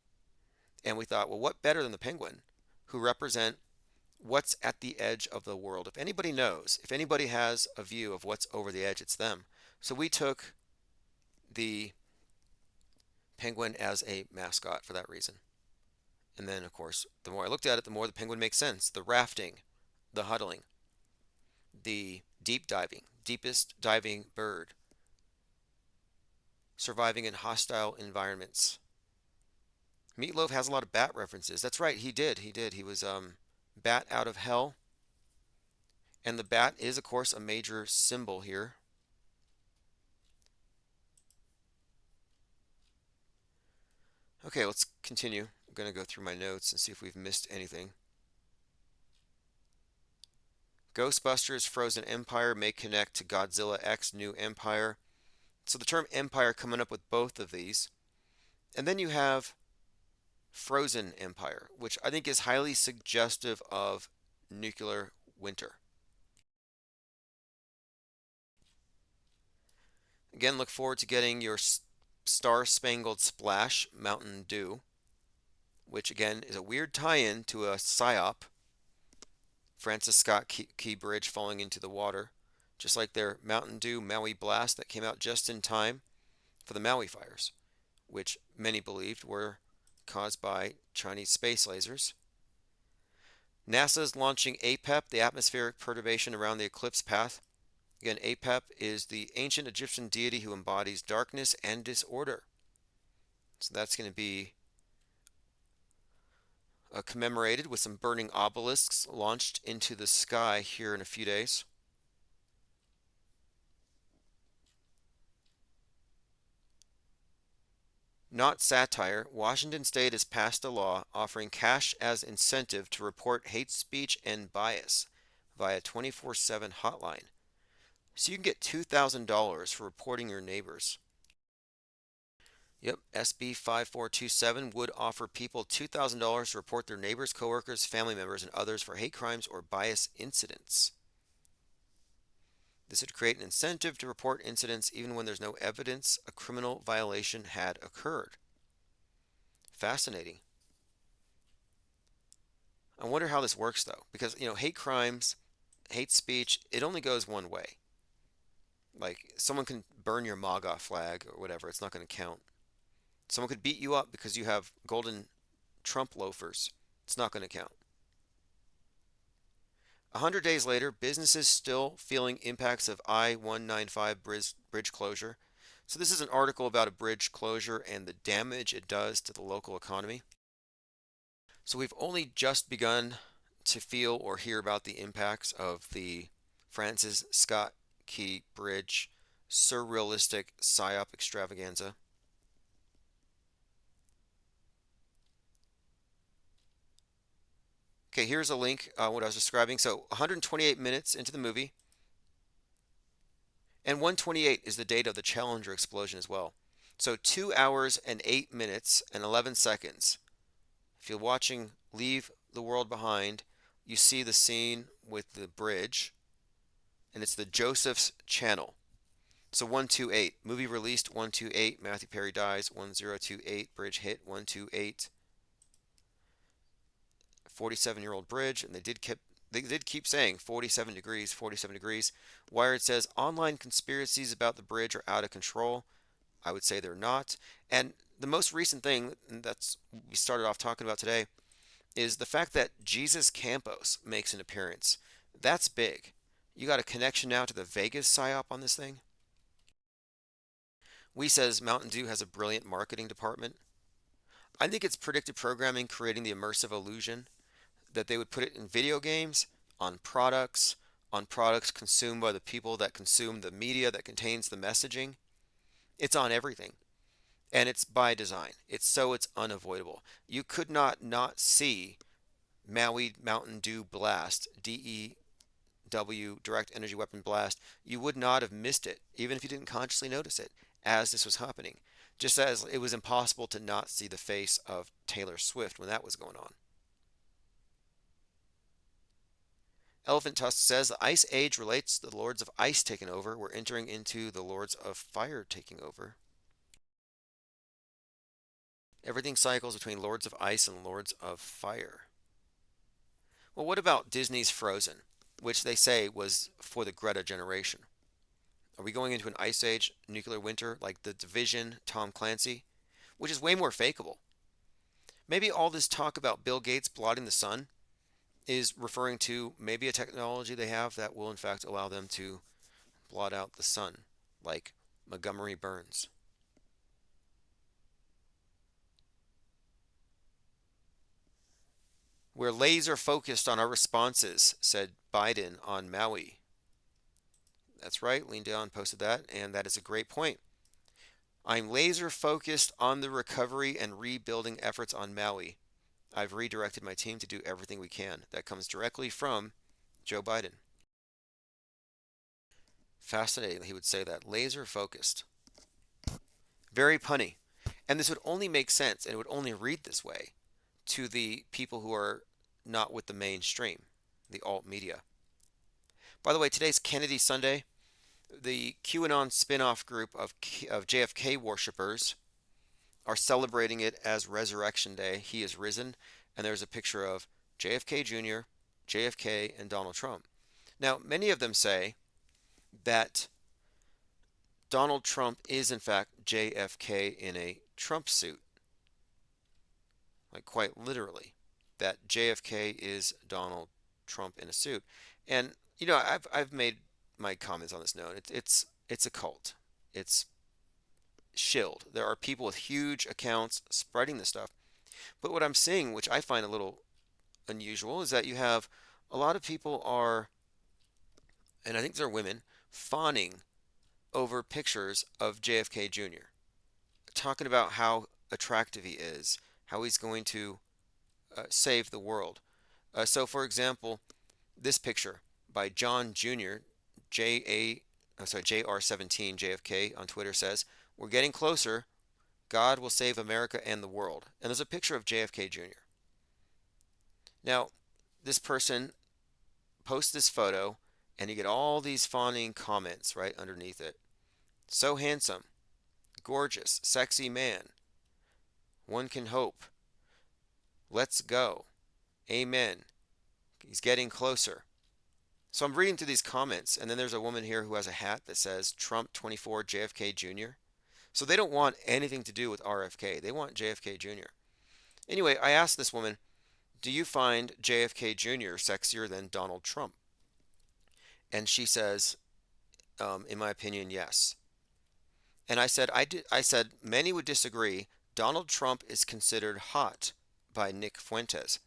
S1: And we thought, well, what better than the penguin, who represent what's at the edge of the world? If anybody knows, if anybody has a view of what's over the edge, it's them. So we took the penguin as a mascot for that reason. And then, of course, the more I looked at it, the more the penguin makes sense. The rafting, the huddling, the deep diving, deepest diving bird, surviving in hostile environments. Meatloaf has a lot of bat references. That's right, he did. He did. He was bat out of hell. And the bat is, of course, a major symbol here. Okay, let's continue. I'm going to go through my notes and see if we've missed anything. Ghostbusters Frozen Empire may connect to Godzilla X New Empire. So the term empire coming up with both of these. And then you have Frozen Empire, which I think is highly suggestive of nuclear winter. Again, look forward to getting your Star Spangled Splash Mountain Dew, which again is a weird tie-in to a psyop. Francis Scott Key Bridge falling into the water, just like their Mountain Dew Maui Blast that came out just in time for the Maui fires, which many believed were caused by Chinese space lasers. NASA's launching APEP, the atmospheric perturbation around the eclipse path. Again, Apep is the ancient Egyptian deity who embodies darkness and disorder. So that's going to be commemorated with some burning obelisks launched into the sky here in a few days. Not satire, Washington State has passed a law offering cash as incentive to report hate speech and bias via 24/7 hotline. So you can get $2,000 for reporting your neighbors. Yep, SB 5427 would offer people $2,000 to report their neighbors, coworkers, family members, and others for hate crimes or bias incidents. This would create an incentive to report incidents even when there's no evidence a criminal violation had occurred. Fascinating. I wonder how this works though, because hate crimes, hate speech, it only goes one way. Like someone can burn your MAGA flag or whatever, it's not going to count. Someone could beat you up because you have golden Trump loafers. It's not going to count. 100 days later, businesses still feeling impacts of I-195 bridge closure. So this is an article about a bridge closure and the damage it does to the local economy. So we've only just begun to feel or hear about the impacts of the Francis Scott Key Bridge surrealistic psyop extravaganza. Okay, here's a link, what I was describing. So 128 minutes into the movie, And 128 is the date of the Challenger explosion as well. So 2 hours and 8 minutes and 11 seconds. If you're watching Leave the World Behind, you see the scene with the bridge, and it's the Joseph's Channel. So 128, movie released 128, Matthew Perry dies 1028, bridge hit 128, 47-year-old bridge, and they did keep saying 47 degrees, 47 degrees. Wired says online conspiracies about the bridge are out of control. I would say they're not. And the most recent thing that's we started off talking about today is the fact that Jesus Campos makes an appearance. That's big. You got a connection now to the Vegas psyop on this thing? We says Mountain Dew has a brilliant marketing department. I think it's predictive programming creating the immersive illusion that they would put it in video games, on products consumed by the people that consume the media that contains the messaging. It's on everything. And it's by design. It's unavoidable. You could not see Maui Mountain Dew Blast, DEW, Direct Energy Weapon Blast. You would not have missed it, even if you didn't consciously notice it, as this was happening. Just as it was impossible to not see the face of Taylor Swift when that was going on. Elephant Tusk says the Ice Age relates to the Lords of Ice taking over. We're entering into the Lords of Fire taking over. Everything cycles between Lords of Ice and Lords of Fire. Well, what about Disney's Frozen, which they say was for the Greta generation? Are we going into an Ice Age, nuclear winter like The Division, Tom Clancy, which is way more fakeable? Maybe all this talk about Bill Gates blotting the sun is referring to maybe a technology they have that will in fact allow them to blot out the sun, like Montgomery Burns. We're laser focused on our responses, said Biden on Maui. That's right, Lean Down posted that, and that is a great point. I'm laser focused on the recovery and rebuilding efforts on Maui. I've redirected my team to do everything we can. That comes directly from Joe Biden. Fascinating, he would say that. Laser focused. Very punny. And this would only make sense and it would only read this way to the people who are not with the mainstream, the alt media. By the way, today's Kennedy Sunday. The QAnon spin-off group of JFK worshippers are celebrating it as Resurrection Day. He is risen, and there's a picture of JFK Jr., JFK, and Donald Trump. Now, many of them say that Donald Trump is in fact JFK in a Trump suit, like quite literally, that JFK is Donald Trump in a suit. And I've made my comments on this note. It's a cult. It's shilled. There are people with huge accounts spreading this stuff. But what I'm seeing, which I find a little unusual, is that you have a lot of people are, and I think they're women, fawning over pictures of JFK Jr., talking about how attractive he is, how he's going to save the world. So, for example, this picture by John Jr., JR17 JFK on Twitter says, "We're getting closer. God will save America and the world." And there's a picture of JFK Jr. Now, this person posts this photo, and you get all these fawning comments right underneath it. So handsome, gorgeous, sexy man. One can hope. Let's go. Amen. He's getting closer. So I'm reading through these comments, and then there's a woman here who has a hat that says Trump 24 JFK Jr. So they don't want anything to do with RFK. They want JFK Jr. Anyway, I asked this woman, do you find JFK Jr. sexier than Donald Trump? And she says, in my opinion, yes. And I said many would disagree. Donald Trump is considered hot by Nick Fuentes.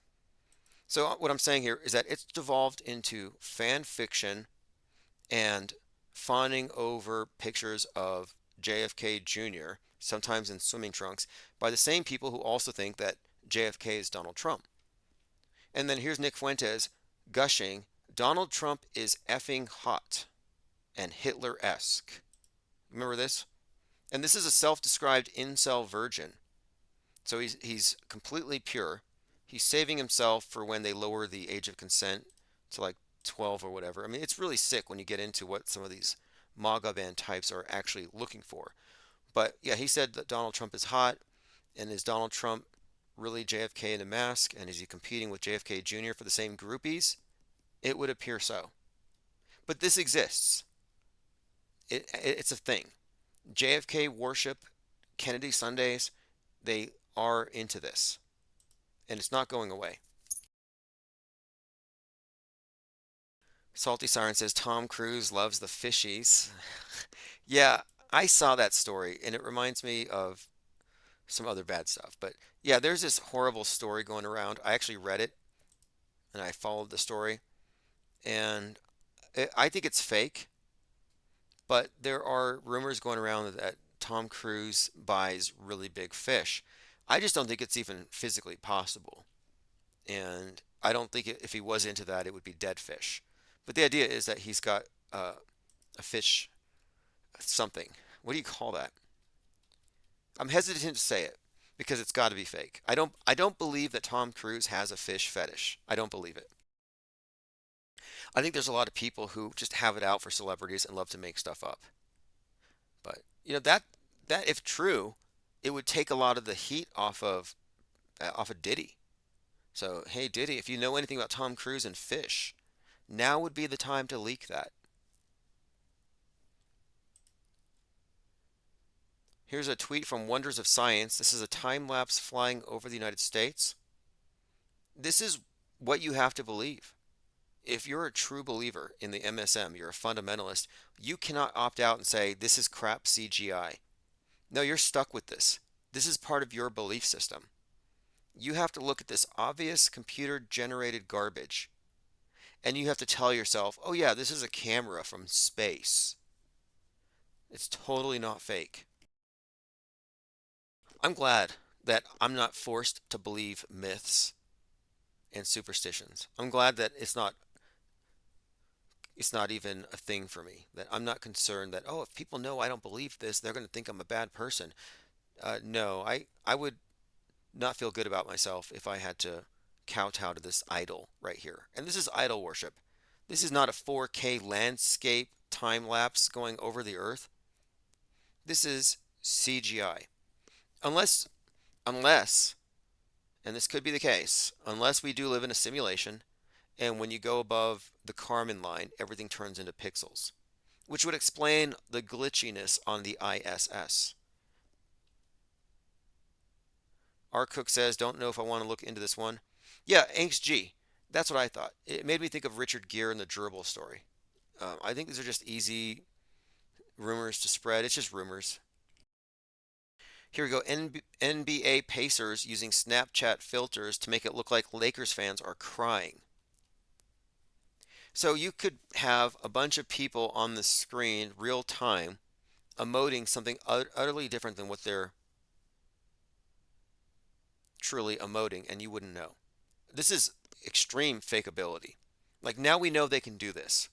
S1: So what I'm saying here is that it's devolved into fan fiction and fawning over pictures of JFK Jr., sometimes in swimming trunks, by the same people who also think that JFK is Donald Trump. And then here's Nick Fuentes gushing, Donald Trump is effing hot. and Hitler-esque. Remember this? And this is a self-described incel virgin. So he's completely pure. He's saving himself for when they lower the age of consent to like 12 or whatever. I mean, it's really sick when you get into what some of these MAGA band types are actually looking for. But yeah, he said that Donald Trump is hot, and is Donald Trump really JFK in a mask? And is he competing with JFK Jr. for the same groupies? It would appear so. But this exists. It's a thing. JFK worship, Kennedy Sundays, they are into this, and it's not going away. Salty Siren says Tom Cruise loves the fishies. Yeah, I saw that story, and it reminds me of some other bad stuff. But yeah, there's this horrible story going around. I actually read it, and I followed the story, and I think it's fake, but there are rumors going around that Tom Cruise buys really big fish. I just don't think it's even physically possible. And I don't think if he was into that, it would be dead fish. But the idea is that he's got a fish something. What do you call that? I'm hesitant to say it because it's got to be fake. I don't believe that Tom Cruise has a fish fetish. I don't believe it. I think there's a lot of people who just have it out for celebrities and love to make stuff up. But that if true, it would take a lot of the heat off of Diddy. So, hey Diddy, if you know anything about Tom Cruise and fish, now would be the time to leak that. Here's a tweet from Wonders of Science. This is a time lapse flying over the United States. This is what you have to believe. If you're a true believer in the MSM, you're a fundamentalist, you cannot opt out and say, this is crap CGI. No, you're stuck with this. This is part of your belief system. You have to look at this obvious computer generated garbage and you have to tell yourself, oh yeah, this is a camera from space. It's totally not fake. I'm glad that I'm not forced to believe myths and superstitions. I'm glad that it's not even a thing for me. That I'm not concerned that, oh, if people know I don't believe this, they're going to think I'm a bad person. No, I would not feel good about myself if I had to kowtow to this idol right here. And this is idol worship. This is not a 4K landscape time lapse going over the earth. This is CGI. Unless, unless, and this could be the case, unless we do live in a simulation, and when you go above the Kármán line, everything turns into pixels, which would explain the glitchiness on the ISS. R. Cook says, don't know if I want to look into this one. Yeah, Angst G. That's what I thought. It made me think of Richard Gere and the gerbil story. I think these are just easy rumors to spread. It's just rumors. Here we go. NBA Pacers using Snapchat filters to make it look like Lakers fans are crying. So you could have a bunch of people on the screen real time emoting something utterly different than what they're truly emoting, and you wouldn't know. This is extreme fakeability. Like now we know they can do this.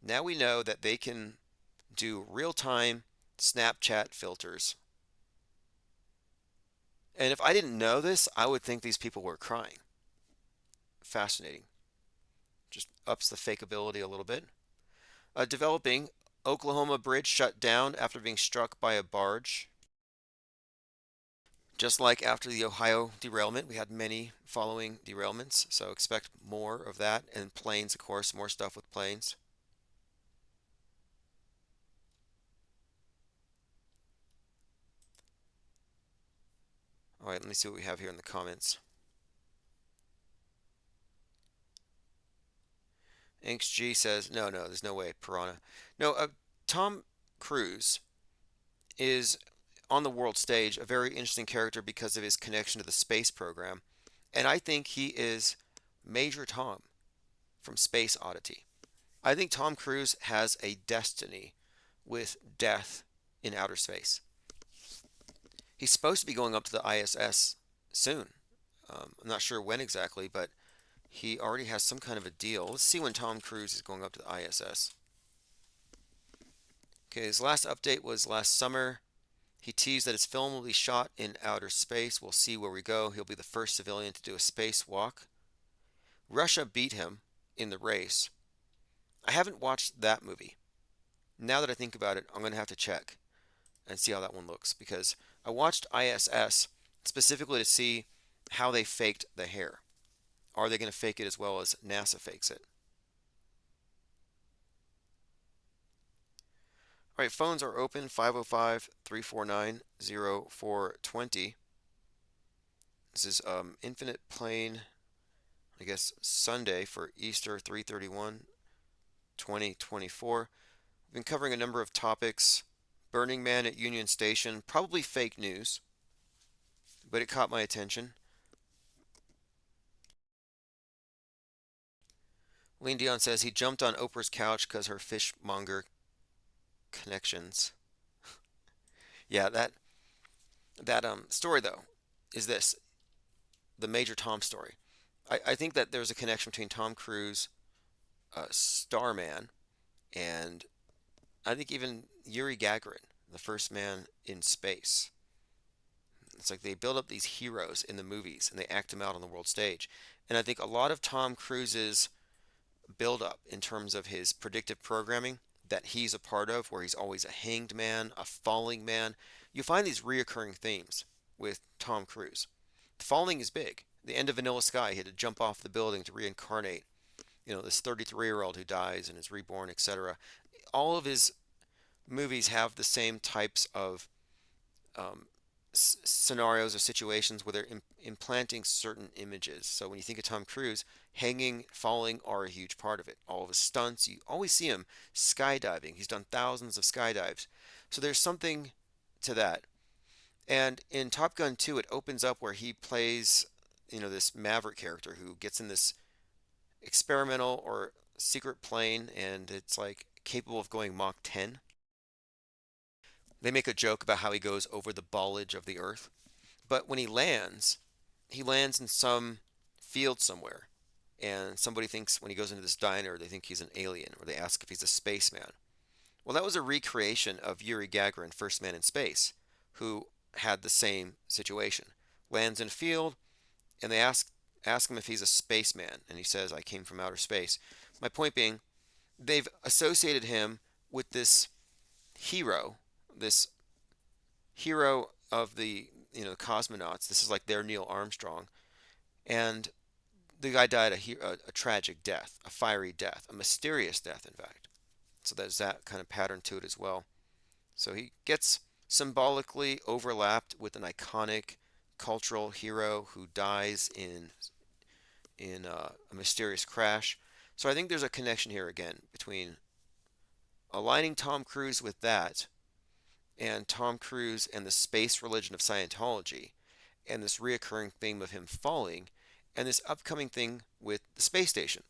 S1: Now we know that they can do real time Snapchat filters. And if I didn't know this, I would think these people were crying. Fascinating. Just ups the fakeability a little bit. Developing Oklahoma bridge shut down after being struck by a barge. Just like after the Ohio derailment, we had many following derailments, so expect more of that. And planes, of course, more stuff with planes. All right, let me see what we have here in the comments. Inks G says, no, no, there's no way, Piranha. No, Tom Cruise is on the world stage a very interesting character because of his connection to the space program. And I think he is Major Tom from Space Oddity. I think Tom Cruise has a destiny with death in outer space. He's supposed to be going up to the ISS soon. I'm not sure when exactly, but he already has some kind of a deal. Let's see when Tom Cruise is going up to the ISS. Okay, his last update was last summer. He teased that his film will be shot in outer space. We'll see where we go. He'll be the first civilian to do a spacewalk. Russia beat him in the race. I haven't watched that movie. Now that I think about it, I'm going to have to check and see how that one looks because I watched ISS specifically to see how they faked the hair. Are they going to fake it as well as NASA fakes it? All right, phones are open 505 349 0420. This is Infinite Plane, I guess, Sunday for Easter 331 2024. We've been covering a number of topics. Burning Man at Union Station, probably fake news, but it caught my attention. Lean Dion says he jumped on Oprah's couch because her fishmonger connections. Yeah, that story though is this the Major Tom story. I think that there's a connection between Tom Cruise, Starman, and I think even Yuri Gagarin, the first man in space. It's like they build up these heroes in the movies and they act them out on the world stage. And I think a lot of Tom Cruise's build up in terms of his predictive programming that he's a part of, where he's always a hanged man, a falling man, you find these reoccurring themes with Tom Cruise. Falling is big. The end of Vanilla Sky, he had to jump off the building to reincarnate, this 33-year-old who dies and is reborn, etc. All of his movies have the same types of um, scenarios or situations where they're implanting certain images. So when you think of Tom Cruise, hanging, falling are a huge part of it. All of his stunts, you always see him skydiving. He's done thousands of skydives. So there's something to that. And in Top Gun 2, it opens up where he plays, this Maverick character who gets in this experimental or secret plane and it's like capable of going Mach 10. They make a joke about how he goes over the ballage of the earth. But when he lands in some field somewhere. And somebody thinks when he goes into this diner, they think he's an alien, or they ask if he's a spaceman. Well, that was a recreation of Yuri Gagarin, First Man in Space, who had the same situation. Lands in a field, and they ask him if he's a spaceman, and he says, "I came from outer space." My point being, they've associated him with hero, this hero of the cosmonauts. This is like their Neil Armstrong, and the guy died a tragic death, a fiery death, a mysterious death, in fact. So there's that kind of pattern to it as well. So he gets symbolically overlapped with an iconic cultural hero who dies in a mysterious crash. So I think there's a connection here again between aligning Tom Cruise with that and Tom Cruise and the space religion of Scientology and this reoccurring theme of him falling and this upcoming thing with the space station.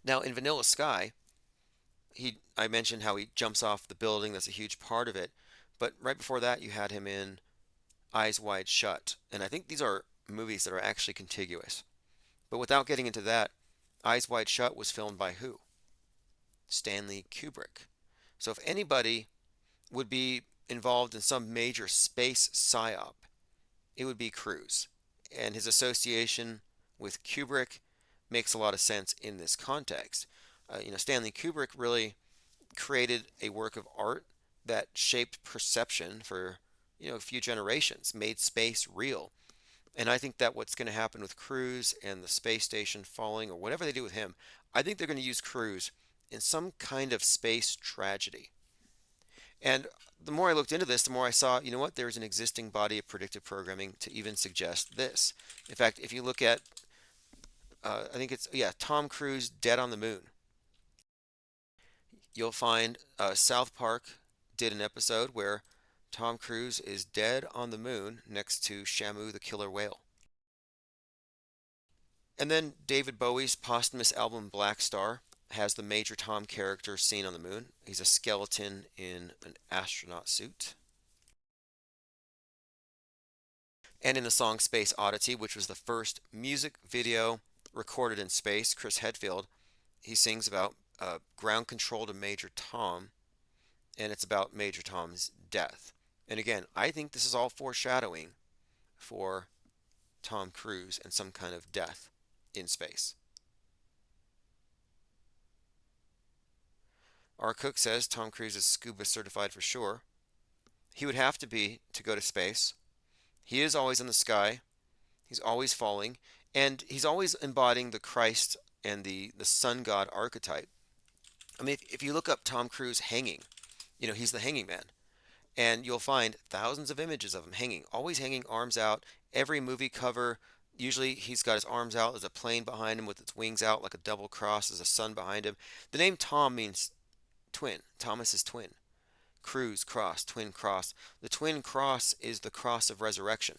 S1: Now in Vanilla Sky, I mentioned how he jumps off the building, that's a huge part of it. But right before that you had him in Eyes Wide Shut. And I think these are movies that are actually contiguous. But without getting into that, Eyes Wide Shut was filmed by who? Stanley Kubrick. So if anybody would be involved in some major space psyop, it would be Cruise. And his association with Kubrick makes a lot of sense in this context. Stanley Kubrick really created a work of art that shaped perception for a few generations, made space real. And I think that what's going to happen with Cruise and the space station falling or whatever they do with him, I think they're going to use Cruise in some kind of space tragedy. And the more I looked into this, the more I saw, there's an existing body of predictive programming to even suggest this. In fact, if you look at, I think it's, yeah, Tom Cruise Dead on the Moon, you'll find South Park did an episode where Tom Cruise is dead on the moon next to Shamu the killer whale. And then David Bowie's posthumous album Black Star has the Major Tom character seen on the moon. He's a skeleton in an astronaut suit. And in the song Space Oddity, which was the first music video recorded in space, Chris Hadfield, he sings about ground control to Major Tom and it's about Major Tom's death. And again, I think this is all foreshadowing for Tom Cruise and some kind of death in space. R. Cook says Tom Cruise is scuba certified for sure. He would have to be to go to space. He is always in the sky. He's always falling, and he's always embodying the Christ and the sun god archetype. I mean, if you look up Tom Cruise hanging, he's the hanging man, and you'll find thousands of images of him hanging, always hanging, arms out. Every movie cover, usually he's got his arms out. There's a plane behind him with its wings out, like a double cross. There's a sun behind him. The name Tom means twin. Thomas is twin. Cruise, cross, twin cross. The twin cross is the cross of resurrection.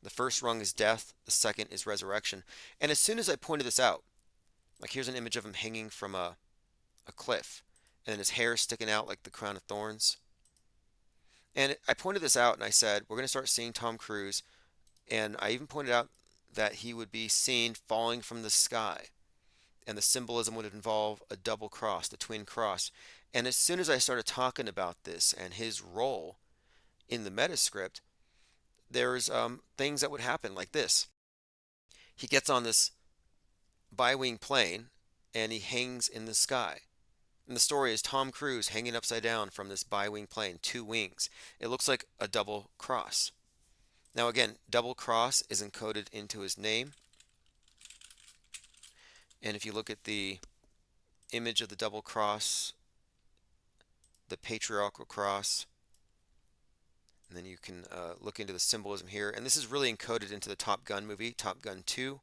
S1: The first rung is death, the second is resurrection. And as soon as I pointed this out, like here's an image of him hanging from a cliff, and then his hair is sticking out like the crown of thorns. And I pointed this out and I said, we're going to start seeing Tom Cruise. And I even pointed out that he would be seen falling from the sky. And the symbolism would involve a double cross, the twin cross. And as soon as I started talking about this and his role in the metascript, there's things that would happen like this. He gets on this bi-wing plane and he hangs in the sky. And the story is Tom Cruise hanging upside down from this bi-wing plane, two wings. It looks like a double cross. Now again, double cross is encoded into his name. And if you look at the image of the double cross, the patriarchal cross, and then you can look into the symbolism here. And this is really encoded into the Top Gun movie. Top Gun 2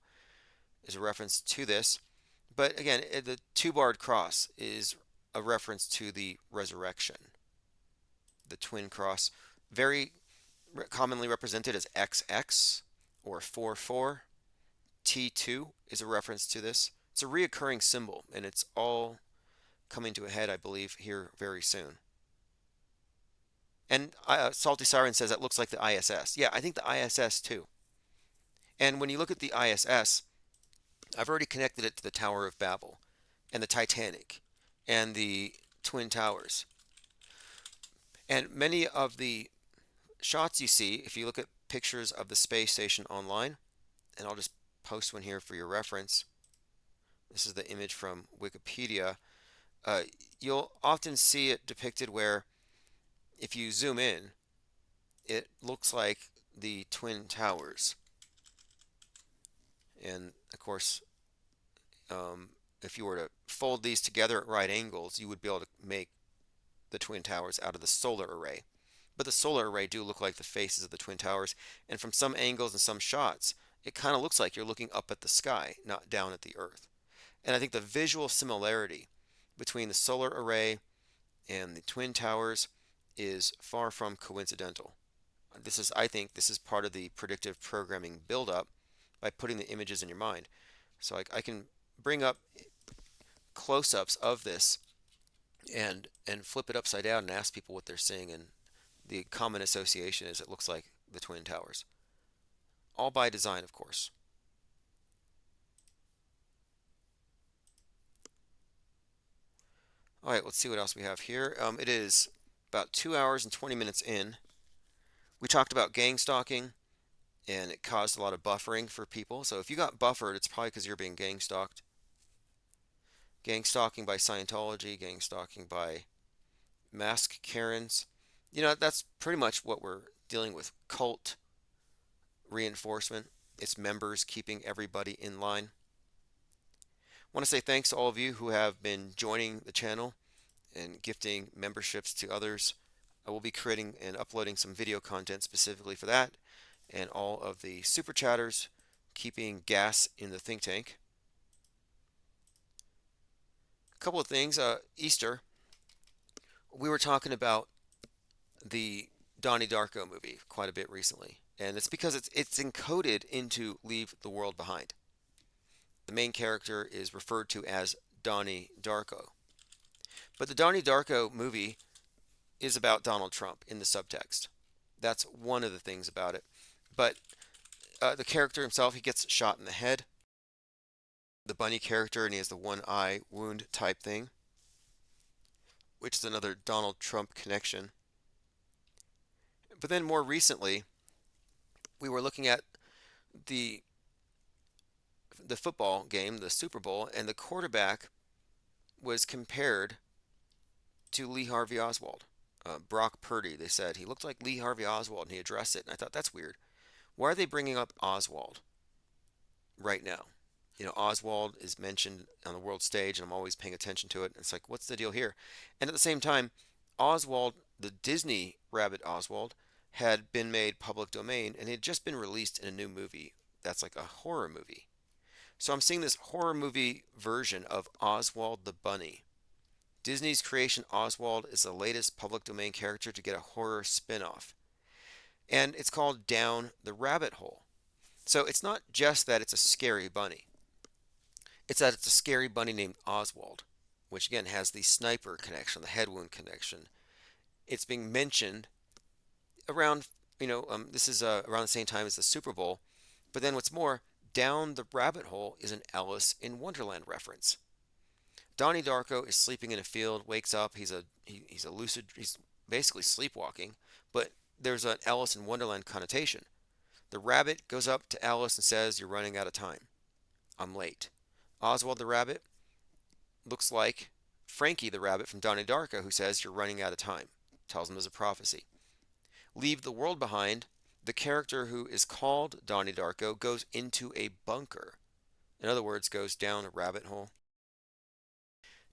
S1: is a reference to this. But again, the two-barred cross is a reference to the resurrection. The twin cross, very commonly represented as XX or 44. T2 is a reference to this. It's a reoccurring symbol, and it's all coming to a head, I believe, here very soon. And Salty Siren says that looks like the ISS. Yeah, I think the ISS too. And when you look at the ISS, I've already connected it to the Tower of Babel and the Titanic and the Twin Towers. And many of the shots you see, if you look at pictures of the space station online, and I'll just post one here for your reference. This is the image from Wikipedia. You'll often see it depicted where if you zoom in, it looks like the Twin Towers. And of course, if you were to fold these together at right angles, you would be able to make the Twin Towers out of the solar array. But the solar array do look like the faces of the Twin Towers, and from some angles and some shots, it kind of looks like you're looking up at the sky, not down at the Earth. And I think the visual similarity between the solar array and the Twin Towers is far from coincidental. I think this is part of the predictive programming buildup by putting the images in your mind. So I can bring up close-ups of this and flip it upside down and ask people what they're seeing, and the common association is it looks like the Twin Towers. All by design, of course. All right, let's see what else we have here. It is about 2 hours and 20 minutes in. We talked about gang stalking, and it caused a lot of buffering for people. So if you got buffered, it's probably because you're being gang stalked. Gang stalking by Scientology, gang stalking by mask Karens. That's pretty much what we're dealing with. Cult reinforcement. Its members keeping everybody in line. I want to say thanks to all of you who have been joining the channel and gifting memberships to others. I will be creating and uploading some video content specifically for that, and all of the super chatters keeping gas in the think tank. A couple of things. Easter, we were talking about the Donnie Darko movie quite a bit recently, and it's because it's encoded into Leave the World Behind. The main character is referred to as Donnie Darko. But the Donnie Darko movie is about Donald Trump in the subtext. That's one of the things about it. But the character himself, he gets shot in the head. The bunny character, and he has the one eye wound type thing. which is another Donald Trump connection. But then more recently, we were looking at the the football game, the Super Bowl, and the quarterback was compared to Lee Harvey Oswald. Brock Purdy, they said he looked like Lee Harvey Oswald, and he addressed it. And I thought that's weird. Why are they bringing up Oswald right now? Oswald is mentioned on the world stage, and I'm always paying attention to it. It's like, what's the deal here? And at the same time, Oswald, the Disney rabbit Oswald, had been made public domain, and it had just been released in a new movie that's like a horror movie. So I'm seeing this horror movie version of Oswald the Bunny. Disney's creation Oswald is the latest public domain character to get a horror spin-off, and it's called Down the Rabbit Hole. So it's not just that it's a scary bunny. It's that it's a scary bunny named Oswald, which again has the sniper connection, the head wound connection. It's being mentioned around, this is around the same time as the Super Bowl. But then what's more, Down the Rabbit Hole is an Alice in Wonderland reference. Donnie Darko is sleeping in a field, wakes up. He's a lucid. He's basically sleepwalking, but there's an Alice in Wonderland connotation. The rabbit goes up to Alice and says, "You're running out of time. I'm late." Oswald the rabbit looks like Frankie the rabbit from Donnie Darko, who says, "You're running out of time." Tells him as a prophecy. Leave the world behind. The character who is called Donnie Darko goes into a bunker. In other words, goes down a rabbit hole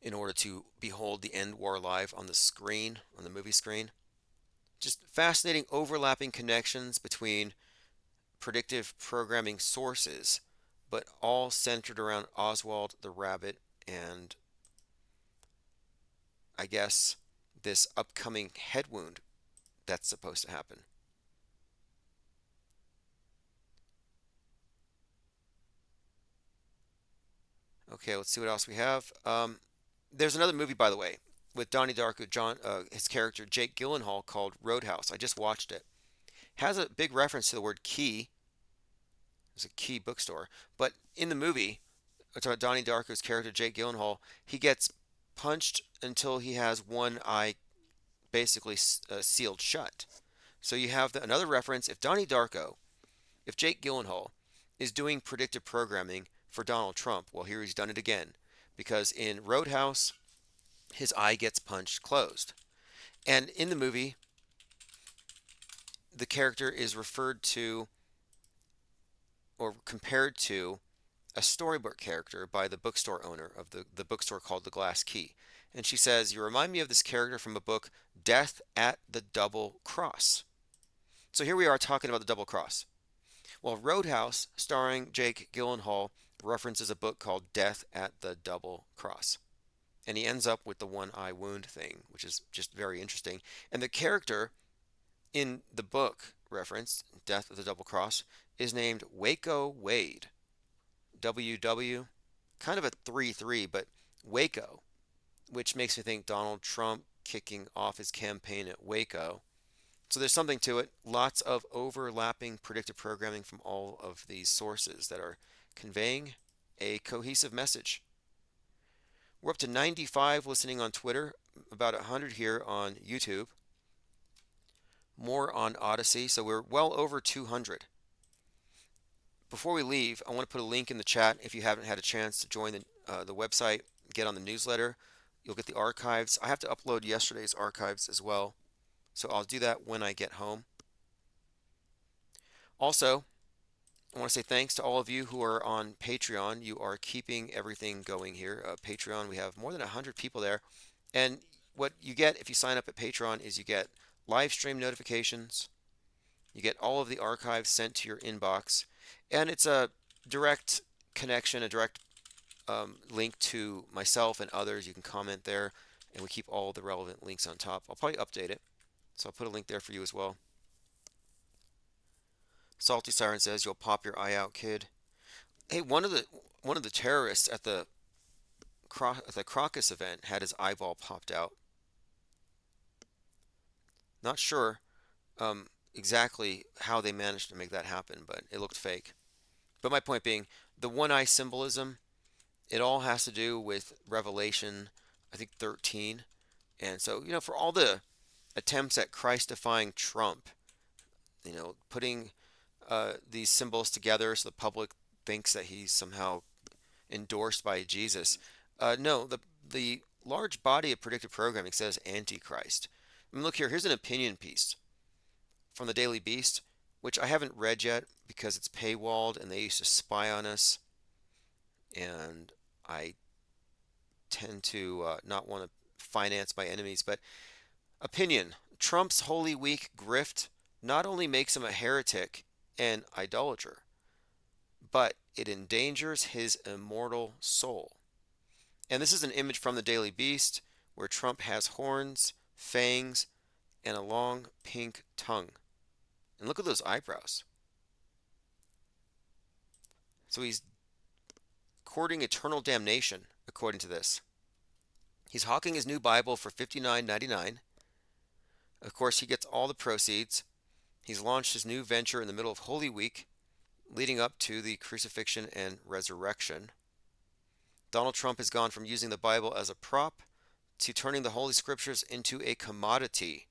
S1: in order to behold the end war live on the screen, on the movie screen. Just fascinating overlapping connections between predictive programming sources, but all centered around Oswald the rabbit and I guess this upcoming head wound that's supposed to happen. Okay, let's see what else we have. There's another movie, by the way, with Donnie Darko, his character Jake Gyllenhaal, called Roadhouse. I just watched it. Has a big reference to the word key. It's a key bookstore, but in the movie, it's about Donnie Darko's character Jake Gyllenhaal. He gets punched until he has one eye basically sealed shut. So you have another reference. If Jake Gyllenhaal is doing predictive programming for Donald Trump, well, here he's done it again. Because in Roadhouse, his eye gets punched closed. And in the movie, the character is referred to or compared to a storybook character by the bookstore owner of the bookstore called The Glass Key. And she says, "You remind me of this character from a book, Death at the Double Cross." So here we are talking about the double cross. Well, Roadhouse, starring Jake Gyllenhaal, references a book called Death at the Double Cross. And he ends up with the one eye wound thing, which is just very interesting. And the character in the book reference, Death at the Double Cross, is named Waco Wade. WW, kind of a 3-3, but Waco, which makes me think Donald Trump kicking off his campaign at Waco. So there's something to it. Lots of overlapping predictive programming from all of these sources that are conveying a cohesive message. We're up to 95 listening on Twitter, about 100 here on YouTube, more on Odyssey, so we're well over 200. Before we leave, I want to put a link in the chat if you haven't had a chance to join the website, get on the newsletter. You'll get the archives. I have to upload yesterday's archives as well, so I'll do that when I get home. Also, I want to say thanks to all of you who are on Patreon. You are keeping everything going here. Patreon, we have more than 100 people there. And what you get if you sign up at Patreon is you get live stream notifications, you get all of the archives sent to your inbox, and it's a direct connection, a direct link to myself and others. You can comment there, and we keep all the relevant links on top. I'll probably update it, so I'll put a link there for you as well. Salty Siren says, "You'll pop your eye out, kid." Hey, one of the terrorists at the Crocus event had his eyeball popped out. Not sure exactly how they managed to make that happen, but it looked fake. But my point being, the one eye symbolism, it all has to do with Revelation, I think 13, And so, for all the attempts at Christ-defying Trump, putting these symbols together so the public thinks that he's somehow endorsed by Jesus. No, the large body of predictive programming says Antichrist. I mean, look here. Here's an opinion piece from the Daily Beast, which I haven't read yet because it's paywalled and they used to spy on us, and I tend to not want to finance my enemies. But opinion: Trump's Holy Week grift not only makes him a heretic and idolater, but it endangers his immortal soul. And this is an image from the Daily Beast where Trump has horns, fangs, and a long pink tongue. And look at those eyebrows. So he's courting eternal damnation, according to this. He's hawking his new Bible for $59.99. Of course, he gets all the proceeds. He's launched his new venture in the middle of Holy Week, leading up to the crucifixion and resurrection. Donald Trump has gone from using the Bible as a prop to turning the Holy Scriptures into a commodity.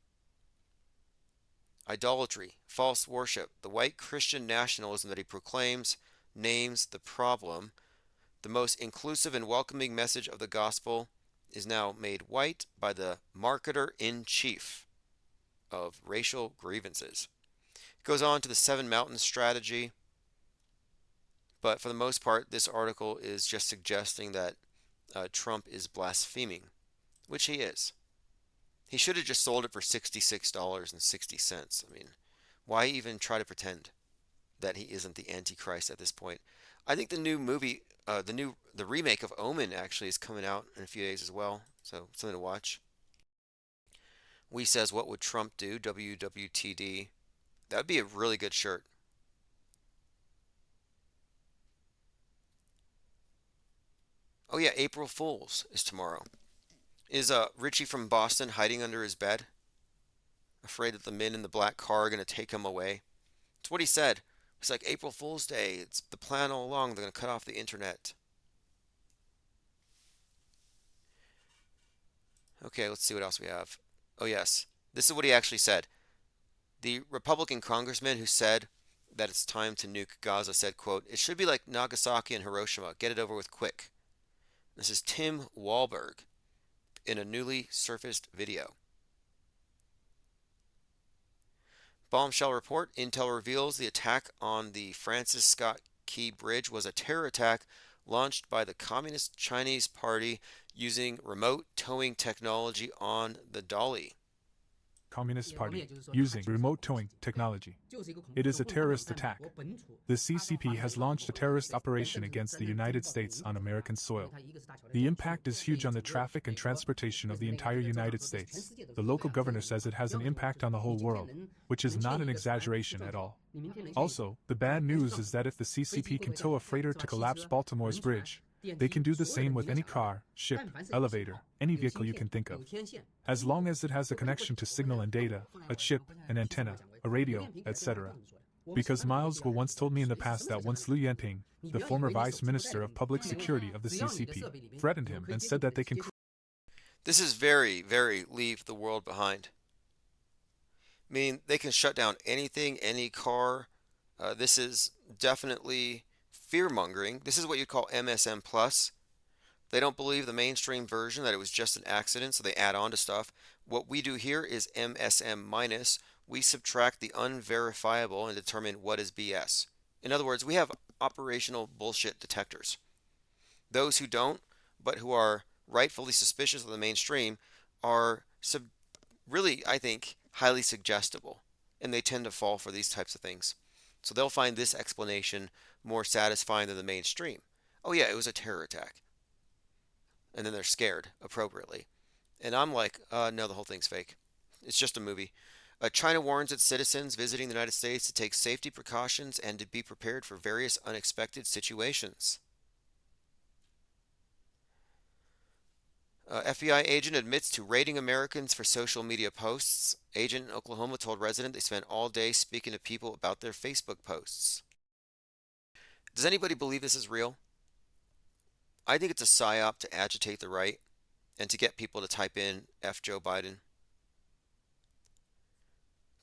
S1: Idolatry, false worship, the white Christian nationalism that he proclaims names the problem. The most inclusive and welcoming message of the gospel is now made white by the marketer in chief of racial grievances. It goes on to the Seven Mountains strategy, but for the most part, this article is just suggesting that Trump is blaspheming, which he is. He should have just sold it for $66.60. I mean, why even try to pretend that he isn't the Antichrist at this point? I think the new movie, the remake of Omen actually is coming out in a few days as well, so something to watch. We says, what would Trump do? WWTD. That would be a really good shirt. Oh yeah, April Fools is tomorrow. Is Richie from Boston hiding under his bed, afraid that the men in the black car are going to take him away? It's what he said. He's like, April Fool's Day. It's the plan all along. They're going to cut off the internet. Okay, let's see what else we have. Oh yes, this is what he actually said. The Republican congressman who said that it's time to nuke Gaza said, quote, "It should be like Nagasaki and Hiroshima. Get it over with quick." This is Tim Wahlberg in a newly surfaced video. Bombshell report: Intel reveals the attack on the Francis Scott Key Bridge was a terror attack launched by the Communist Chinese Party using remote towing technology on the dolly.
S4: Communist Party using remote towing technology. It is a terrorist attack. The CCP has launched a terrorist operation against the United States on American soil. The impact is huge on the traffic and transportation of the entire United States. The local governor says it has an impact on the whole world, which is not an exaggeration at all. Also, the bad news is that if the CCP can tow a freighter to collapse Baltimore's bridge, they can do the same with any car, ship, elevator, any vehicle you can think of. As long as it has a connection to signal and data, a chip, an antenna, a radio, etc. Because Miles Guo once told me in the past that once Liu Yanping, the former vice minister of public security of the CCP, threatened him and said that they can.
S1: This is very, very leave the world behind. I mean, they can shut down anything, any car. This is definitely fear-mongering. This is what you'd call MSM plus. They don't believe the mainstream version that it was just an accident, so they add on to stuff. What we do here is MSM minus. We subtract the unverifiable and determine what is BS. In other words, we have operational bullshit detectors. Those who don't, but who are rightfully suspicious of the mainstream, are really, I think, highly suggestible, and they tend to fall for these types of things. So they'll find this explanation more satisfying than the mainstream. Oh yeah, it was a terror attack. And then they're scared appropriately. And I'm like, no, the whole thing's fake. It's just a movie. China warns its citizens visiting the United States to take safety precautions and to be prepared for various unexpected situations. FBI agent admits to raiding Americans for social media posts. Agent in Oklahoma told resident they spent all day speaking to people about their Facebook posts. Does anybody believe this is real? I think it's a psyop to agitate the right and to get people to type in F Joe Biden.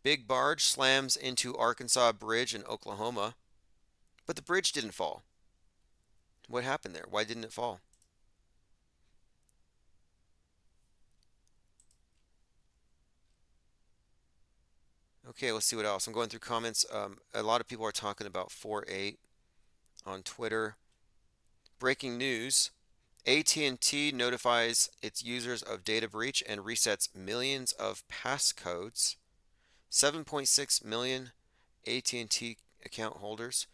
S1: Big barge slams into Arkansas bridge in Oklahoma, but the bridge didn't fall. What happened there? Why didn't it fall? Okay, let's see what else. I'm going through comments. A lot of people are talking about 4.8 on Twitter. Breaking news. AT&T notifies its users of data breach and resets millions of passcodes. 7.6 million AT&T account holders.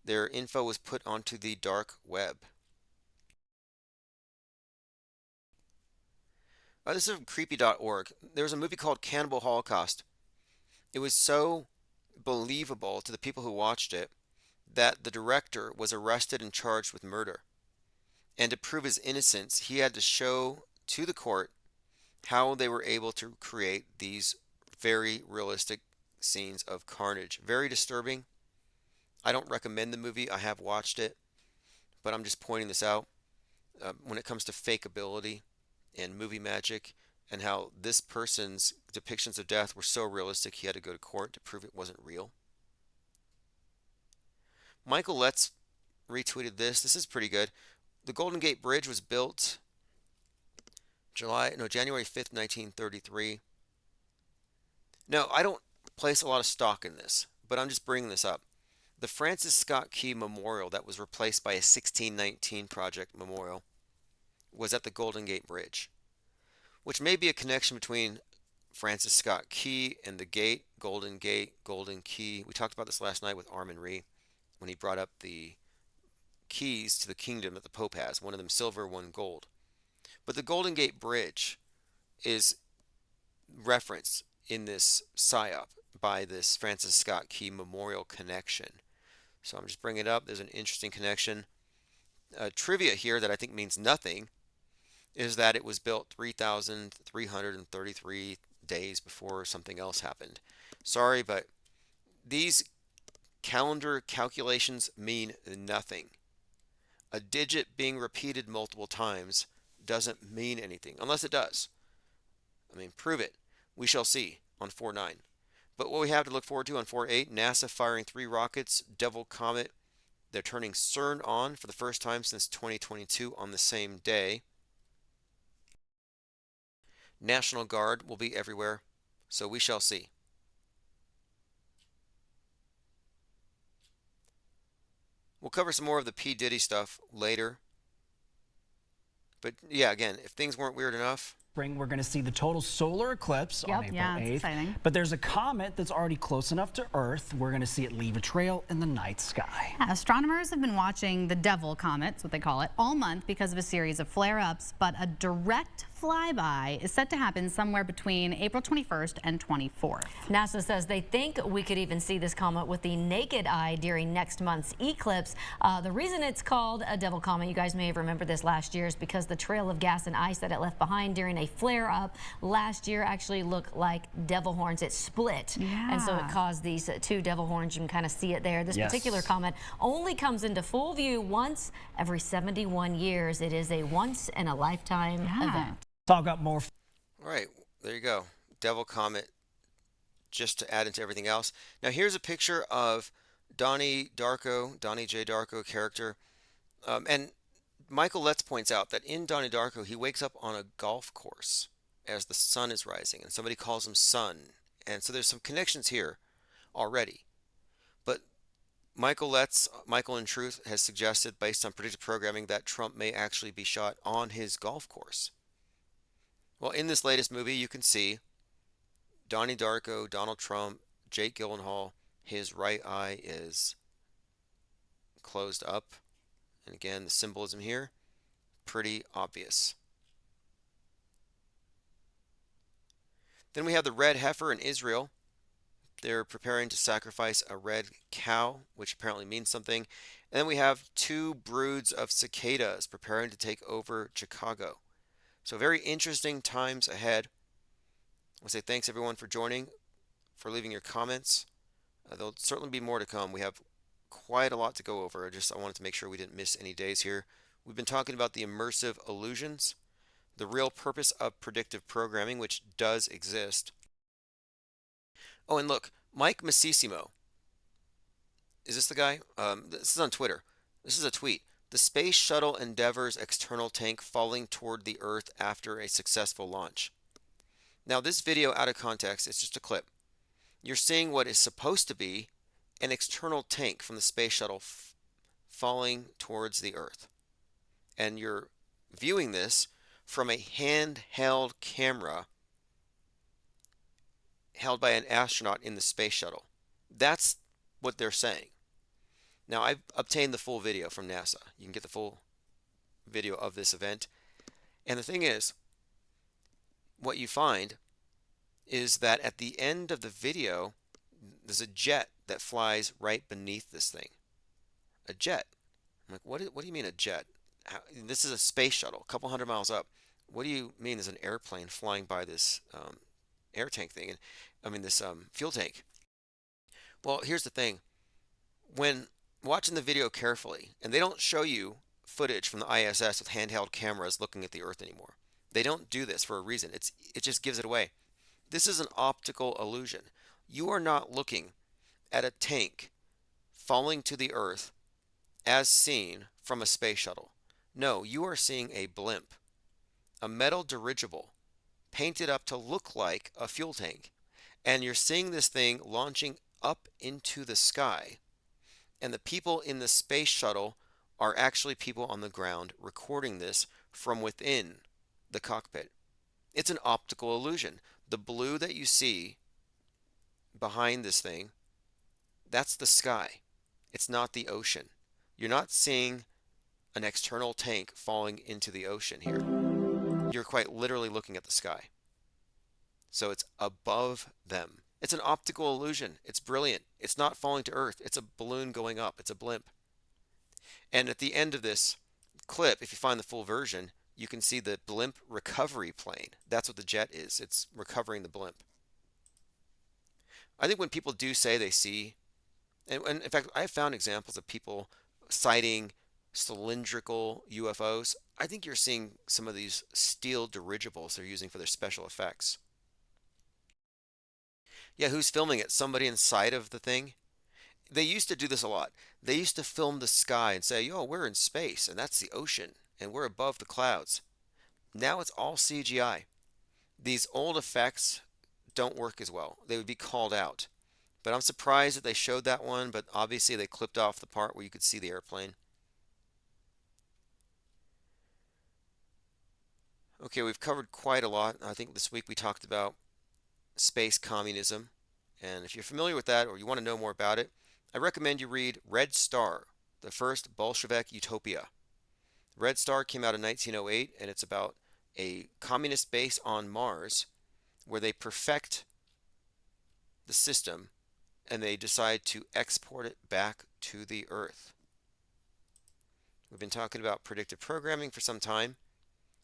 S1: Their info was put onto the dark web. This is from creepy.org. There was a movie called Cannibal Holocaust. It was so believable to the people who watched it that the director was arrested and charged with murder. And to prove his innocence, he had to show to the court how they were able to create these very realistic scenes of carnage. Very disturbing. I don't recommend the movie. I have watched it, but I'm just pointing this out. When it comes to fake ability and movie magic, and how this person's depictions of death were so realistic he had to go to court to prove it wasn't real. Michael Letts retweeted this. This is pretty good. The Golden Gate Bridge was built January 5th, 1933. No, I don't place a lot of stock in this, but I'm just bringing this up. The Francis Scott Key Memorial that was replaced by a 1619 project memorial was at the Golden Gate Bridge, which may be a connection between Francis Scott Key and the gate, Golden Key. We talked about this last night with Armin Ree when he brought up the keys to the kingdom that the Pope has, one of them silver, one gold. But the Golden Gate Bridge is referenced in this PSYOP by this Francis Scott Key Memorial connection. So I'm just bringing it up. There's an interesting connection. Trivia here that I think means nothing is that it was built 3,333 days before something else happened. Sorry, but these calendar calculations mean nothing. A digit being repeated multiple times doesn't mean anything, unless it does. I mean, prove it. We shall see on 4.9. But what we have to look forward to on 4.8, NASA firing 3 rockets, Devil Comet. They're turning CERN on for the first time since 2022 on the same day. National Guard will be everywhere, so we shall see. We'll cover some more of the P. Diddy stuff later. But yeah, again, if things weren't weird enough,
S6: spring, we're going to see the total solar eclipse on April 8th.
S7: Exciting.
S6: But there's a comet that's already close enough to Earth. We're going to see it leave a trail in the night sky.
S7: Yeah, astronomers have been watching the Devil Comet, that's what they call it, all month because of a series of flare-ups, but a direct flyby is set to happen somewhere between April 21st and 24th.
S8: NASA says they think we could even see this comet with the naked eye during next month's eclipse. The reason it's called a Devil Comet, you guys may have remembered this last year, is because the trail of gas and ice that it left behind during a flare-up last year actually looked like devil horns. It split, and so it caused these 2 devil horns. You can kind of see it there. This particular comet only comes into full view once every 71 years. It is a once-in-a-lifetime event.
S6: Talk about more.
S1: All right, there you go. Devil Comet, just to add into everything else. Now here's a picture of Donnie J. Darko character. And Michael Letts points out that in Donnie Darko, he wakes up on a golf course as the sun is rising, and somebody calls him Sun. And so there's some connections here already. But Michael in Truth, has suggested, based on predictive programming, that Trump may actually be shot on his golf course. Well, in this latest movie, you can see Donnie Darko, Donald Trump, Jake Gyllenhaal. His right eye is closed up. And again, the symbolism here, pretty obvious. Then we have the red heifer in Israel. They're preparing to sacrifice a red cow, which apparently means something. And then we have 2 broods of cicadas preparing to take over Chicago. So very interesting times ahead. I want to say thanks everyone for joining, for leaving your comments. There'll certainly be more to come. We have quite a lot to go over. I wanted to make sure we didn't miss any days here. We've been talking about the immersive illusions, the real purpose of predictive programming, which does exist. Oh, and look, Mike Massissimo. Is this the guy? This is on Twitter. This is a tweet. The Space Shuttle Endeavour's external tank falling toward the Earth after a successful launch. Now, this video out of context, it's just a clip. You're seeing what is supposed to be an external tank from the space shuttle falling towards the Earth. And you're viewing this from a handheld camera held by an astronaut in the space shuttle. That's what they're saying. Now, I've obtained the full video from NASA. You can get the full video of this event. And the thing is, what you find is that at the end of the video, there's a jet that flies right beneath this thing. A jet. I'm like, what do you mean a jet? This is a space shuttle, a couple hundred miles up. What do you mean there's an airplane flying by this air tank thing? And I mean this fuel tank. Well, here's the thing. When watching the video carefully, and they don't show you footage from the ISS with handheld cameras looking at the Earth anymore. They don't do this for a reason. It just gives it away. This is an optical illusion. You are not looking at a tank falling to the Earth as seen from a space shuttle. No, you are seeing a blimp, a metal dirigible painted up to look like a fuel tank. And you're seeing this thing launching up into the sky. And the people in the space shuttle are actually people on the ground recording this from within the cockpit. It's an optical illusion. The blue that you see behind this thing, that's the sky. It's not the ocean. You're not seeing an external tank falling into the ocean here. You're quite literally looking at the sky. So it's above them. It's an optical illusion. It's brilliant. It's not falling to Earth. It's a balloon going up. It's a blimp. And at the end of this clip, if you find the full version, you can see the blimp recovery plane. That's what the jet is. It's recovering the blimp. I think when people do say they see, and in fact, I have found examples of people citing cylindrical UFOs. I think you're seeing some of these steel dirigibles they're using for their special effects. Yeah, who's filming it? Somebody inside of the thing? They used to do this a lot. They used to film the sky and say, yo, we're in space, and that's the ocean, and we're above the clouds. Now it's all CGI. These old effects don't work as well. They would be called out. But I'm surprised that they showed that one, but obviously they clipped off the part where you could see the airplane. Okay, we've covered quite a lot. I think this week we talked about space communism. And if you're familiar with that or you want to know more about it, I recommend you read Red Star, the first Bolshevik utopia. Red Star came out in 1908, and it's about a communist base on Mars where they perfect the system and they decide to export it back to the Earth. We've been talking about predictive programming for some time,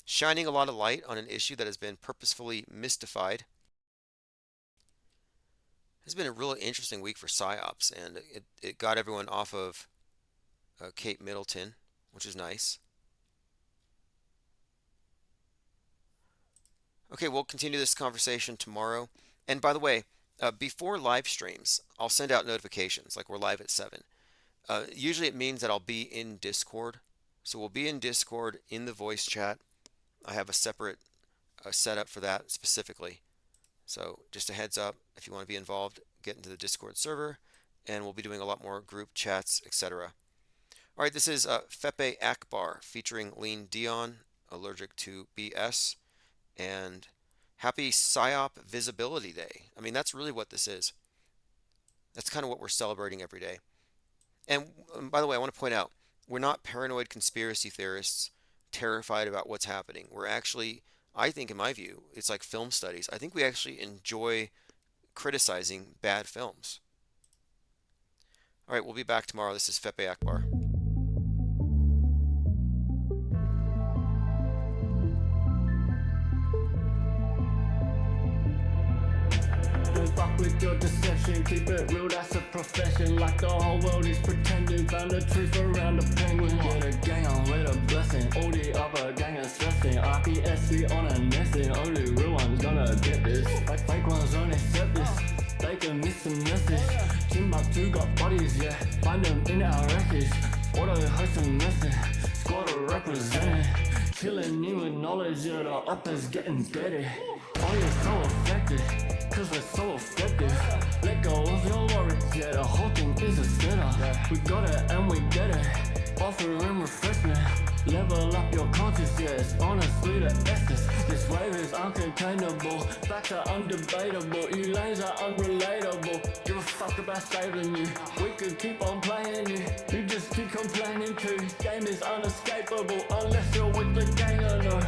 S1: shining a lot of light on an issue that has been purposefully mystified. It's been a really interesting week for PSYOPs, and it got everyone off of Cape Middleton, which is nice. Okay, we'll continue this conversation tomorrow. And by the way, before live streams, I'll send out notifications, like we're live at 7. Usually it means that I'll be in Discord. So we'll be in Discord in the voice chat. I have a separate setup for that specifically. So just a heads up, if you want to be involved, get into the Discord server, and we'll be doing a lot more group chats, etc. All right, this is Fepe Akbar featuring Lean Dion, Allergic to BS, and happy PSYOP Visibility Day. I mean, that's really what this is. That's kind of what we're celebrating every day. And by the way, I want to point out, we're not paranoid conspiracy theorists terrified about what's happening. We're actually, I think in my view, it's like film studies. I think we actually enjoy criticizing bad films. All right, we'll be back tomorrow. This is Fepe Akbar.
S9: Fuck with your deception, keep it real, that's a profession. Like the whole world is pretending, found the truth around the penguin. Get a gang on with a blessing, all the other gang is stressing. RPS, we some message. Timbuktu got bodies, yeah. Find them in our records. Auto host and method. Squad are represented. Killing you with knowledge, yeah. The uppers getting dirty. Oh, you're so effective. Cause we're so effective. Let go of your worries, yeah. The whole thing is a setup. We got it and we get it. Offering refreshment. Level up your conscious, yes. Honestly, the essence. This wave is uncontainable. Facts are undebatable. You lanes are unrelatable. Give a fuck about saving you. We could keep on playing you. You just keep complaining too. Game is unescapable unless you're with the gang or no.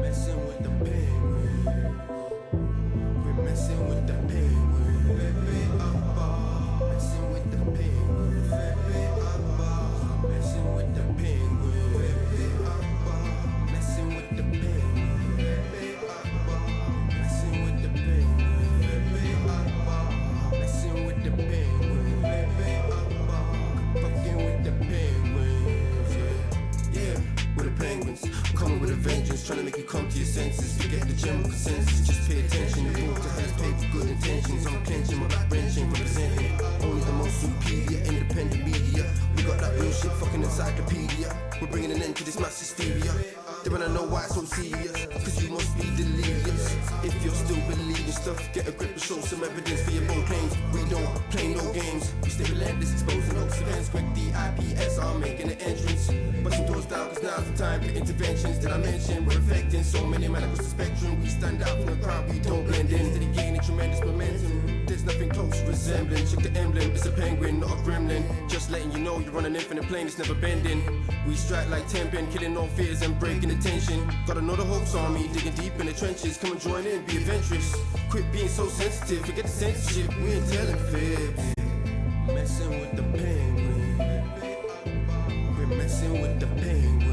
S9: Messing with the penguin. We're messing with the penguin. Messing with the penguin. Messing with the penguin. Messing with the penguin. Messing with the penguin. Messing with the penguin. Fucking with the penguins. Yeah, with the penguins. I'm coming with a vengeance, trying to make you come to your senses. Forget the general consensus, just pay attention. The book that has paid for good intentions. I'm clenching my back wrenching, representing only the most superior independent media. We got that real shit fucking encyclopedia. We're bringing an end to this mass hysteria. They wanna know why it's so serious, cause you must be delirious. If you're still believing stuff, get a grip and show some evidence for your bold claims. We don't play no games, we stay relentless, exposing hoax events. Quick DIPS are making an entrance. Busting doors down cause now's the time for interventions. Did I mention we're affecting so many men across the spectrum? We stand out from the crowd, we don't blend in. Steady gaining tremendous momentum. There's nothing close resembling. Check the emblem, it's a penguin, not a gremlin. Just letting you know you're on an infinite plane, it's never bending. We strike like 10 pin, killing all fears and breaking the tension. Gotta know the Hawks army, digging deep in the trenches. Come and join in, be adventurous. Quit being so sensitive, forget the censorship. We ain't telling fibs. Messing with the penguin. We're messing with the penguin.